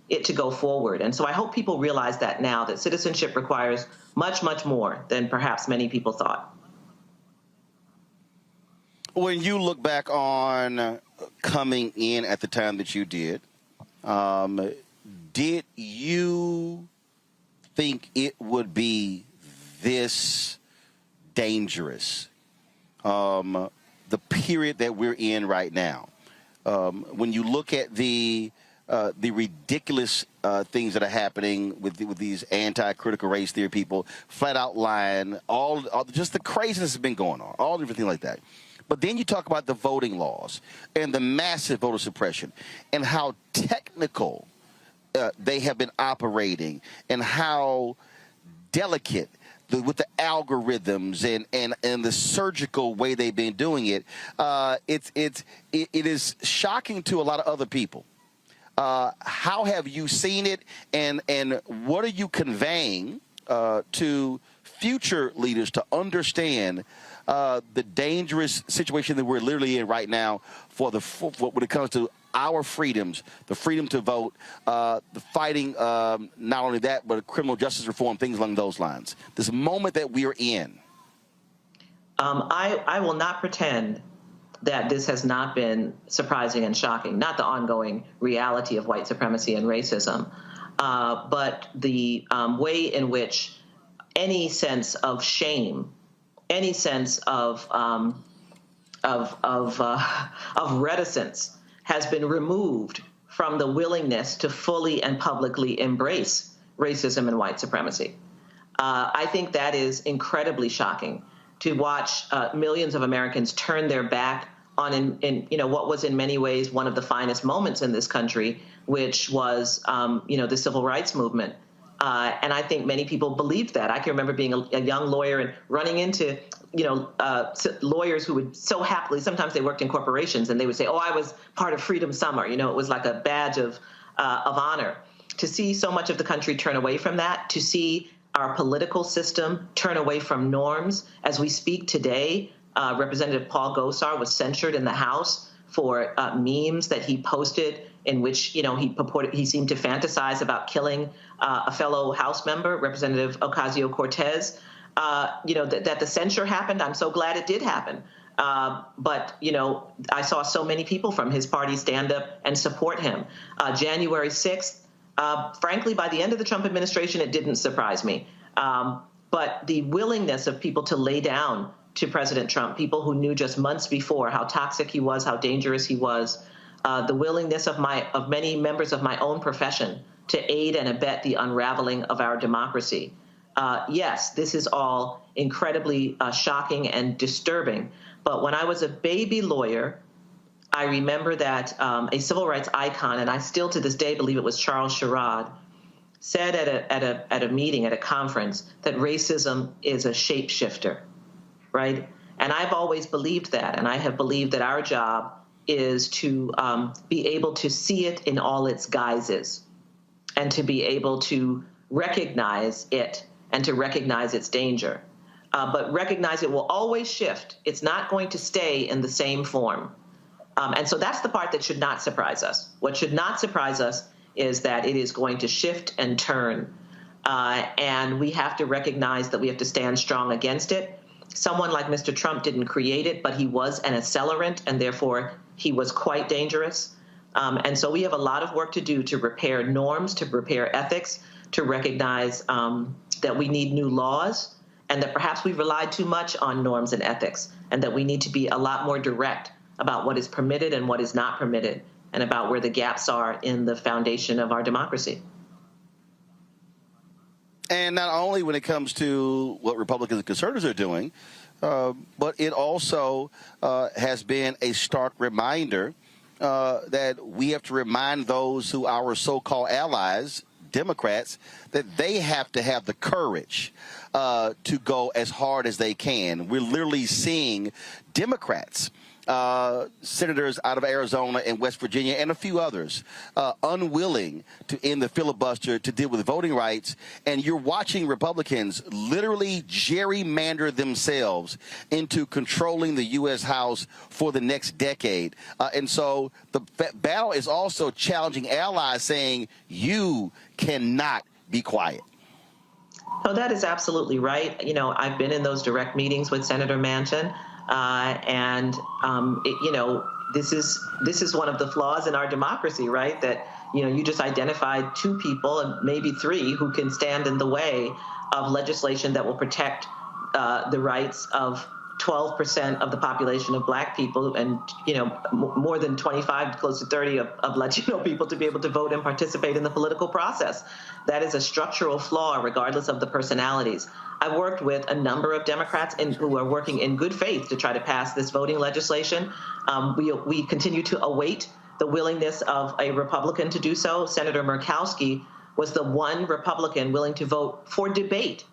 it to go forward. And so I hope people realize that now, that citizenship requires much, much more than perhaps many people thought. When you look back on coming in at the time that you did you think it would be this dangerous, the period that we're in right now? When you look at the ridiculous things that are happening with these anti-critical race theory people, flat out lying, all just the craziness has been going on, all everything like that. But then you talk about the voting laws and the massive voter suppression and how technical they have been operating, and how delicate with the algorithms and the surgical way they've been doing it. It is shocking to a lot of other people. How have you seen it, and what are you conveying to future leaders to understand the dangerous situation that we're literally in right now when it comes to our freedoms, the freedom to vote, the fighting, not only that, but criminal justice reform, things along those lines. This moment that we are in. I will not pretend that this has not been surprising and shocking, not the ongoing reality of white supremacy and racism, but the way in which any sense of shame, any sense of reticence has been removed from the willingness to fully and publicly embrace racism and white supremacy. I think that is incredibly shocking, to watch millions of Americans turn their back on what was in many ways one of the finest moments in this country, which was the civil rights movement. And I think many people believed that. I can remember being a young lawyer and running into lawyers who would so happily, sometimes they worked in corporations, and they would say, oh, I was part of Freedom Summer. It was like a badge of honor. To see so much of the country turn away from that, to see our political system turn away from norms. As we speak today, Representative Paul Gosar was censured in the House for memes that he posted in which, he seemed to fantasize about killing a fellow House member, Representative Ocasio-Cortez. That the censure happened. I'm so glad it did happen. But I saw so many people from his party stand up and support him. January 6th, frankly, by the end of the Trump administration, it didn't surprise me. But the willingness of people to lay down to President Trump, people who knew just months before how toxic he was, how dangerous he was, the willingness of many members of my own profession to aid and abet the unraveling of our democracy. Yes, this is all incredibly shocking and disturbing. But when I was a baby lawyer, I remember that a civil rights icon, and I still to this day believe it was Charles Sherrod, said at a meeting, at a conference, that racism is a shapeshifter, right? And I've always believed that, and I have believed that our job is to be able to see it in all its guises and to be able to recognize it and to recognize its danger. But recognize it will always shift. It's not going to stay in the same form. And so that's the part that should not surprise us. What should not surprise us is that it is going to shift and turn. And we have to recognize that we have to stand strong against it. Someone like Mr. Trump didn't create it, but he was an accelerant, and therefore he was quite dangerous. And so we have a lot of work to do to repair norms, to repair ethics, to recognize that we need new laws, and that perhaps we've relied too much on norms and ethics, and that we need to be a lot more direct about what is permitted and what is not permitted, and about where the gaps are in the foundation of our democracy. And not only when it comes to what Republicans and conservatives are doing, but it also has been a stark reminder that we have to remind those who are our so-called allies, Democrats, that they have to have the courage to go as hard as they can. We're literally seeing Democrats, senators out of Arizona and West Virginia and a few others, unwilling to end the filibuster to deal with voting rights. And you're watching Republicans literally gerrymander themselves into controlling the U.S. House for the next decade. And so the battle is also challenging allies, saying you cannot be quiet. Oh, that is absolutely right. You know, I've been in those direct meetings with Senator Manchin. This is one of the flaws in our democracy, right? That, you just identified two people and maybe three who can stand in the way of legislation that will protect the rights of 12% of the population of Black people and, more than 25, close to 30 of Latino people to be able to vote and participate in the political process. That is a structural flaw, regardless of the personalities. I've worked with a number of Democrats who are working in good faith to try to pass this voting legislation. We continue to await the willingness of a Republican to do so. Senator Murkowski was the one Republican willing to vote for debate.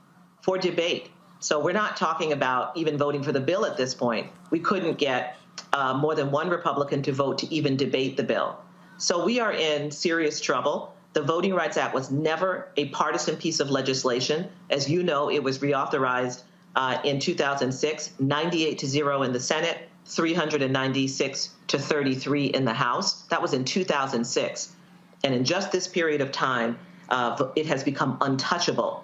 So we're not talking about even voting for the bill at this point. We couldn't get more than one Republican to vote to even debate the bill. So we are in serious trouble. The Voting Rights Act was never a partisan piece of legislation. As you know, it was reauthorized in 2006, 98-0 in the Senate, 396-33 in the House. That was in 2006. And in just this period of time, it has become untouchable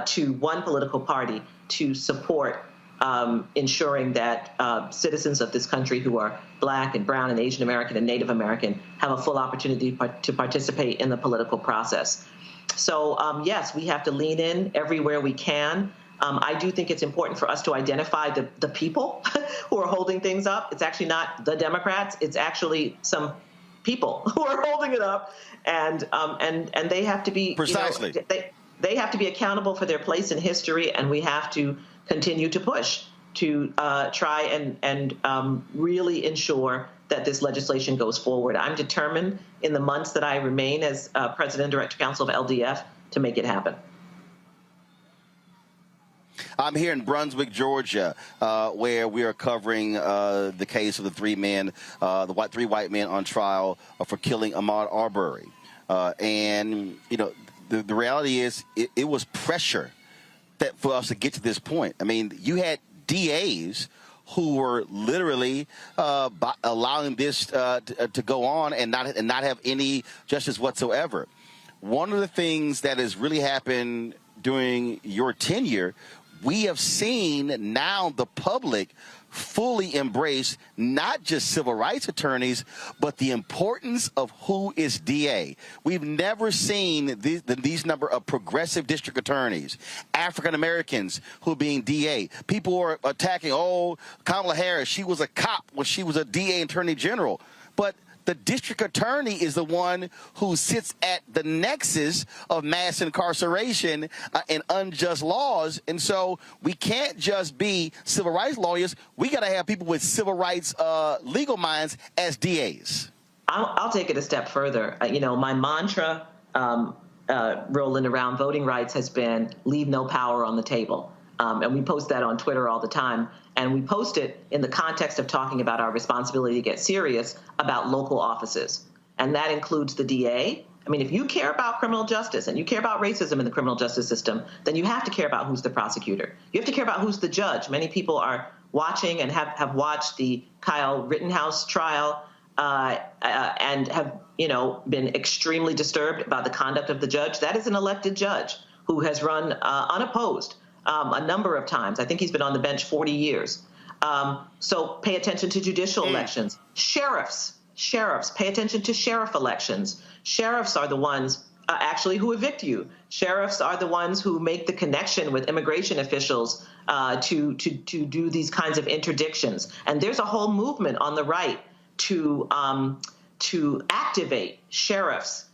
to one political party to support ensuring that citizens of this country who are Black and brown and Asian American and Native American have a full opportunity to participate in the political process. So yes, we have to lean in everywhere we can. I do think it's important for us to identify the people who are holding things up. It's actually not the Democrats. It's actually some people who are holding it up, and they have to be precisely. They have to be accountable for their place in history, and we have to continue to push to try and really ensure that this legislation goes forward. I'm determined in the months that I remain as President and Director Counsel of LDF to make it happen. I'm here in Brunswick, Georgia, where we are covering the case of the three white men on trial for killing Ahmaud Arbery. And, the reality is it was pressure for us to get to this point. I mean, you had DAs who were literally allowing this to go on and not have any justice whatsoever. One of the things that has really happened during your tenure, we have seen now the public fully embrace not just civil rights attorneys, but the importance of who is DA. We've never seen these number of progressive district attorneys, African Americans who are being DA. People are attacking, Kamala Harris, she was a cop when she was a DA attorney general. But the district attorney is the one who sits at the nexus of mass incarceration and unjust laws. And so we can't just be civil rights lawyers. We got to have people with civil rights legal minds as DAs. I'll take it a step further. My mantra, rolling around voting rights, has been leave no power on the table. And we post that on Twitter all the time. And we post it in the context of talking about our responsibility to get serious about local offices. And that includes the DA. I mean, if you care about criminal justice and you care about racism in the criminal justice system, then you have to care about who's the prosecutor. You have to care about who's the judge. Many people are watching and have watched the Kyle Rittenhouse trial and have, been extremely disturbed about the conduct of the judge. That is an elected judge who has run unopposed a number of times. I think he's been on the bench 40 years. So pay attention to judicial elections. Sheriffs, pay attention to sheriff elections. Sheriffs are the ones actually who evict you. Sheriffs are the ones who make the connection with immigration officials to do these kinds of interdictions. And there's a whole movement on the right to activate sheriffs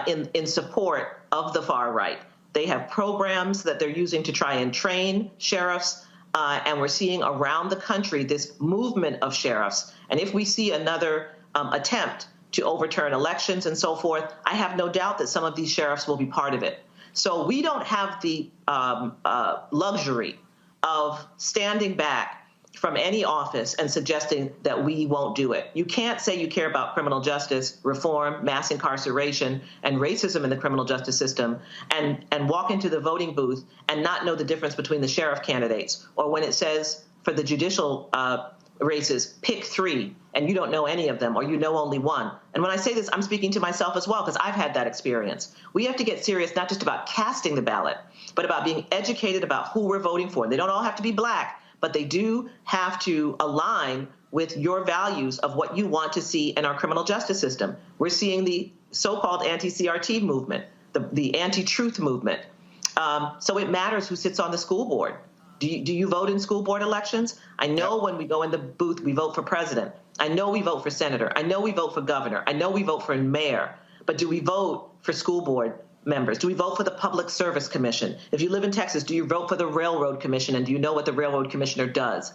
in support of the far right. They have programs that they're using to try and train sheriffs. And we're seeing around the country this movement of sheriffs. And if we see another attempt to overturn elections and so forth, I have no doubt that some of these sheriffs will be part of it. So we don't have the luxury of standing back from any office and suggesting that we won't do it. You can't say you care about criminal justice, reform, mass incarceration, and racism in the criminal justice system and walk into the voting booth and not know the difference between the sheriff candidates, or when it says for the judicial races, pick 3, and you don't know any of them, or you know only one. And when I say this, I'm speaking to myself as well, because I've had that experience. We have to get serious not just about casting the ballot, but about being educated about who we're voting for. They don't all have to be black, but they do have to align with your values of what you want to see in our criminal justice system. We're seeing the so-called anti-CRT movement, the anti-truth movement. So it matters who sits on the school board. Do you vote in school board elections? I know when we go in the booth, we vote for president. I know we vote for senator. I know we vote for governor. I know we vote for mayor. But do we vote for school board members? Do we vote for the Public Service Commission? If you live in Texas, do you vote for the Railroad Commission? And do you know what the Railroad Commissioner does?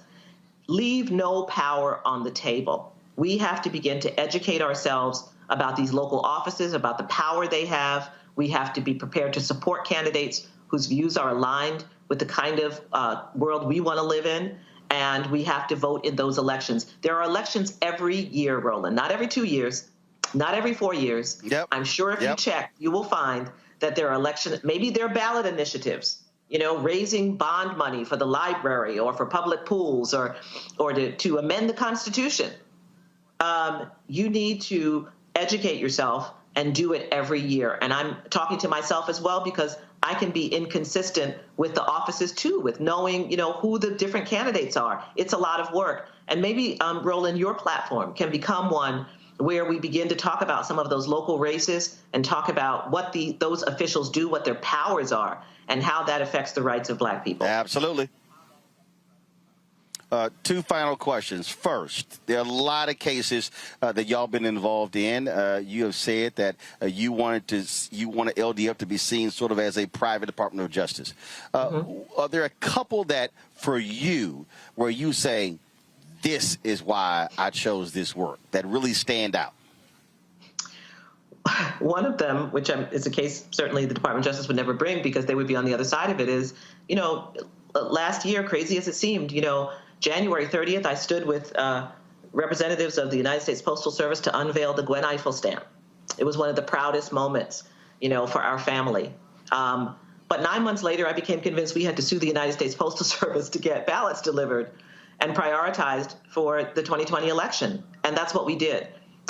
Leave no power on the table. We have to begin to educate ourselves about these local offices, about the power they have. We have to be prepared to support candidates whose views are aligned with the kind of world we want to live in. And we have to vote in those elections. There are elections every year, Roland, not every 2 years, not every 4 years. Yep. I'm sure if you check, you will find that there are elections, maybe they're ballot initiatives, raising bond money for the library or for public pools or to amend the Constitution. You need to educate yourself and do it every year. And I'm talking to myself as well, because I can be inconsistent with the offices too, with knowing, who the different candidates are. It's a lot of work. And maybe, Roland, your platform can become one where we begin to talk about some of those local races and talk about what those officials do, what their powers are, and how that affects the rights of Black people. Absolutely. 2 final questions. First, there are a lot of cases that y'all been involved in. You have said that you want LDF to be seen sort of as a private Department of Justice. Are there a couple that, for you, where you say, this is why I chose this work, that really stand out? One of them, which is a case certainly the Department of Justice would never bring because they would be on the other side of it, is, last year, crazy as it seemed, January 30th, I stood with representatives of the United States Postal Service to unveil the Gwen Ifill stamp. It was one of the proudest moments, for our family. But 9 months later, I became convinced we had to sue the United States Postal Service to get ballots delivered and prioritized for the 2020 election. And that's what we did.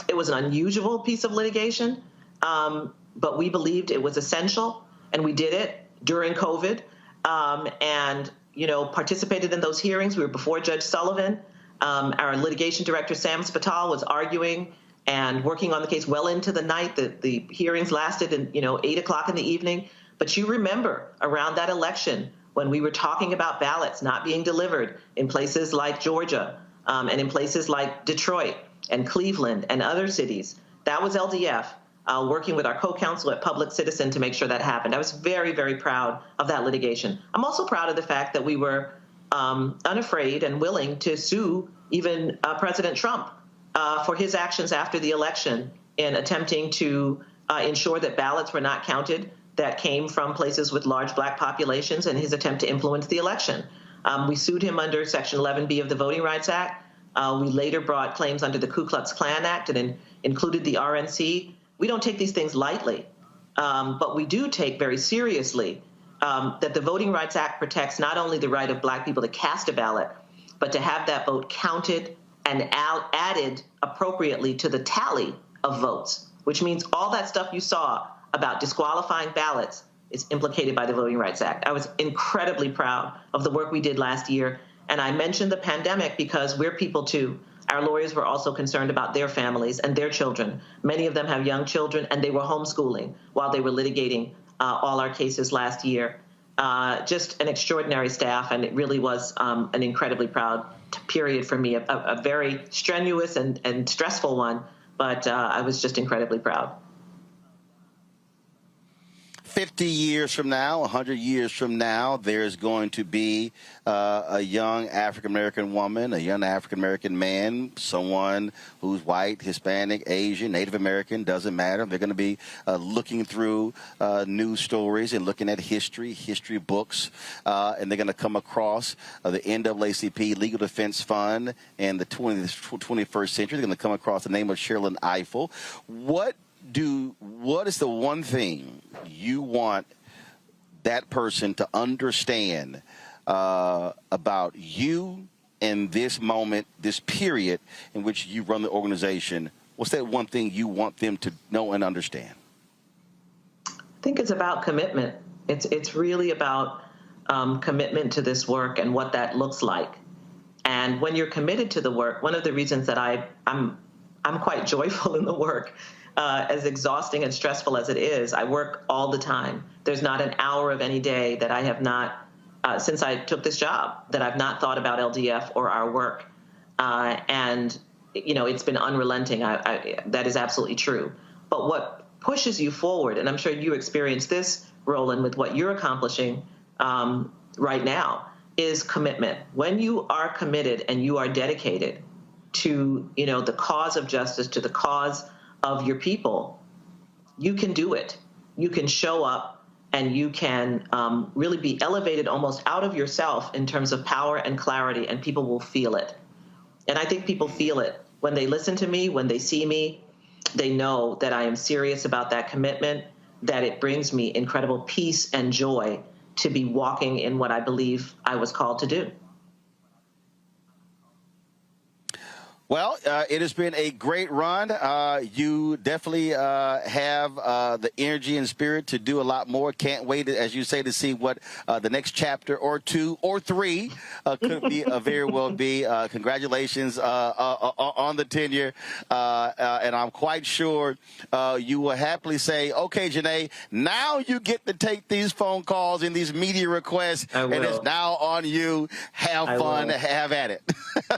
It was an unusual piece of litigation, but we believed it was essential, and we did it during COVID. And participated in those hearings. We were before Judge Sullivan. Our litigation director, Sam Spatal, was arguing and working on the case well into the night. The hearings lasted 8 o'clock in the evening. But you remember around that election when we were talking about ballots not being delivered in places like Georgia and in places like Detroit and Cleveland and other cities. That was LDF. Working with our co-counsel at Public Citizen to make sure that happened. I was very, very proud of that litigation. I'm also proud of the fact that we were unafraid and willing to sue even President Trump for his actions after the election in attempting to ensure that ballots were not counted that came from places with large Black populations and his attempt to influence the election. We sued him under Section 11B of the Voting Rights Act. We later brought claims under the Ku Klux Klan Act and included the RNC. We don't take these things lightly, but we do take very seriously that the Voting Rights Act protects not only the right of Black people to cast a ballot, but to have that vote counted and added appropriately to the tally of votes, which means all that stuff you saw about disqualifying ballots is implicated by the Voting Rights Act. I was incredibly proud of the work we did last year. And I mentioned the pandemic because we're people too. Our lawyers were also concerned about their families and their children. Many of them have young children, and they were homeschooling while they were litigating all our cases last year. Just an extraordinary staff, and it really was an incredibly proud period for me, a very strenuous and stressful one, but I was just incredibly proud. 50 years from now, 100 years from now, there's going to be a young African-American woman, a young African-American man, someone who's white, Hispanic, Asian, Native American, doesn't matter. They're going to be looking through news stories and looking at history books, and they're going to come across the NAACP Legal Defense Fund and the 21st century. They're going to come across the name of Sherrilyn Ifill. What is the one thing you want that person to understand about you in this moment, this period in which you run the organization? What's that one thing you want them to know and understand? I think it's about commitment. It's really about commitment to this work and what that looks like. And when you're committed to the work, one of the reasons that I'm quite joyful in the work, as exhausting and stressful as it is, I work all the time. There's not an hour of any day that I have not, since I took this job, that I've not thought about LDF or our work. And, you know, it's been unrelenting. That is absolutely true. But what pushes you forward, and I'm sure you experience this, Roland, with what you're accomplishing right now, is commitment. When you are committed and you are dedicated to, you know, the cause of justice, to the cause of your people, you can do it. You can show up and you can really be elevated almost out of yourself in terms of power and clarity, and people will feel it. And I think people feel it when they listen to me, when they see me. They know that I am serious about that commitment, that it brings me incredible peace and joy to be walking in what I believe I was called to do. Well, it has been a great run. You definitely have the energy and spirit to do a lot more. Can't wait, as you say, to see what the next chapter or 2 or 3 could be very well be. Congratulations on the tenure. And I'm quite sure you will happily say, okay, Janae, now you get to take these phone calls and these media requests, and it's now on you. Have fun. Have at it.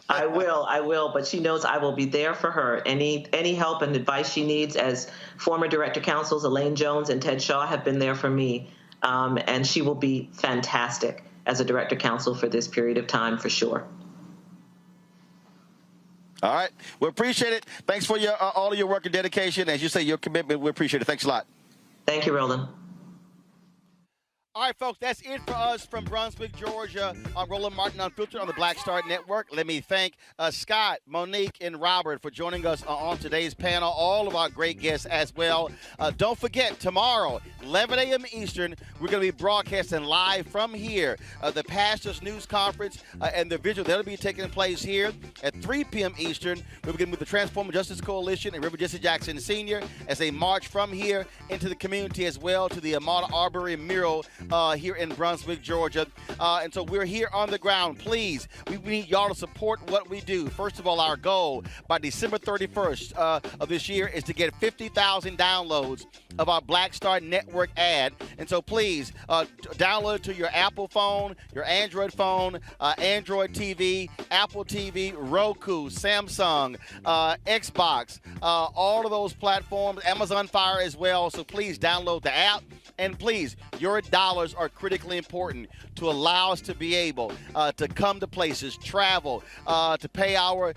I will. But she knows I will be there for her. Any help and advice she needs, as former director counsels Elaine Jones and Ted Shaw have been there for me. And she will be fantastic as a director counsel for this period of time, for sure. All right. We appreciate it. Thanks for all of your work and dedication. As you say, your commitment, we appreciate it. Thanks a lot. Thank you, Roland. All right, folks, that's it for us from Brunswick, Georgia, on Roland Martin Unfiltered on the Black Star Network. Let me thank Scott, Monique, and Robert for joining us on today's panel, all of our great guests as well. Don't forget, tomorrow, 11 a.m. Eastern, we're going to be broadcasting live from here, the Pastors News Conference and the vigil that'll be taking place here at 3 p.m. Eastern. We're going to with the Transformer Justice Coalition and Reverend Jesse Jackson Sr. as they march from here into the community as well to the Ahmaud Arbery mural here in Brunswick, Georgia. And so we're here on the ground. Please, we need y'all to support what we do. First of all, our goal by December 31st of this year is to get 50,000 downloads of our Black Star Network ad. And so please download it to your Apple phone, your Android phone, Android TV, Apple TV, Roku, Samsung, Xbox, all of those platforms, Amazon Fire as well. So please download the app. And please, your dollars are critically important to allow us to be able to come to places, travel, to pay our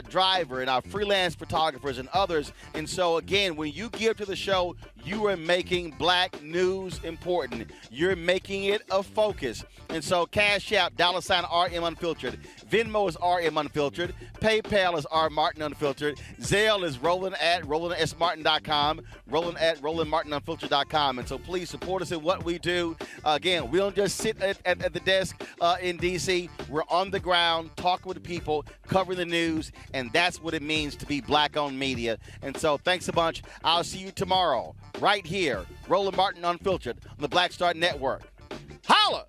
driver and our freelance photographers and others. And so, again, when you give to the show, you are making black news important. You're making it a focus. And so Cash App, $RM Unfiltered. Venmo is RM Unfiltered. PayPal is R Martin Unfiltered. Zelle is Roland@RolandSMartin.com. Roland@RolandMartinUnfiltered.com. And so please support us in what we do. Again, we don't just sit at the desk in D.C. We're on the ground, talking with the people, covering the news, and that's what it means to be black-owned media. And so thanks a bunch. I'll see you tomorrow right here, Roland Martin Unfiltered on the Black Star Network. Holla!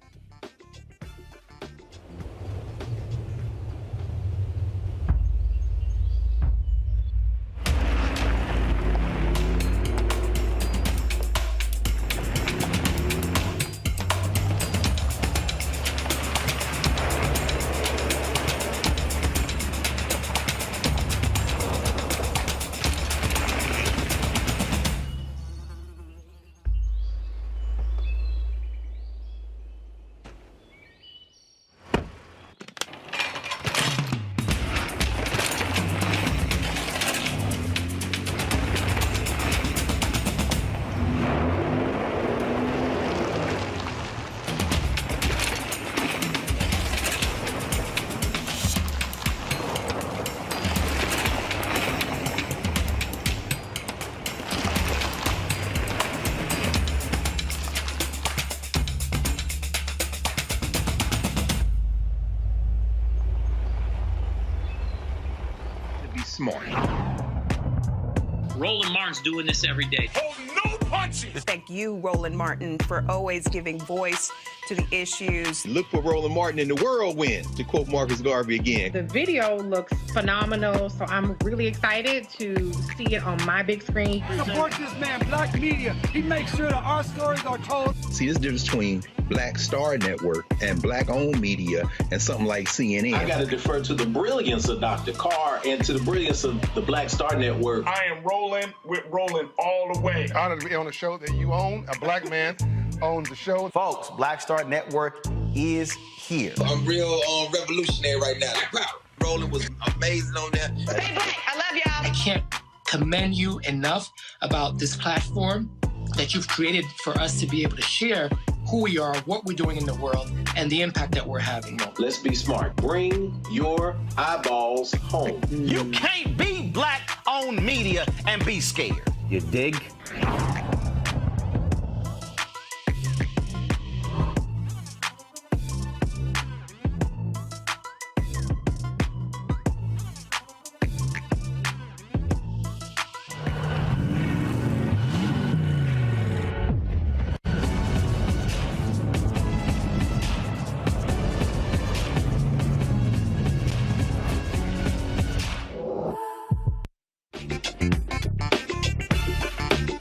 Smart. Roland Martin's doing this every day. Oh, no punches! Thank you, Roland Martin, for always giving voice to the issues. Look for Roland Martin in the whirlwind, to quote Marcus Garvey again. The video looks phenomenal, so I'm really excited to see it on my big screen. Support this man, Black Media. He makes sure that our stories are told. See, this difference between Black Star Network and black-owned media and something like CNN. I got to defer to the brilliance of Dr. Carr and to the brilliance of the Black Star Network. I am rolling with Roland all the way. Honored to be on a show that you own. A black man owns the show. Folks, Black Star Network is here. I'm real revolutionary right now. Roland was amazing on there. Stay black. I love y'all. I can't commend you enough about this platform that you've created for us to be able to share who we are, what we're doing in the world, and the impact that we're having. Let's be smart. Bring your eyeballs home. You can't be black-owned media and be scared. You dig?